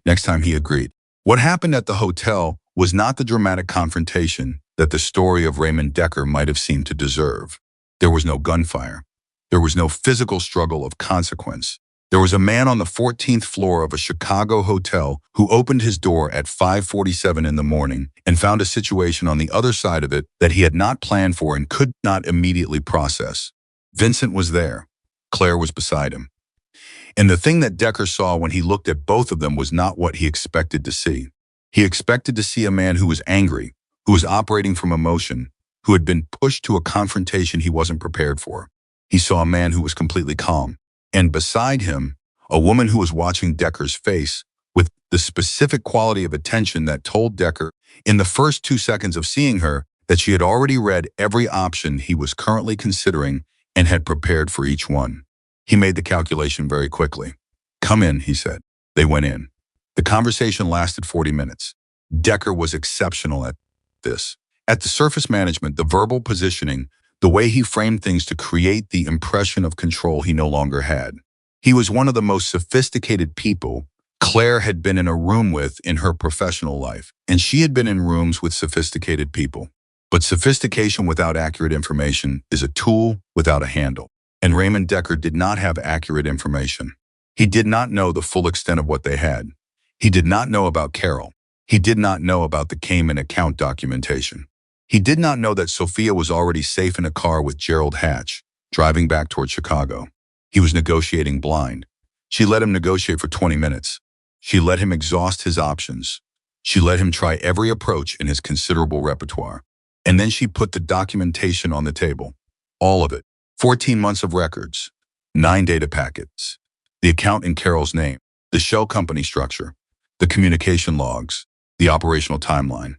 Next time, he agreed. What happened at the hotel was not the dramatic confrontation that the story of Raymond Decker might have seemed to deserve. There was no gunfire. There was no physical struggle of consequence. There was a man on the 14th floor of a Chicago hotel who opened his door at 5:47 in the morning and found a situation on the other side of it that he had not planned for and could not immediately process. Vincent was there. Claire was beside him. And the thing that Decker saw when he looked at both of them was not what he expected to see. He expected to see a man who was angry, who was operating from emotion, who had been pushed to a confrontation he wasn't prepared for. He saw a man who was completely calm. And beside him, a woman who was watching Decker's face with the specific quality of attention that told Decker, in the first 2 seconds of seeing her, that she had already read every option he was currently considering and had prepared for each one. He made the calculation very quickly. Come in, he said. They went in. The conversation lasted 40 minutes. Decker was exceptional at this. At the surface management, the verbal positioning, the way he framed things to create the impression of control he no longer had. He was one of the most sophisticated people Claire had been in a room with in her professional life, and she had been in rooms with sophisticated people. But sophistication without accurate information is a tool without a handle. And Raymond Decker did not have accurate information. He did not know the full extent of what they had. He did not know about Carol. He did not know about the Cayman account documentation. He did not know that Sophia was already safe in a car with Gerald Hatch, driving back toward Chicago. He was negotiating blind. She let him negotiate for 20 minutes. She let him exhaust his options. She let him try every approach in his considerable repertoire. And then she put the documentation on the table. All of it. 14 months of records, 9 data packets, the account in Carol's name, the shell company structure, the communication logs, the operational timeline,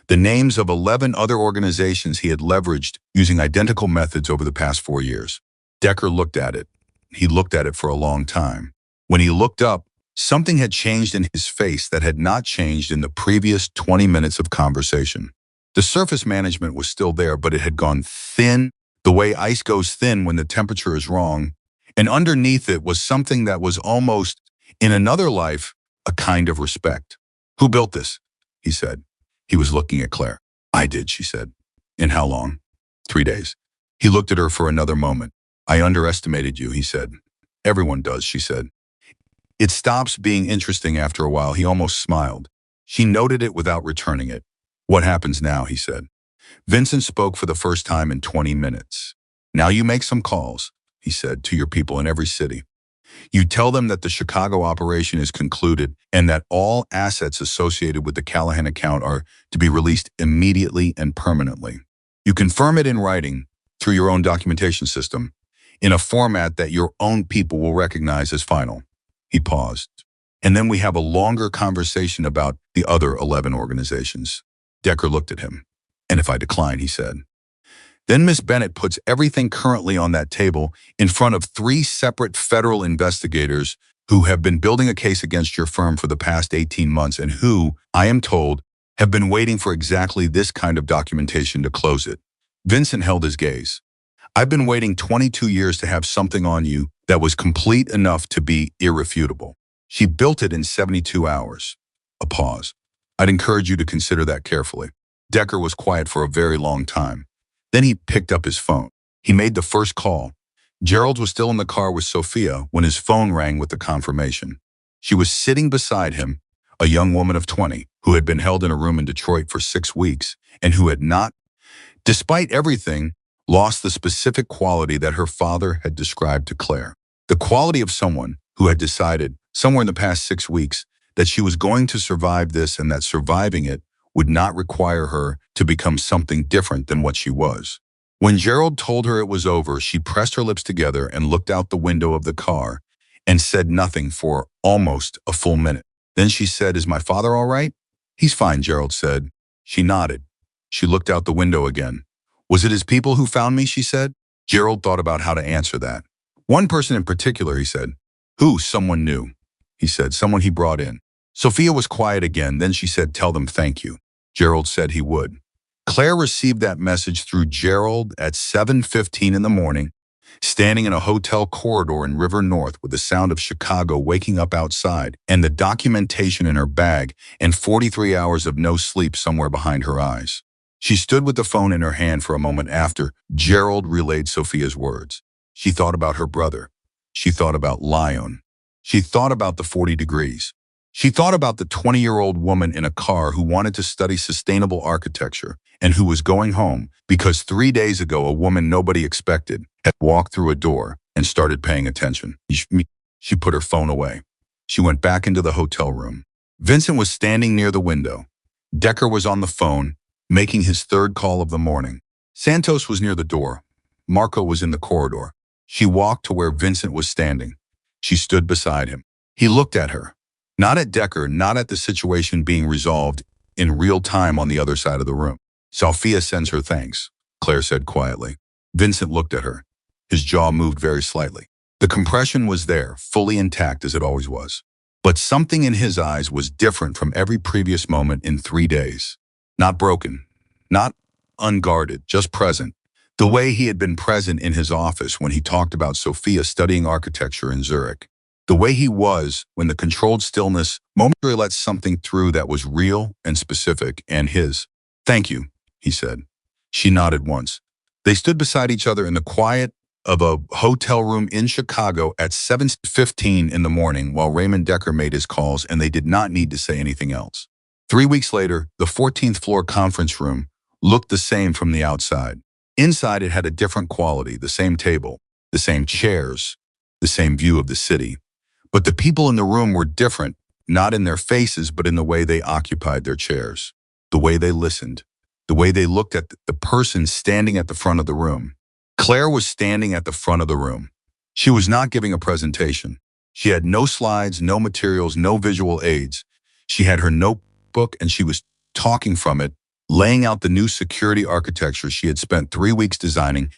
the names of 11 other organizations he had leveraged using identical methods over the past 4 years. Decker looked at it. He looked at it for a long time. When he looked up, something had changed in his face that had not changed in the previous 20 minutes of conversation. The surface management was still there, but it had gone thin, the way ice goes thin when the temperature is wrong, and underneath it was something that was almost, in another life, a kind of respect. Who built this? He said. He was looking at Claire. I did, she said. In how long? 3 days. He looked at her for another moment. I underestimated you, he said. Everyone does, she said. It stops being interesting after a while, he almost smiled. She noted it without returning it. What happens now, he said. Vincent spoke for the first time in 20 minutes. Now you make some calls, he said, to your people in every city. You tell them that the Chicago operation is concluded and that all assets associated with the Callahan account are to be released immediately and permanently. You confirm it in writing through your own documentation system in a format that your own people will recognize as final. He paused. And then we have a longer conversation about the other 11 organizations. Decker looked at him. And if I decline, he said. Then Miss Bennett puts everything currently on that table in front of 3 separate federal investigators who have been building a case against your firm for the past 18 months and who, I am told, have been waiting for exactly this kind of documentation to close it. Vincent held his gaze. I've been waiting 22 years to have something on you that was complete enough to be irrefutable. She built it in 72 hours. A pause. I'd encourage you to consider that carefully. Decker was quiet for a very long time. Then he picked up his phone. He made the first call. Gerald was still in the car with Sophia when his phone rang with the confirmation. She was sitting beside him, a young woman of 20, who had been held in a room in Detroit for 6 weeks and who had not, despite everything, lost the specific quality that her father had described to Claire. The quality of someone who had decided, somewhere in the past 6 weeks, that she was going to survive this and that surviving it would not require her to become something different than what she was. When Gerald told her it was over, she pressed her lips together and looked out the window of the car and said nothing for almost a full minute. Then she said, "Is my father all right?" "He's fine," Gerald said. She nodded. She looked out the window again. "Was it his people who found me?" she said. Gerald thought about how to answer that. "One person in particular," he said. "Who?" "Someone new," he said. "Someone he brought in." Sophia was quiet again. Then she said, "Tell them thank you." Gerald said he would. Claire received that message through Gerald at 7:15 in the morning, standing in a hotel corridor in River North with the sound of Chicago waking up outside and the documentation in her bag and 43 hours of no sleep somewhere behind her eyes. She stood with the phone in her hand for a moment after Gerald relayed Sophia's words. She thought about her brother. She thought about Lyon. She thought about the 40 degrees. She thought about the 20-year-old woman in a car who wanted to study sustainable architecture and who was going home because 3 days ago a woman nobody expected had walked through a door and started paying attention. She put her phone away. She went back into the hotel room. Vincent was standing near the window. Decker was on the phone, making his third call of the morning. Santos was near the door. Marco was in the corridor. She walked to where Vincent was standing. She stood beside him. He looked at her. Not at Decker, not at the situation being resolved in real time on the other side of the room. "Sophia sends her thanks," Claire said quietly. Vincent looked at her. His jaw moved very slightly. The compression was there, fully intact as it always was. But something in his eyes was different from every previous moment in 3 days. Not broken, not unguarded, just present. The way he had been present in his office when he talked about Sophia studying architecture in Zurich. The way he was when the controlled stillness momentarily let something through that was real and specific, and his. "Thank you," he said. She nodded once. They stood beside each other in the quiet of a hotel room in Chicago at 7:15 in the morning while Raymond Decker made his calls, and they did not need to say anything else. 3 weeks later, the 14th floor conference room looked the same from the outside. Inside, it had a different quality, the same table, the same chairs, the same view of the city. But the people in the room were different, not in their faces, but in the way they occupied their chairs, the way they listened, the way they looked at the person standing at the front of the room. Claire was standing at the front of the room. She was not giving a presentation. She had no slides, no materials, no visual aids. She had her notebook and she was talking from it, laying out the new security architecture she had spent 3 weeks designing.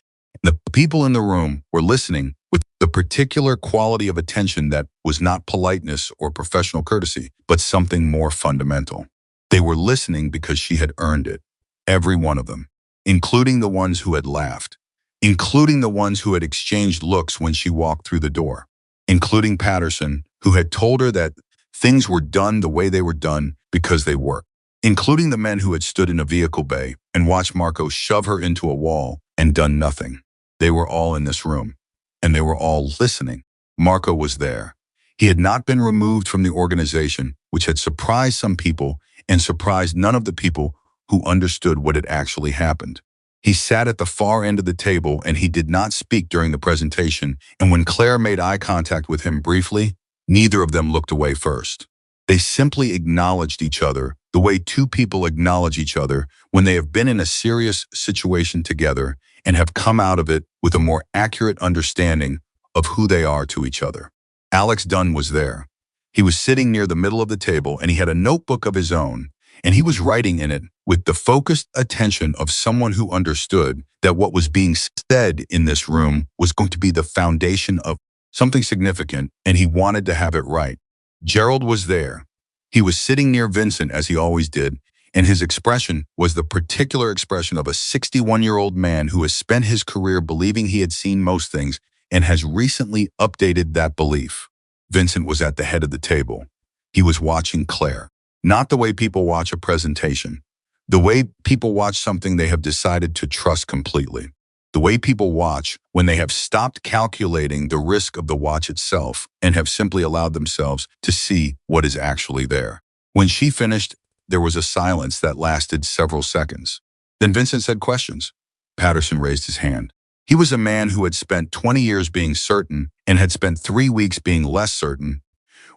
The people in the room were listening with the particular quality of attention that was not politeness or professional courtesy, but something more fundamental. They were listening because she had earned it, every one of them, including the ones who had laughed, including the ones who had exchanged looks when she walked through the door, including Patterson, who had told her that things were done the way they were done because they worked, including the men who had stood in a vehicle bay and watched Marco shove her into a wall and done nothing. They were all in this room, and they were all listening. Marco was there. He had not been removed from the organization, which had surprised some people and surprised none of the people who understood what had actually happened. He sat at the far end of the table and he did not speak during the presentation, and when Claire made eye contact with him briefly, neither of them looked away first. They simply acknowledged each other the way two people acknowledge each other when they have been in a serious situation together and have come out of it with a more accurate understanding of who they are to each other. Alex Dunn was there. He was sitting near the middle of the table and he had a notebook of his own, and he was writing in it with the focused attention of someone who understood that what was being said in this room was going to be the foundation of something significant, and he wanted to have it right. Gerald was there. He was sitting near Vincent as he always did, and his expression was the particular expression of a 61-year-old man who has spent his career believing he had seen most things and has recently updated that belief. Vincent was at the head of the table. He was watching Claire. Not the way people watch a presentation. The way people watch something they have decided to trust completely. The way people watch when they have stopped calculating the risk of the watch itself and have simply allowed themselves to see what is actually there. When she finished, there was a silence that lasted several seconds. Then Vincent said questions. Patterson raised his hand. He was a man who had spent 20 years being certain and had spent 3 weeks being less certain,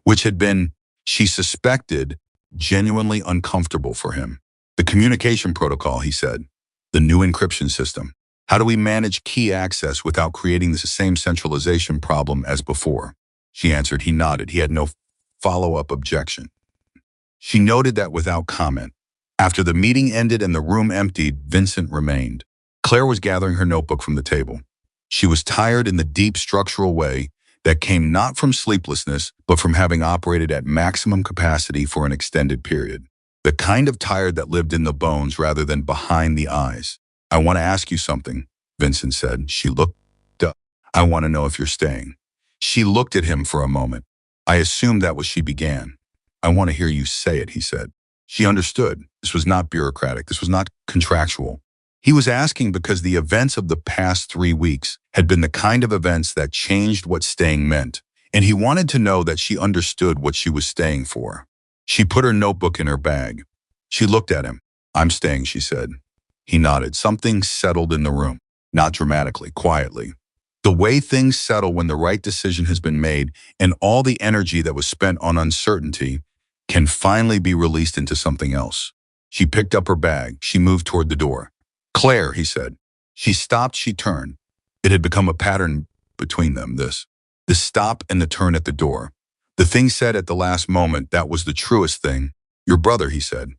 which had been, she suspected, genuinely uncomfortable for him. The communication protocol, he said. The new encryption system. How do we manage key access without creating the same centralization problem as before? She answered. He nodded. He had no follow-up objection. She noted that without comment. After the meeting ended and the room emptied, Vincent remained. Claire was gathering her notebook from the table. She was tired in the deep structural way that came not from sleeplessness, but from having operated at maximum capacity for an extended period. The kind of tired that lived in the bones rather than behind the eyes. I want to ask you something, Vincent said. She looked up. I want to know if you're staying. She looked at him for a moment. I assumed that was she began. I want to hear you say it, he said. She understood. This was not bureaucratic. This was not contractual. He was asking because the events of the past 3 weeks had been the kind of events that changed what staying meant, and he wanted to know that she understood what she was staying for. She put her notebook in her bag. She looked at him. I'm staying, she said. He nodded. Something settled in the room, not dramatically, quietly. The way things settle when the right decision has been made and all the energy that was spent on uncertainty can finally be released into something else. She picked up her bag. She moved toward the door. Claire, he said. She stopped, she turned. It had become a pattern between them, the stop and the turn at the door. The thing said at the last moment, that was the truest thing. Your brother, he said.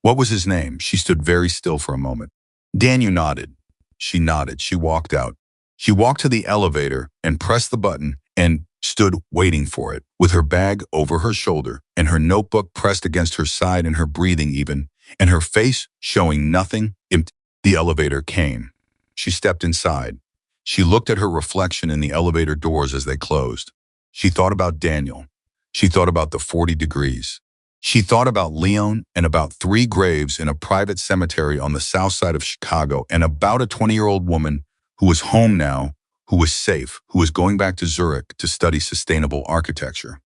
What was his name? She stood very still for a moment. Daniel nodded. She nodded. She walked out. She walked to the elevator and pressed the button and stood waiting for it, with her bag over her shoulder and her notebook pressed against her side and her breathing even, and her face showing nothing empty. The elevator came. She stepped inside. She looked at her reflection in the elevator doors as they closed. She thought about Daniel. She thought about the 40 degrees. She thought about Leon and about 3 graves in a private cemetery on the south side of Chicago and about a 20-year-old woman who was home now, who was safe, who was going back to Zurich to study sustainable architecture.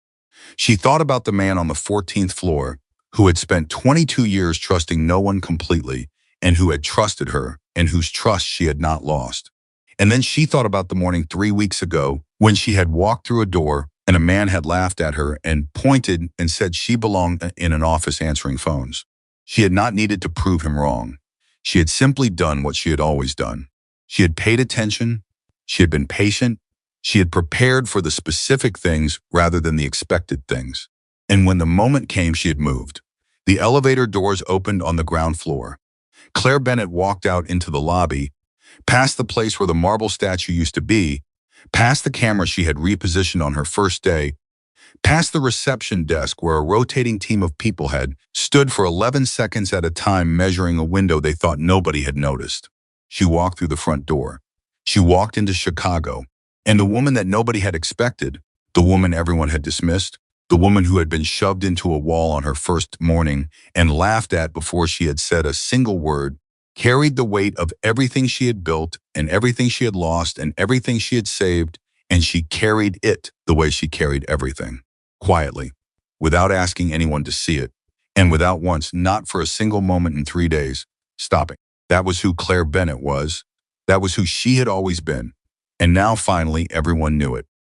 She thought about the man on the 14th floor who had spent 22 years trusting no one completely and who had trusted her and whose trust she had not lost. And then she thought about the morning 3 weeks ago when she had walked through a door and a man had laughed at her and pointed and said she belonged in an office answering phones. She had not needed to prove him wrong. She had simply done what she had always done. She had paid attention. She had been patient. She had prepared for the specific things rather than the expected things. And when the moment came, she had moved. The elevator doors opened on the ground floor. Claire Bennett walked out into the lobby, past the place where the marble statue used to be, past the camera she had repositioned on her first day, past the reception desk where a rotating team of people had stood for 11 seconds at a time measuring a window they thought nobody had noticed. She walked through the front door. She walked into Chicago, and the woman that nobody had expected, the woman everyone had dismissed, the woman who had been shoved into a wall on her first morning and laughed at before she had said a single word, carried the weight of everything she had built and everything she had lost and everything she had saved, and she carried it the way she carried everything, quietly, without asking anyone to see it, and without once, not for a single moment in 3 days, stopping. That was who Claire Bennett was. That was who she had always been. And now finally everyone knew it.